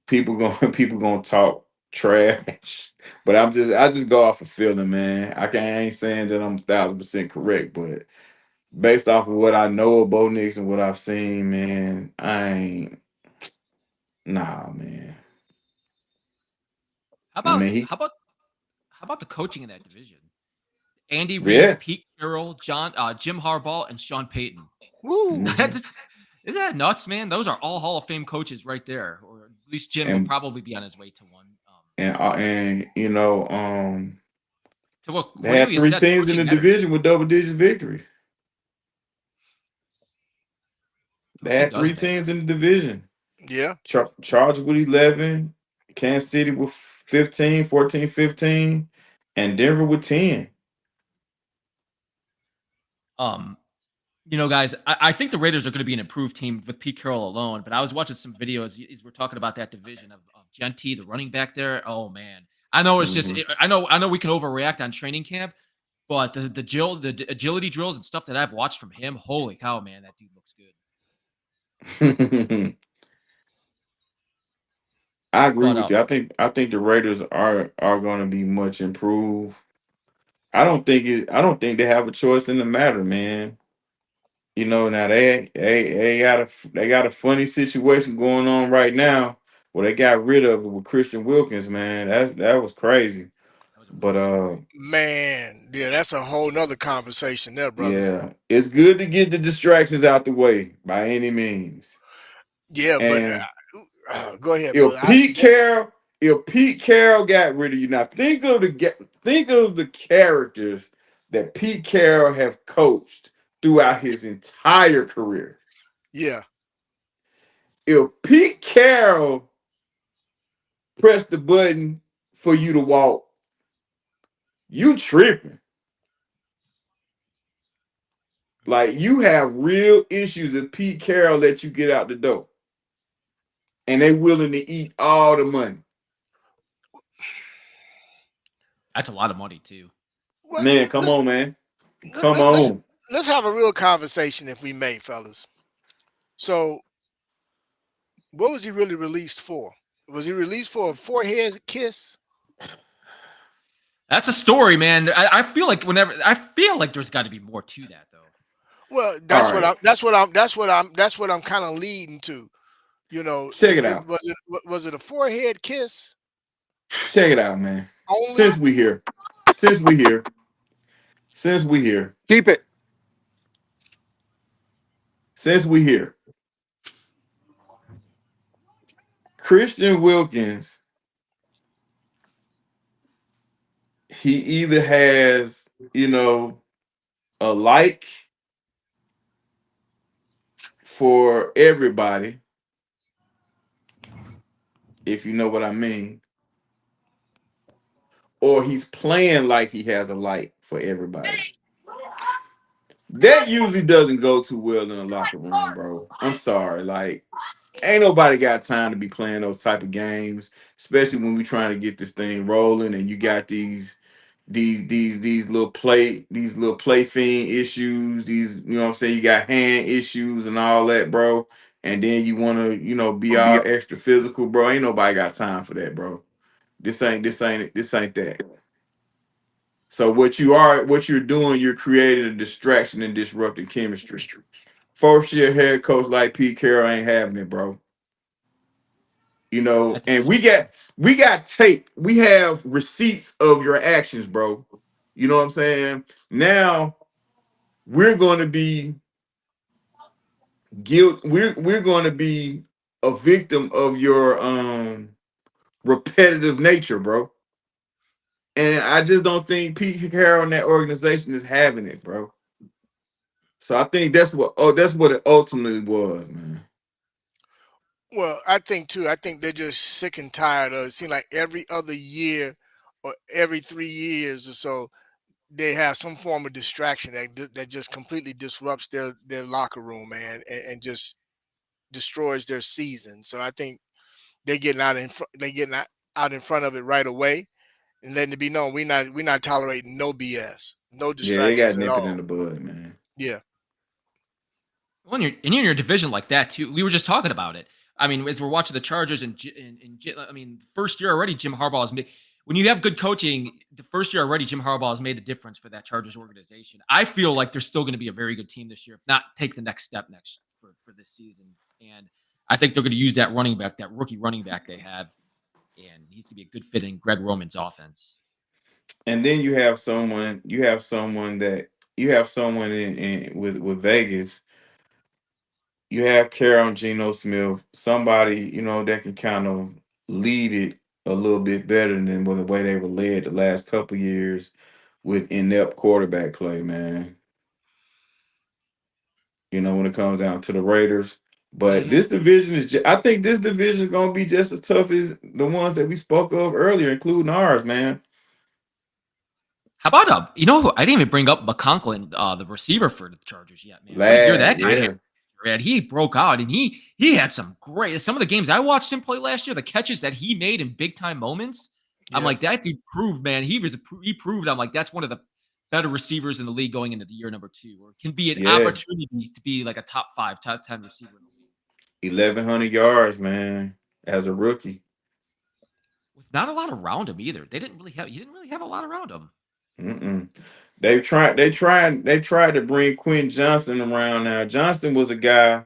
people gonna talk trash. But I just go off of feeling, man. I ain't saying that I'm 1,000% correct, but based off of what I know of Bo Nix and what I've seen, man, I ain't nah, man. How I about mean, how about how about the coaching in that division? Andy yeah. Reid, Pete Carroll, Jim Harbaugh, and Sean Payton. Woo. Hmm. That's, isn't that nuts, man? Those are all Hall of Fame coaches right there. Or at least Jim will And probably be on his way to one. and To what they had Cornelius three said, teams in coaching the matters. division with double digit victories. They Coaching had does three matter. teams in the division. Yeah. Chargers with 11, Kansas City with 15, 14, 15, and Denver with 10. Um, guys, I think the Raiders are going to be an improved team with Pete Carroll alone. But I was watching some videos as we're talking about that division of Genty, the running back there. Oh man, I know it's just Hmm. I know we can overreact on training camp, but the agility drills and stuff that I've watched from him, holy cow, man, that dude looks good. I agree But with you. I think the Raiders are going to be much improved. I don't think they have a choice in the matter, man. Now they got a funny situation going on right now where they got rid of it with Christian Wilkins, man. That was crazy. that was a But weird story. Man, yeah, that's a whole nother conversation there, brother. yeah, it's good to get the distractions out the way by any means. Yeah, but And go ahead, if brother. Pete Carroll, if Pete Carroll got rid of you, now think of the characters that Pete Carroll have coached throughout his entire career. Yeah, If Pete Carroll pressed the button for you to walk, you tripping. Like you have real issues if Pete Carroll let you get out the door, and they willing to eat all the money. That's a lot of money too. Well, Man, come on, man, come let's on. let's have a real conversation, if we may, fellas. So, what was he really released for? Was he released for a forehead kiss? That's a story, man. I feel like I feel like there's got to be more to that though. Well, All that's what right, I'm. That's what I'm kind of leading to. You know, check it out. was it a forehead kiss Check it out, man. only? Since we here, since we here, since we here, Keep it. since we here, Christian Wilkins, he either has, a like for everybody, if you know what I mean, or he's playing like he has a like for everybody. That usually doesn't go too well in the locker room, bro. I'm sorry. Like, ain't nobody got time to be playing those type of games, especially when we trying to get this thing rolling and you got these little play fiend issues, these, you know what I'm saying, you got hand issues and all that, bro. And then you want to, be all extra physical, bro. Ain't nobody got time for that, bro. This ain't that. So what you're doing, you're creating a distraction and disrupting chemistry. First year head coach like Pete Carroll ain't having it, bro. I think And he's we got tape. We have receipts of your actions, bro. You know what I'm saying? Now we're going to be we're going to be a victim of your repetitive nature, bro. And I just don't think Pete Carroll and that organization is having it, bro. So I think that's what it ultimately was, man. Well, I think too. I think they're just sick and tired of it. Seems like every other year or every 3 years or so, they have some form of distraction that just completely disrupts their locker room, man, and just destroys their season. So I think they're getting out in front of it right away and letting it be known we're not tolerating no BS, no Yeah, they got distractions at nipping in all. the bud, man. Yeah. when you're in your division like that too. We were just talking about it. I mean, as we're watching the Chargers I mean, first year already, Jim Harbaugh has made. When you have good coaching, the first year already, Jim Harbaugh has made a difference for that Chargers organization. I feel like they're still going to be a very good team this year, if not take the next step for this season. And I think they're going to use that running back, that rookie running back they have, and he's going to be a good fit in Greg Roman's offense. And then you have someone in with Vegas. You have Carol Geno Smith, somebody, that can kind of lead it a little bit better than the way they were led the last couple years with inept quarterback play, man. When it comes down to the Raiders. But Hmm. this division I think this division is gonna be just as tough as the ones that we spoke of earlier, including ours, man. How about I didn't even bring up McConklin, the receiver for the Chargers yet, man. What a year Lad, that guy had. yeah. Man, he broke out and he had some of the games I watched him play last year, the catches that he made in big time moments. I'm Yeah. like, that dude proved, man. He proved. I'm like, that's one of the better receivers in the league going into the year number 2, or can be an Yeah. opportunity to be like a top 5, top 10 receiver in the league 1,100 yards, man, as a rookie. with not a lot around him either. You didn't really have a lot around him. Mm-mm. They tried to bring Quentin Johnson around. Now Johnston was a guy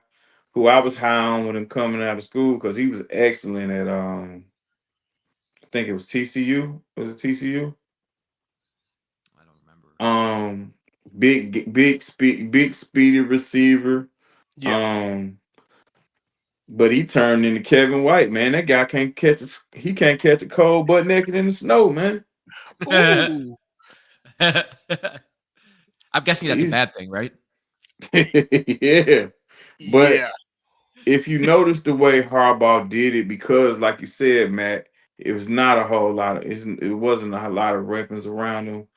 who I was high on with him coming out of school because he was excellent at I think it was TCU. Was it TCU? I don't remember. Um, big speedy receiver. Yeah. Um, but he turned into Kevin White, man. That guy he can't catch a cold butt naked in the snow, man. Ooh. I'm guessing that's a He- bad thing, right? yeah. But Yeah. if you notice the way Harbaugh did it, because like you said, Matt, it was not a whole lot of it wasn't a lot of weapons around him.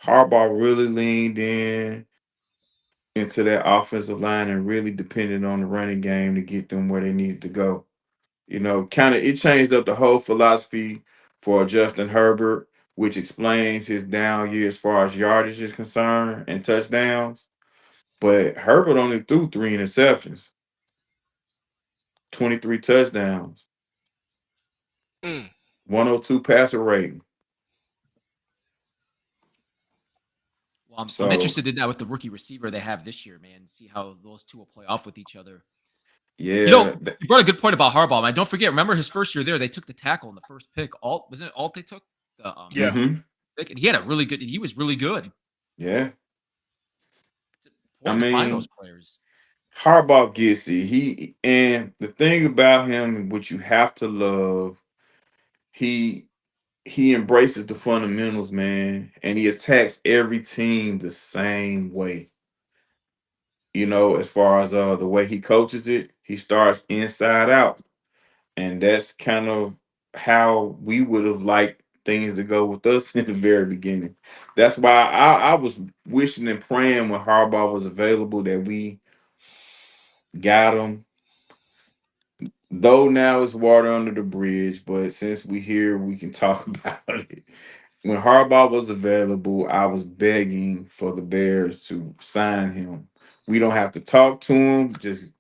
Harbaugh really leaned in. into that offensive line and really depended on the running game to get them where they needed to go. Kind of it changed up the whole philosophy for Justin Herbert, which explains his down year as far as yardage is concerned and touchdowns. But Herbert only threw 3 interceptions, 23 touchdowns, Mm. 102 passer rating. Well, I'm So interested in that with the rookie receiver they have this year, man. See how those two will play off with each other. yeah, You brought a good point about Harbaugh, man. Don't forget, remember his first year there, they took the tackle in the first pick. Wasn't it Alt they took? The Yeah. pick? And he had a really good. He was really good. yeah. It's I important to find those mean, players. Harbaugh gets it. And the thing about him, which you have to love, he he embraces the fundamentals, man, and he attacks every team the same way. As far as the way he coaches it, he starts inside out, and that's kind of how we would have liked things to go with us in the very beginning. That's why I was wishing and praying when Harbaugh was available that we got him. Though now it's water under the bridge, but since we here, we can talk about it. When Harbaugh was available, I was begging for the Bears to sign him. We don't have to talk to him; just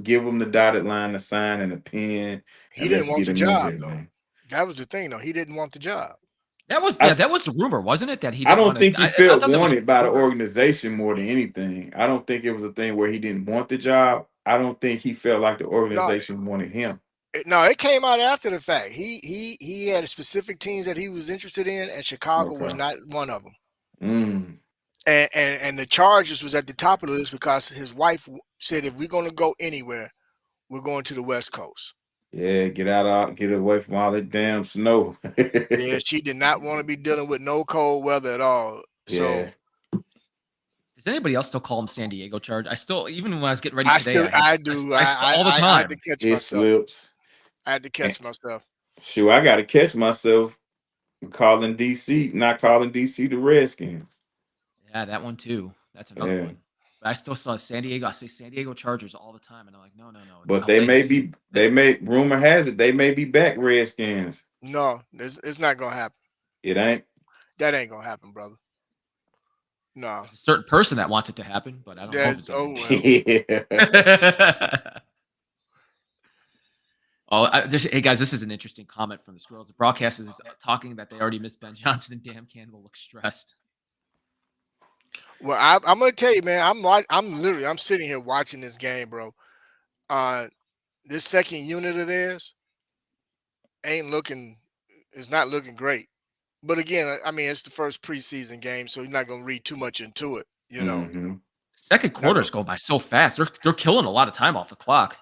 give him the dotted line to sign and a pen, He and didn't let's want get the him in job here, though. man. That was the thing though. He didn't want the job. I That was the rumor, wasn't it? That he I didn't don't want to. think he I felt thought that was wanted by the rumor. organization more than anything. I don't think it was a thing where he didn't want the job. I don't think he felt like the No, organization wanted him. no, it came out after the fact. He had specific teams that he was interested in, and Chicago was Okay. not one of them. Mm. And the Chargers was at the top of the list because his wife said if we're going to go anywhere, we're going to the West Coast. Yeah, get away from all that damn snow. Yeah, she did not want to be dealing with no cold weather at all. So Yeah. Does anybody else still call him San Diego Charge? I still, even when I was getting ready today, I do. I still all the I had to time. catch It myself. slips. I had to And catch myself. shoot, I gotta catch myself calling DC, not calling DC the Redskins. Yeah, that one too. That's another Yeah. one. But I still saw San Diego. I say San Diego Chargers all the time, and I'm like, no, no, no, it's But LA, man. they may rumor has it they may be back Redskins. No, it's not gonna happen. It ain't. That ain't gonna happen, brother. No. There's a certain person that wants it to happen, but I don't know if That it's oh gonna well. happen. Hey guys, this is an interesting comment from the Squirrels. The broadcast is talking that they already missed Ben Johnson, and Dan Campbell looks stressed. Well, I'm gonna tell you, man. I'm sitting here watching this game, bro. This second unit of theirs ain't looking. It's not looking great. But again, I mean, it's the first preseason game, so you're not gonna read too much into it. Hmm. Second Not gonna, quarters go by so fast. They're killing a lot of time off the clock.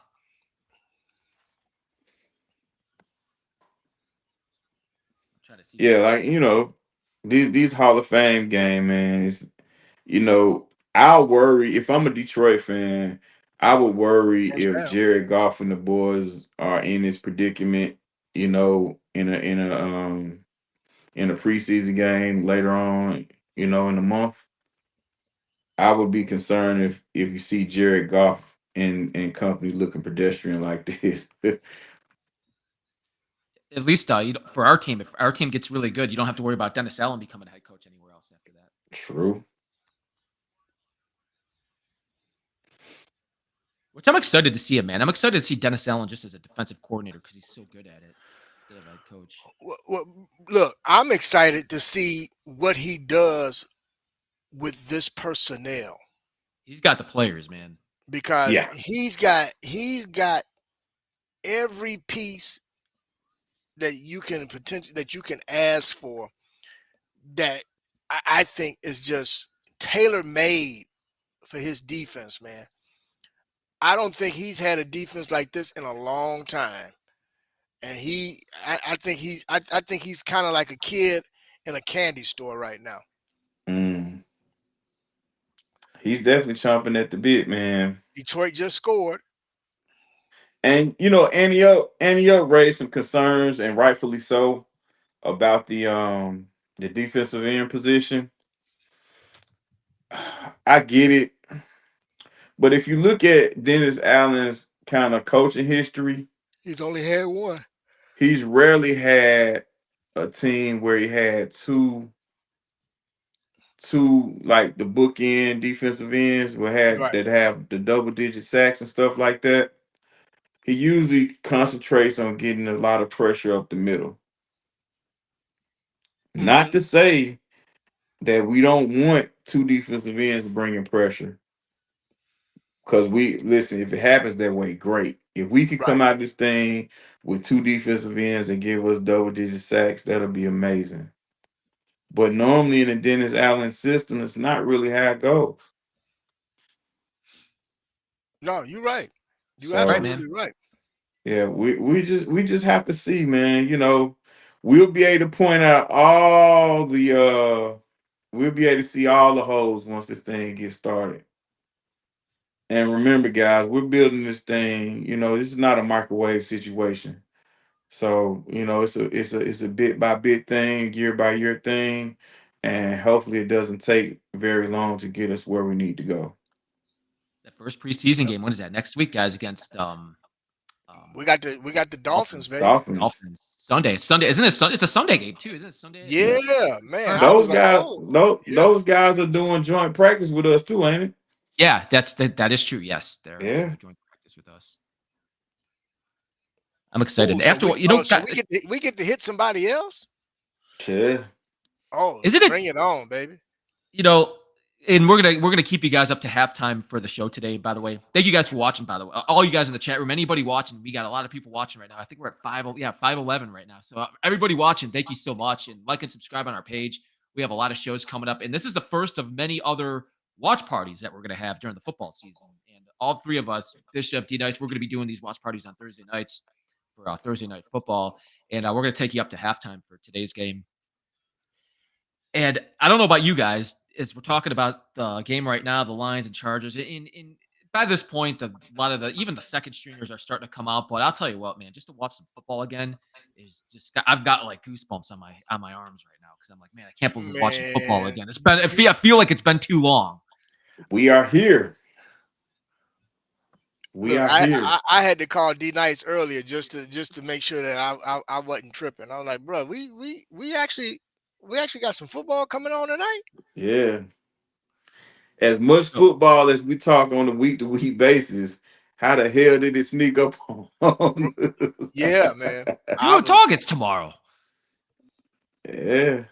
I'm trying to see Yeah, here. like these Hall of Fame game, man, is you know, I'll worry if I'm a Detroit fan, I would worry first if down. Jared Goff and the boys are in this predicament, in a preseason game later on, in the month. I would be concerned if you see Jared Goff and company looking pedestrian like this. At least for our team, if our team gets really good, you don't have to worry about Dennis Allen becoming a head coach anywhere else after that. True. Which I'm excited to see him, man. I'm excited to see Dennis Allen just as a defensive coordinator because he's so good at it instead of head coach. Well, look, I'm excited to see what he does with this personnel He's got the players, man. because Yeah. he's got every piece that you can ask for that I think is just tailor made for his defense, man. I don't think he's had a defense like this in a long time. And I think he's kind of like a kid in a candy store right now. Mm. He's definitely chomping at the bit, man. Detroit just scored. And Antioch raised some concerns, and rightfully so, about the defensive end position. I get it. But if you look at Dennis Allen's kind of coaching history, He's only had one. he's rarely had a team where he had two like the bookend defensive ends Right. that have the double digit sacks and stuff like that. He usually concentrates on getting a lot of pressure up the middle. Not Mm-hmm. to say that we don't want two defensive ends bringing pressure. Because we listen, if it happens that way, great. If we could Right. come out of this thing with two defensive ends and give us double digit sacks, that'll be amazing. But normally in the Dennis Allen system, it's not really how it goes. No, you're right. You're Right, So man. absolutely right. yeah, we just have to see, man. We'll be able to point out all the we'll be able to see all the holes once this thing gets started. And remember, guys, we're building this thing. This is not a microwave situation. So it's a bit by bit thing, year by year thing, and hopefully it doesn't take very long to get us where we need to go. That first preseason Yep. game. When is that? Next week, guys, against We got the Dolphins, Dolphins. baby. Dolphins. Dolphins. Sunday. It's Sunday. Isn't it? It's a Sunday game too. Isn't it Sunday? Yeah. Yeah, man. Alright. I was Those like, guys, oh, those, yeah. those guys are doing joint practice with us too, ain't it? Yeah, that is true. Yes, they're Yeah. doing practice with us. I'm excited. So After what you know, we get to hit somebody else. Yeah. Oh, isn't it? bring it on, baby. You know, and we're gonna keep you guys up to halftime for the show today. By the way, thank you guys for watching. By the way, all you guys in the chat room, anybody watching, we got a lot of people watching right now. I think we're at 511 right now. So everybody watching, thank you so much, and like and subscribe on our page. We have a lot of shows coming up, and this is the first of many other watch parties that we're gonna have during the football season. And all three of us, Bishop, D Nice, we're gonna be doing these watch parties on Thursday nights for Thursday night football, and we're gonna take you up to halftime for today's game. And I don't know about you guys, as we're talking about the game right now, the Lions and Chargers. In by this point, a lot of even the second stringers are starting to come out. But I'll tell you what, man, just to watch some football again is just I've got like goosebumps on my arms right now because I'm like, man, I can't believe we're watching football Man, again. I feel like it's been too long. We are here. We look, are here. I had to call D Nice earlier just to make sure that I wasn't tripping. I was like, bro, we actually got some football coming on tonight. Yeah. As much So, football as we talk on a week to week basis, how the hell did it sneak up on us? Yeah, man. you I know, was August tomorrow. Yeah.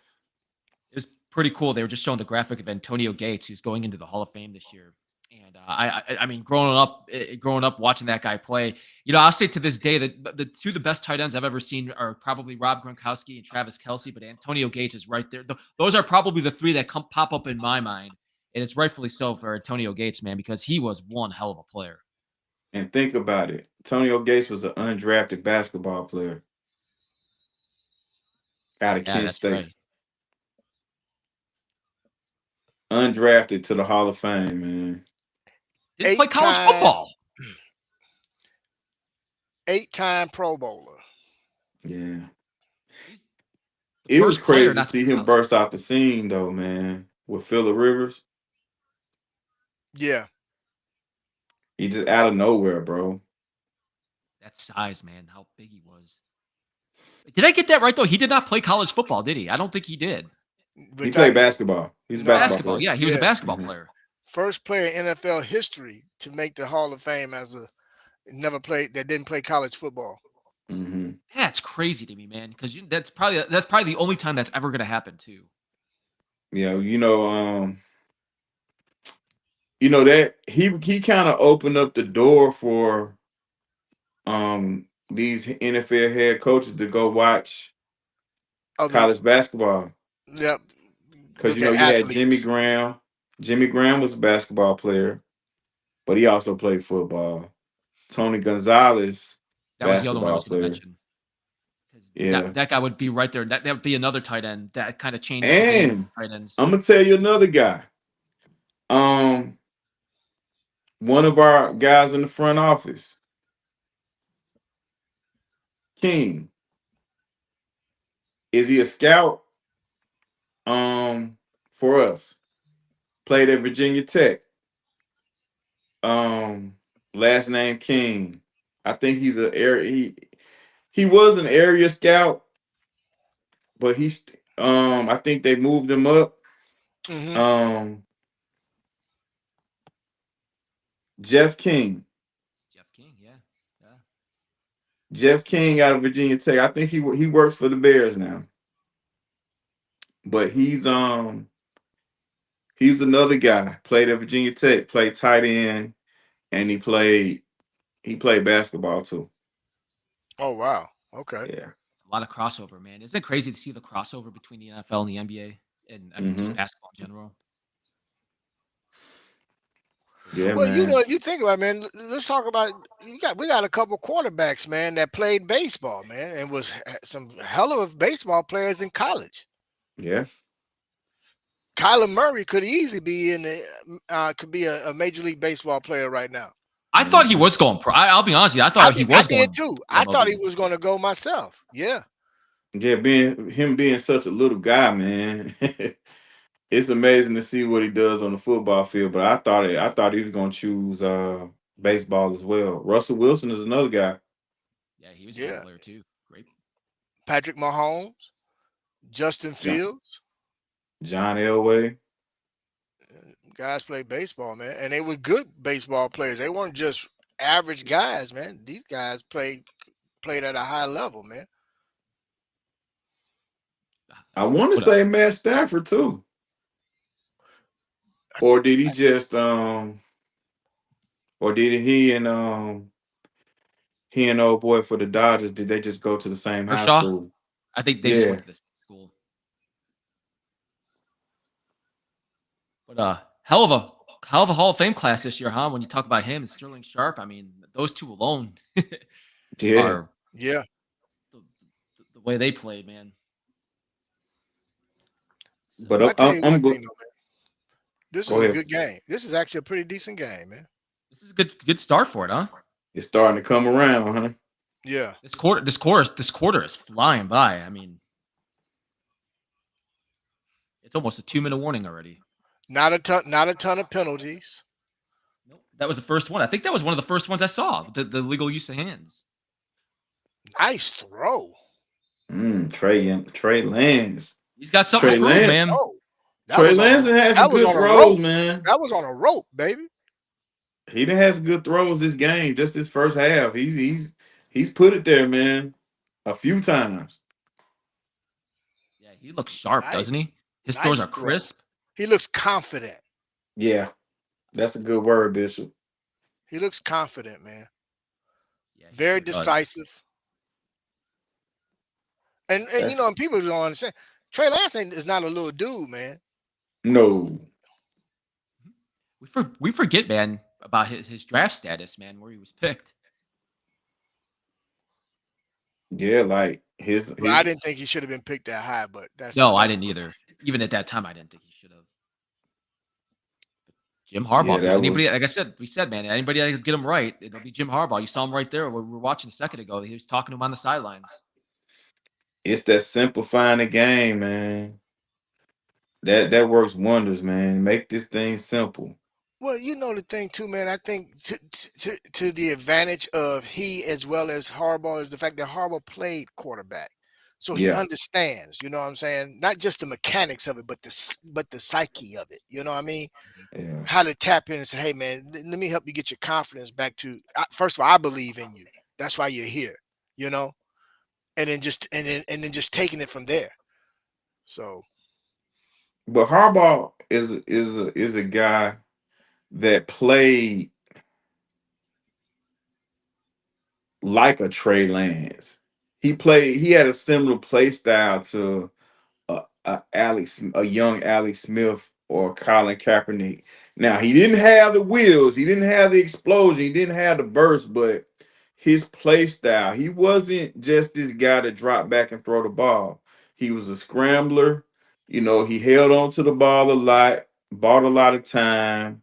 It's pretty cool. They were just showing the graphic of Antonio Gates, who's going into the Hall of Fame this year. And I mean, growing up watching that guy play, I'll say to this day that the best tight ends I've ever seen are probably Rob Gronkowski and Travis Kelce, but Antonio Gates is right there. Those are probably the three that pop up in my mind, and it's rightfully so for Antonio Gates, man, because he was one hell of a player. And think about it. Antonio Gates was an undrafted basketball player out of Yeah, Kent that's State. right. Undrafted to the Hall of Fame, man. Didn't play college football. 8-time Pro Bowler. Yeah. He's the It was first player crazy to not to see play him college. burst out the scene, though, man, with Phillip Rivers. Yeah. He just out of nowhere, bro. That size, man, how big he was. Did I get that right though? He did not play college football, did he? I don't think he did. He played basketball. He's a No. basketball player. Yeah, he was a Yeah. basketball Mhm. player. First player in NFL history to make the Hall of Fame as a that didn't play college football. Mm-hmm. That's crazy to me, man. Because that's probably the only time that's ever going to happen too. Yeah, that he kind of opened up the door for these NFL head coaches to go watch Other, college basketball. yep. Because Look at you had Jimmy athletes. Graham. Jimmy Graham was a basketball player, but he also played football. Tony Gonzalez, That was the other one I basketball was going to player. mention. Yeah. That guy would be right there. That would be another tight end that kind of changed the game And for tight ends. I'm gonna tell you another guy. One of our guys in the front office, King. Is he a scout? For us. Played at Virginia Tech. Um, last name King. I think he's a area. He was an area scout, but he's I think they moved him up. Mm-hmm. Um, Jeff King. Jeff King, yeah. Yeah. Jeff King out of Virginia Tech. I think he works for the Bears now. But he's another guy. Played at Virginia Tech, played tight end, and he played basketball too. Oh wow. Okay. Yeah. A lot of crossover, man. Isn't it crazy to see the crossover between the NFL and the NBA? And I mean, just Mm-hmm. basketball in general. Yeah, Well, you know, man. if you think about it, man, let's talk about we got a couple quarterbacks, man, that played baseball, man, and was some hell of baseball players in college. Yeah. Kyler Murray could easily be in the could be a major league baseball player right now. I thought he Mm-hmm. was going pro. I'll be honest with you. I I thought he did, I was did going too. to I thought he MLB. was going to go myself. Yeah, Yeah, being such a little guy, man. It's amazing to see what he does on the football field. But I thought he was gonna choose baseball as well. Russell Wilson is another guy. Yeah, he was a great yeah. player too. Great. Patrick Mahomes, Justin John, Fields, John Elway. guys play baseball, man, and they were good baseball players. They weren't just average guys, man. These guys played at a high level, man. I want to What a say Matt Stafford too. I Or think did he just or did he and old boy for the Dodgers, did they just go to the same high Kershaw? school? I think they just went Yeah. to this school. But hell of a Hall of Fame class this year, huh? When you talk about him and Sterling Sharp, I mean, those two alone Yeah. are yeah. the way they played, man. But So I tell you one I'm thing, though, man. This is go a ahead. good game. This is actually a pretty decent game, man. this is a good start for it, huh? It's starting to come around, huh? Yeah. This quarter is flying by. I mean, it's almost a 2-minute warning already. Not a ton of penalties. Nope. That was the first one. I think that was one of the first ones I saw. The legal use of hands. Nice throw. Trey Lance. He's got something to Trey Nice prove, Lance. man. throw. That Trey was on a Lance has some that was good on a throws, rope. man. That was on a rope, baby. He done has some good throws this game, just this first half. He's put it there, man, a few times. Yeah, he looks sharp, doesn't Nice. he? His throws Nice are throw. crisp. He looks confident. Yeah, that's a good word, Bishop. He looks confident, man. Yeah, he Very sure does. decisive. And you That's know, and people don't understand. Trey Lance is not a little dude, man. no. We forget, man, about his draft status, man, where he was picked. Yeah, like his Well, I his didn't think he should have been picked that high, but No, I that's didn't either. Even at that time, I didn't think he should have. Jim Harbaugh. yeah, If there's that anybody, was like I said, we said, man, anybody that could get him right, it'll be Jim Harbaugh. You saw him right there. We were watching a second ago. He was talking to him on the sidelines. it's that simplifying the game, man. That works wonders, man. Make this thing simple. well, you know the thing too, man. I think to the advantage of he as well as Harbaugh is the fact that Harbaugh played quarterback, so he Yeah, understands. You know what I'm saying? Not just the mechanics of it, but the psyche of it. You know what I mean? yeah. How to tap in and say, "Hey, man, let me help you get your confidence back to." First of all, I believe in you. That's why you're here. You know, and then just taking it from there. So But Harbaugh is a guy that played like a Trey Lance. He had a similar play style to a young Alex Smith or Colin Kaepernick. Now he didn't have the wheels, he didn't have the explosion, he didn't have the burst, but his play style, he wasn't just this guy to drop back and throw the ball. He was a scrambler. He held on to the ball a lot, bought a lot of time,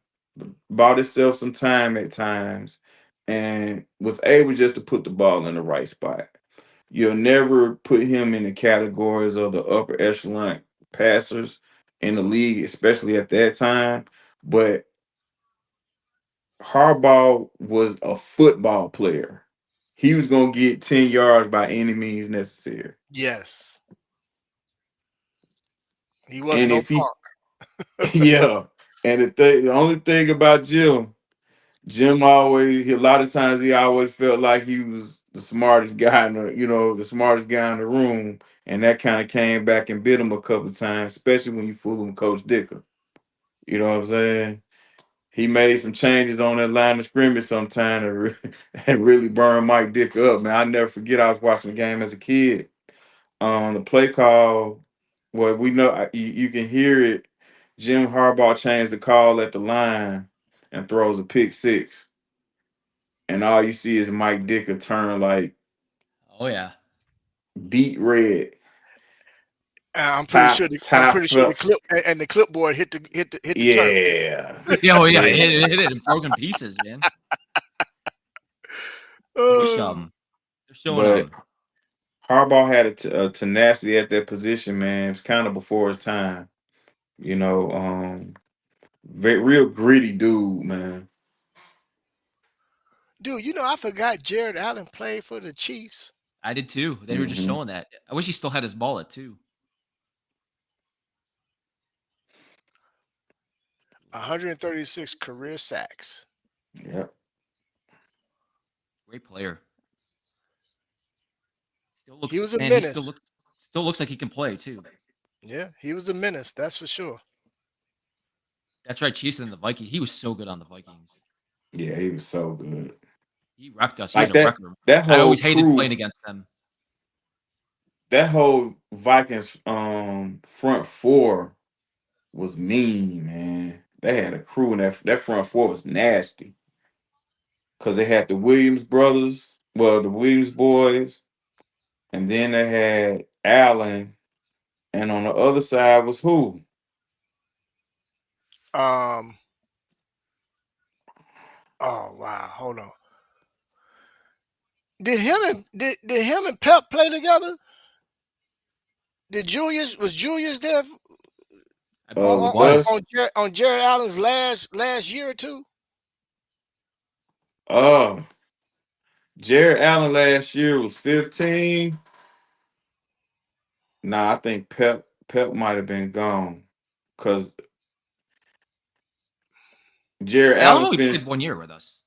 bought himself some time at times, and was able just to put the ball in the right spot. You'll never put him in the categories of the upper echelon passers in the league, especially at that time. But Harbaugh was a football player. He was gonna get 10 yards by any means necessary. Yes, he was And no if he, punk. yeah, and the only thing about Jim always, a lot of times he always felt like he was the smartest guy in the smartest guy in the room, and that kind of came back and bit him a couple of times, especially when you fool him, Coach Dicker. You know what I'm saying? He made some changes on that line of scrimmage sometime and really burned Mike Dick up, man. I never forget I was watching the game as a kid. The play call, well, we know you can hear it. Jim Harbaugh changed the call at the line and throws a pick six. And all you see is Mike Dicker turn like Oh yeah. Mm. beat red. I'm pretty Top, sure. I'm top, pretty sure the clip and the clipboard hit the turf, didn't it? yeah. Yeah, well, yeah, Yeah. it hit it in broken pieces, man. I wish Oh, they're showing But Harbaugh had a tenacity at that position, man. It was kind of before his time. You know, real gritty dude, man. dude, I forgot Jared Allen played for the Chiefs. I did too. They were just Hmm. showing that. I wish he still had his mullet too. 136 career sacks. Yep. Great player. Still He looks was a man, he menace. still looks like he can play too. Yeah, he was a menace. That's for sure. That's right, Chiefs and the Vikings. He was so good on the Vikings. Yeah, he was so good. He wrecked us. He was Like a wrecker. that I whole always hated crew, playing against them. that whole Vikings front four was mean, man. They had a crew and that front four was nasty. Cause they had the Williams brothers, well, the Williams boys, and then they had Allen, and on the other side was who? Um. Oh wow. Hold on. Did him and Pep play together? Did Julius there I on believe he on, With on, was. us? on on Jared Allen's last year or two? Uh Jared Allen last year was 15. Nah, I think Pep might have been gone. Cause Jared Allen Allen only played finished, 1 year with us.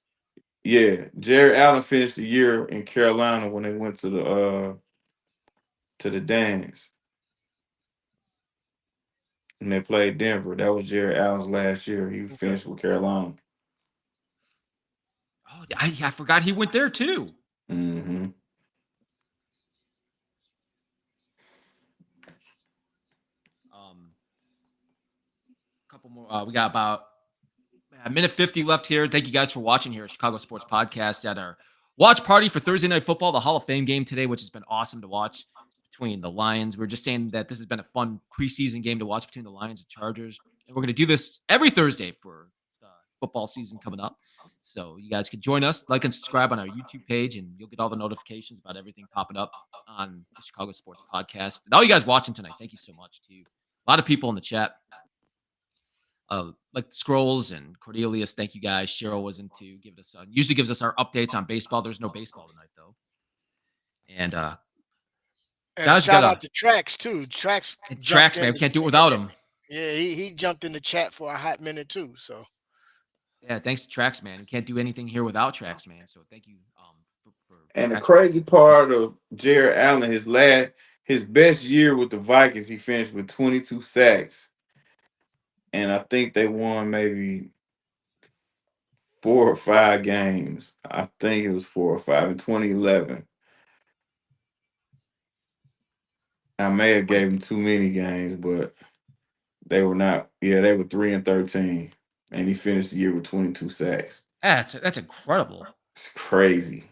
yeah, Jared Allen finished the year in Carolina when they went to the dance and they played Denver. That was Jared Allen's last year. He Okay. finished with Carolina. Oh, I forgot he went there too. Hmm. Um, couple more. We got about a minute 50 left here. Thank you guys for watching here at Chicago Sports Podcast at our watch party for Thursday Night Football, the Hall of Fame game today, which has been awesome to watch between the Lions. We're just saying that this has been a fun preseason game to watch between the Lions and Chargers. And we're going to do this every Thursday for the football season coming up. So you guys can join us, like and subscribe on our YouTube page, and you'll get all the notifications about everything popping up on the Chicago Sports Podcast. And all you guys watching tonight, thank you so much to a lot of people in the chat. Like Scrolls and Cordelius, thank you guys. Cheryl was into giving us usually gives us our updates on baseball. There's no baseball tonight though. And And guys got shout out to Trax too. Trax jumped Tracks, in. man. We can't do it without him. Yeah, he jumped in the chat for a hot minute too. So Yeah, thanks to Tracks, man. We can't do anything here without Tracks, man. So thank you for And the Tracks. crazy part of Jared Allen, his best year with the Vikings, he finished with 22 sacks. And I think they won maybe 4 or 5 games. I think it was 4 or 5 in 2011. I may have gave him too many games, but they were not. Yeah, they were 3-13, and he finished the year with 22 sacks. That's incredible. It's crazy.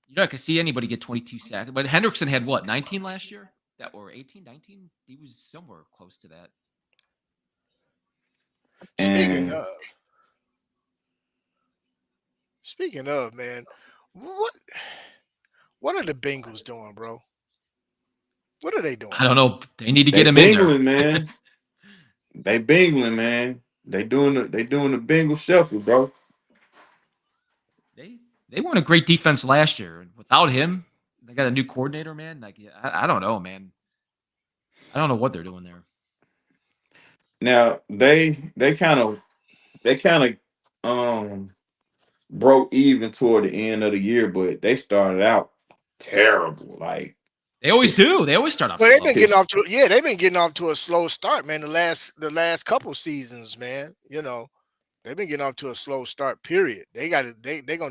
You're not gonna see anybody get 22 sacks. But Hendrickson had what, 19 last year? That or 18, 19? He was somewhere close to that. speaking And of speaking of man, what are the Bengals doing, bro? What are they doing? I don't know. They need to they get him in there. bingling, man. They bingling, man. They doing the Bengal shuffle, bro. they weren't a great defense last year. And without him, they got a new coordinator, man. Like I don't know, man. I don't know what they're doing there. Now they kind of broke even toward the end of the year, but they started out terrible. Like They always his do. They always start off Well, they've slow. been getting his off to they've been getting off to a slow start, man. The last couple seasons, man. They've been getting off to a slow start. Period. They're gonna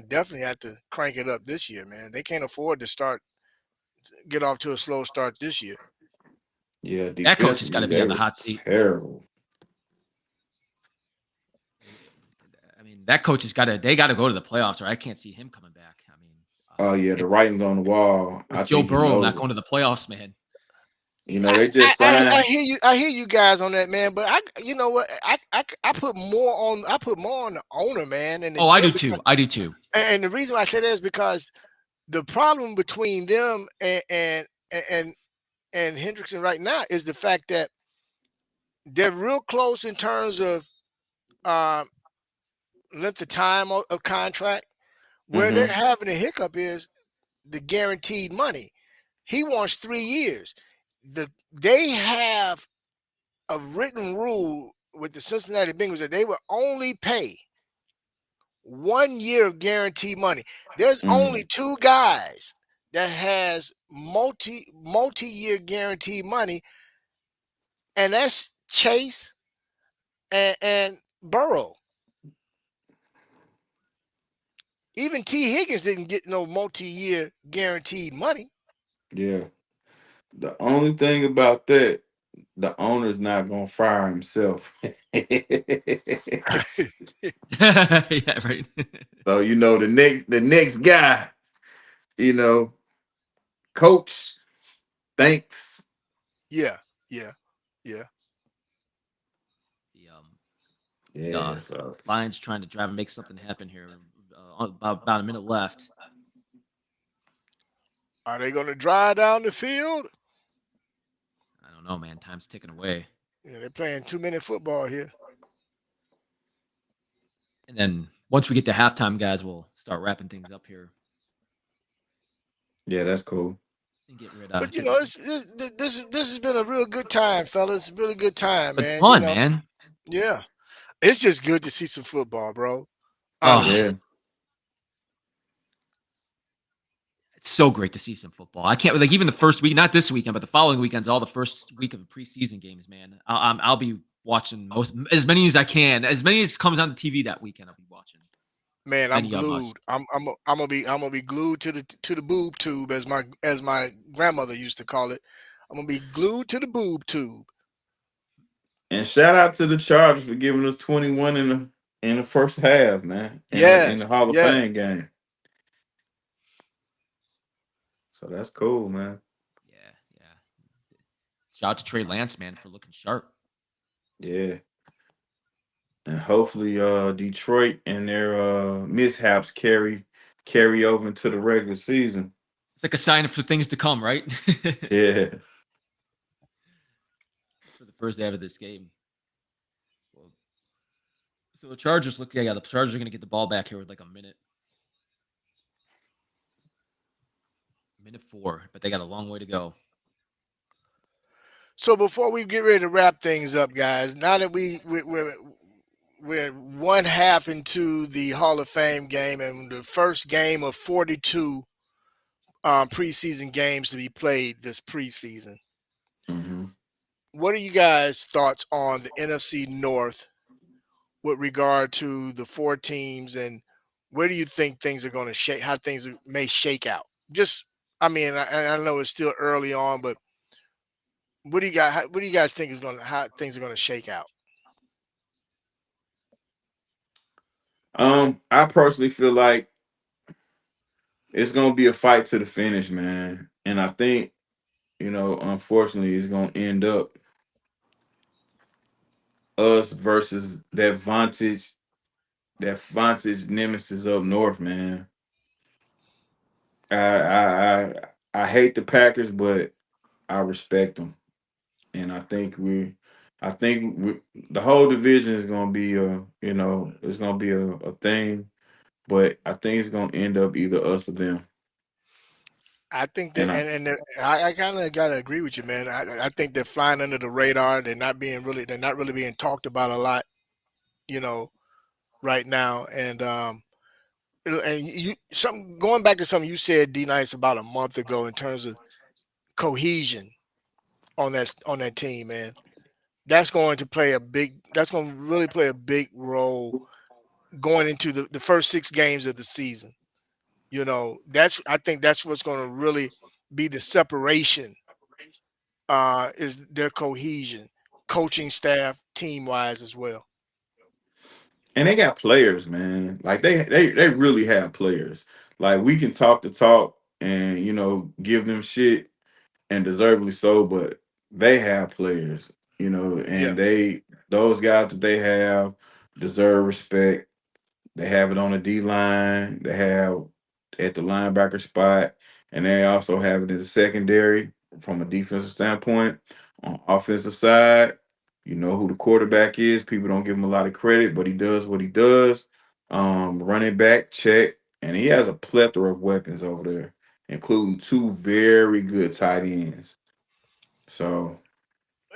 definitely have to crank it up this year, man. They can't afford to get off to a slow start this year. yeah, That coach has got defensively to be they on the were hot seat. terrible. I mean, that coach has got to. They got to go to the playoffs, or I can't see him coming back. I mean, Oh yeah, the it, writing's on the wall. with I Joe think he Burrow not knows it. going to the playoffs, man. They I, just I signed. hear you. I hear you guys on that, man. But you know what? I put more on the owner, man, and the Oh, I do GM too. because I do too. and the reason why I say that is because the problem between them and and Hendrickson right now is the fact that they're real close in terms of um, length of time of contract. Where they're Mm-hmm. having a hiccup is the guaranteed money. He wants 3 years. They have a written rule with the Cincinnati Bengals that they will only pay 1 year of guaranteed money. There's only Mm. two guys that has multi-year guaranteed money, and that's Chase and Burrow. Even T. Higgins didn't get no multi-year guaranteed money. Yeah. The only thing about that, the owner's not gonna fire himself. Yeah, right. So the next guy, you know, coach, thanks. Yeah, yeah, yeah. the Yeah, so Lions trying to drive and make something happen here. About a minute left. Are they going to drive down the field? I don't know, man. Time's ticking away. Yeah, they're playing 2-minute football here. And then once we get to halftime, guys, we'll start wrapping things up here yeah, that's cool. and get rid But of. this has been a real good time, fellas. Really good time, It's man. fun, man. Yeah, it's just good to see some football, bro. I Oh, mean, Yeah, it's so great to see some football. I can't like even the first week, not this weekend, but the following weekends, all the first week of the preseason games, man. I'll be watching as many as I can, as many as comes on the TV that weekend. I'll be watching man, I'm many of us. glued. I'm gonna be glued to the boob tube as my grandmother used to call it. I'm gonna be glued to the boob tube. and shout out to the Chargers for giving us 21 in the first half, man, in Yes, the Hall of yes. Fame game. So that's cool, man. Yeah, yeah. Shout out to Trey Lance, man, for looking sharp. Yeah. And hopefully Detroit and their mishaps carry over into the regular season. It's like a sign for things to come, right? Yeah. For the first half of this game. Well, so the Chargers look, yeah, the Chargers are going to get the ball back here with like a minute. Minute 4, but they got a long way to go. So before we get ready to wrap things up, guys, now that we're one half into the Hall of Fame game and the first game of 42 preseason games to be played this preseason. Hmm. What are you guys' thoughts on the NFC North with regard to the 4 teams, and where do you think things are going to shake? How things may shake out? Just, I mean, I know it's still early on, but what do you guys think is going to how things are going to shake out? I personally feel like it's gonna be a fight to the finish, man. And I think, unfortunately, it's gonna end up us versus that vantage nemesis up north, man. I hate the Packers, but I respect them, and I think the whole division is gonna be it's gonna be a thing. but I think it's gonna end up either us or them. I think that, And I I kind of gotta agree with you, man. I think they're flying under the radar. They're not really being talked about a lot, you know, right now. And you some going back to something you said, D Nice, about a month ago in terms of cohesion on that team, man. That's going to play a big. That's going to really play a big role going into the first 6 games of the season. I think that's what's going to really be the separation, is their cohesion, coaching staff, team wise as well. and they got players, man. Like they really have players. Like we can talk the talk and give them shit and deservedly so, but they have players, Yeah. and those guys that they have deserve respect. They have it on the D line. They have at the linebacker spot, and they also have it in the secondary from a defensive standpoint. On offensive side, you know who the quarterback is. People don't give him a lot of credit, but he does what he does. Running back, check, and he has a plethora of weapons over there, including two very good tight ends. So,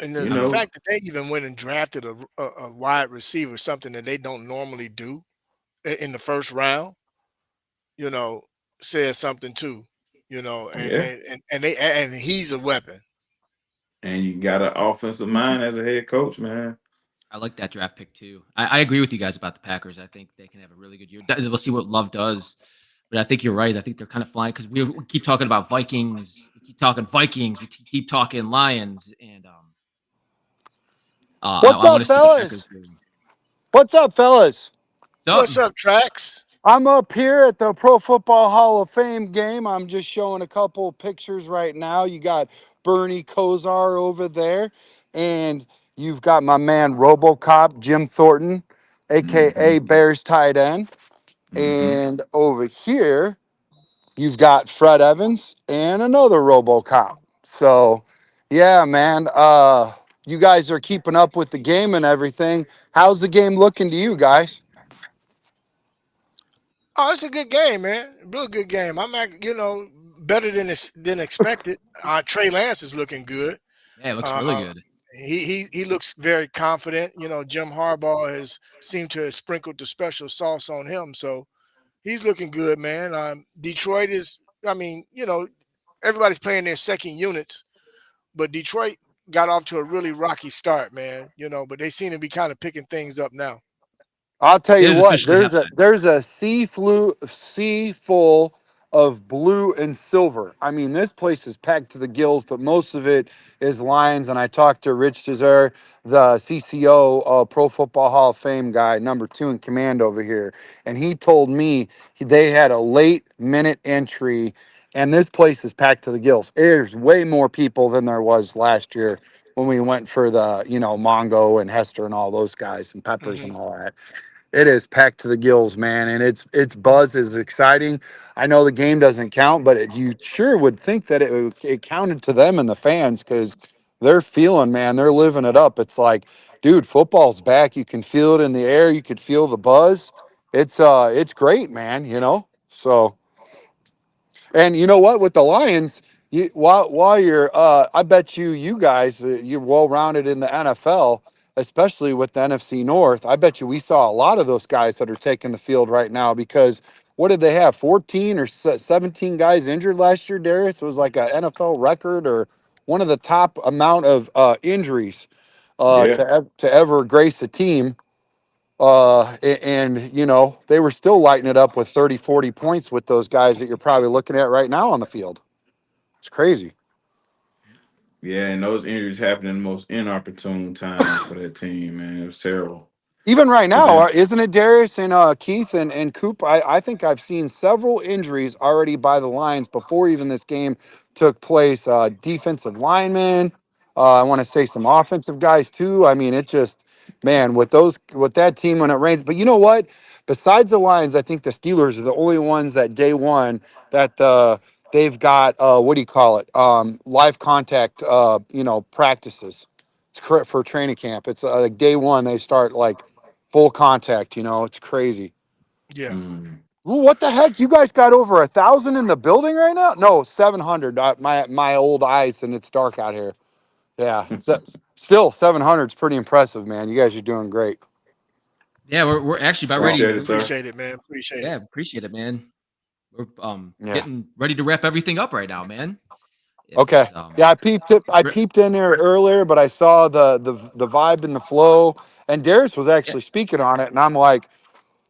And you I the mean, know, fact that they even went and drafted a wide receiver, something that they don't normally do in the first round, you know, says something too. yeah. And he's a weapon. And you got an offensive mind as a head coach, man. I like that draft pick too. I agree with you guys about the Packers. I think they can have a really good year. We'll see what Love does, but I think you're right. I think they're kind of flying because we keep talking about Vikings. We keep talking Vikings. Keep talking Lions, and What's I want up, to see the Packers fellas? do. What's up, fellas? So What's up, Trax? I'm up here at the Pro Football Hall of Fame game. I'm just showing a couple pictures right now. You got Bernie Kosar over there, and you've got my man RoboCop, Jim Thornton, aka Hmm. Bears tight end. Hmm. And over here, you've got Fred Evans and another RoboCop. So, yeah, man. You guys are keeping up with the game and everything. How's the game looking to you guys? Oh, it's a good game, man. Real good game. Better than expected. Trey Lance is looking good. yeah, it looks really Uh, good. he looks very confident. Jim Harbaugh has seemed to have sprinkled the special sauce on him, so he's looking good, man. Detroit is. I mean, everybody's playing their second units, but Detroit got off to a really rocky start, man. But they seem to be kind of picking things up now. I'll tell It you is what, officially there's a halftime. there's a sea full of blue and silver. I mean, this place is packed to the gills, but most of it is Lions. And I talked to Rich Deser, the CCO, Pro Football Hall of Fame guy, number 2 in command over here, and he told me they had a late minute entry, and this place is packed to the gills. There's way more people than there was last year when we went for the Mongo and Hester and all those guys and Peppers and Hmm. all that. It is packed to the gills, man, and it's buzz is exciting. I know the game doesn't count, but you sure would think that it counted to them and the fans because they're feeling, man, they're living it up. It's like, dude, football's back. You can feel it in the air. You could feel the buzz. It's great, man. So. And you know what? With the Lions, while you're, I bet you guys, you're well rounded in the NFL, especially with the NFC North. I bet you we saw a lot of those guys that are taking the field right now because what did they have? 14 or 17 guys injured last year, Darius? It was like a NFL record or one of the top amount of injuries Yeah. to ever grace a team. And they were still lighting it up with 30, 40 points with those guys that you're probably looking at right now on the field. It's crazy. Yeah, and those injuries happened in the most inopportune time for that team, man. It was terrible. Even right But now, then, isn't it, Darius and Keith and Coop? I think I've seen several injuries already by the Lions before even this game took place. Defensive linemen, I want to say some offensive guys too. I mean, it just, man, with that team when it rains. But you know what? Besides the Lions, I think the Steelers are the only ones that day one that they've got what do you call it? Live contact, practices. It's correct for training camp. It's like day one they start like full contact. It's crazy. Yeah. mm, What the heck? You guys got over 1,000 in the building right now? No, 700. My old eyes, and it's dark out here. Yeah, still 700 is pretty impressive, man. You guys are doing great. Yeah, we're actually about ready. Appreciate it, sir. Appreciate it, man. Appreciate it. Yeah, appreciate it, man. We're Yeah. getting ready to wrap everything up right now, man. Okay. It's Yeah, I peeped it. I re- peeped in there earlier, but I saw the vibe and the flow, and Darius was yeah, actually speaking on it, and I'm like,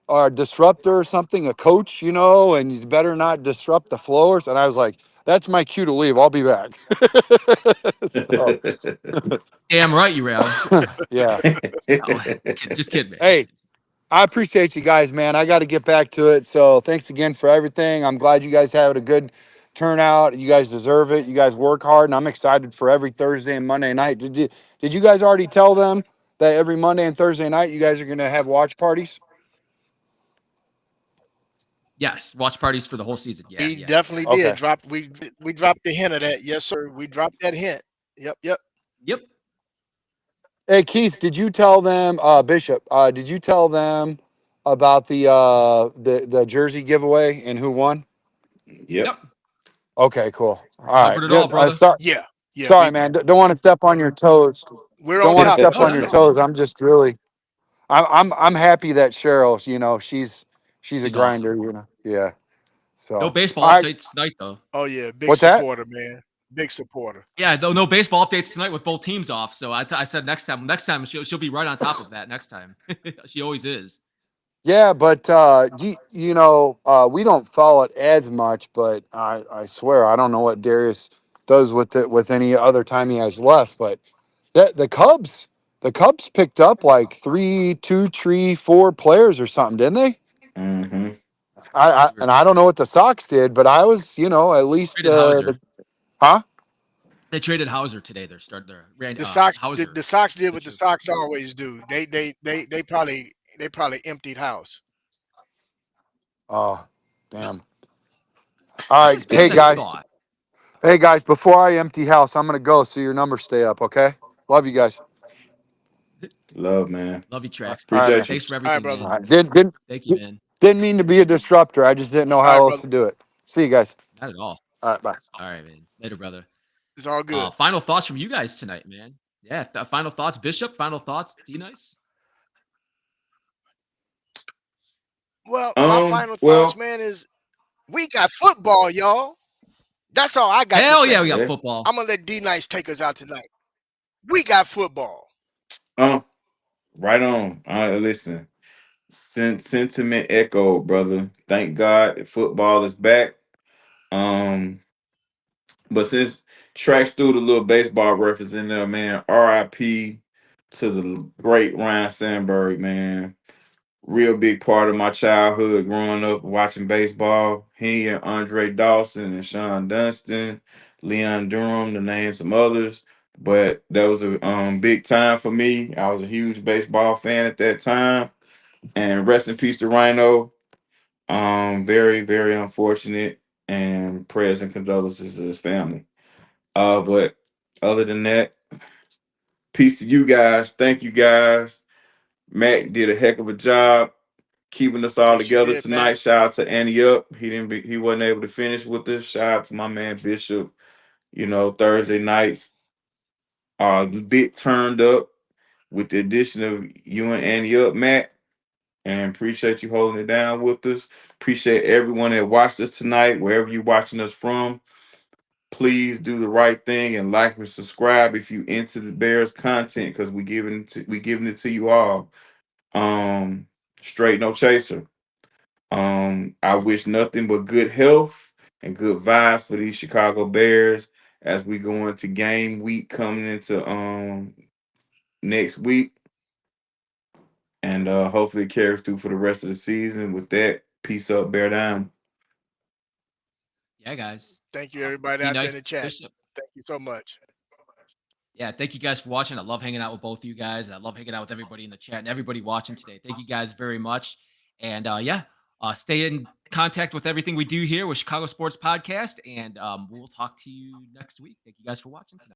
a disruptor or something, a coach, and you better not disrupt the floors. And I was like, that's my cue to leave. I'll be back. So, damn right you are. yeah. Oh, just kidding, man. Hey, I appreciate you guys, man. I got to get back to it. So thanks again for everything. I'm glad you guys had a good turnout. You guys deserve it. You guys work hard, and I'm excited for every Thursday and Monday night. Did you guys already tell them that every Monday and Thursday night you guys are going to have watch parties? Yes, watch parties for the whole season. Yeah, We yeah, yeah. definitely Okay. did drop. We dropped the hint of that. Yes, sir. We dropped that hint. Yep. Yep. Yep. Hey Keith, did you tell them, Bishop? Did you tell them about the jersey giveaway and who won? Yep. Yep. Okay, cool. All right. Covered it all, brother. Yeah. Yeah. Sorry, man. Don't want to step on your toes. We're Don't on want to top step of No, it, on not your at brother. all. toes. I'm just really, I'm happy that Cheryl, she's a She's awesome. grinder. Yeah. No So, baseball all right. updates tonight, though. Oh yeah, big What's that? supporter, man. Big supporter. Yeah, though no baseball updates tonight with both teams off. So I said next time she'll be right on top of that next time. She always is. Yeah, but we don't follow it as much, but I swear I don't know what Darius does with it with any other time he has left. But the Cubs picked up like 4 players or something, didn't they? Mm-hmm. And I don't know what the Sox did, but I was at least Traded Hauser. huh? They traded Hauser today. Their The Sox, Hauser the Sox did what the pitcher. Sox always do. They probably emptied house. Oh, Yep. damn! All right, hey Speaking of guys, thought, before I empty house, I'm gonna go so your numbers stay up. Okay, love you guys. Love, man. love you, Trax. All right, man. Appreciate you. Thanks for All right, everything, brother. All man. right. Didn't Thank you, man. didn't mean to be a disruptor. I just didn't know All how right, else brother. to do it. See you guys. Not at all. All right, bye. All right, man. Later, brother. It's all good. Final thoughts from you guys tonight, man. Yeah, final thoughts, Bishop. Final thoughts, D Nice. Well, my final thoughts, Well, man, is we got football, y'all. That's all I got to Hell yeah, we say. got yeah. football. I'm gonna let D Nice take us out tonight. We got football. Um, right on. Listen. Sentiment echo, brother. Thank God that football is back. Um, but since Trax threw the little baseball reference in there, man, RIP to the great Ryan Sandberg, man. Real big part of my childhood growing up watching baseball. He and Andre Dawson and Sean Dunston, Leon Durham, to name some others. But that was a big time for me. I was a huge baseball fan at that time. And rest in peace to Rhino. Very, very unfortunate, and prayers and condolences to his family. But other than that, peace to you guys. Thank you guys. Mac did a heck of a job keeping us all Yes, you together did, tonight. Matt. Shout out to Annie Up. He wasn't able to finish with us. Shout out to my man Bishop. Thursday nights are a bit turned up with the addition of you and Annie Up, Mac. And appreciate you holding it down with us. Appreciate everyone that watched us tonight, wherever you're watching us from. Please do the right thing and like and subscribe if you into the Bears content, because we giving it to you all. Um, Straight no chaser. I wish nothing but good health and good vibes for these Chicago Bears as we go into game week coming into next week. And hopefully it carries through for the rest of the season. With that, peace up, bear down. Yeah, guys. Thank you, everybody D out there in Nice, the chat. Bishop. Thank you so much. Yeah, thank you guys for watching. I love hanging out with both of you guys. I love hanging out with everybody in the chat and everybody watching today. Thank you guys very much. And stay in contact with everything we do here with Chicago Sports Podcast. And we'll talk to you next week. Thank you guys for watching tonight.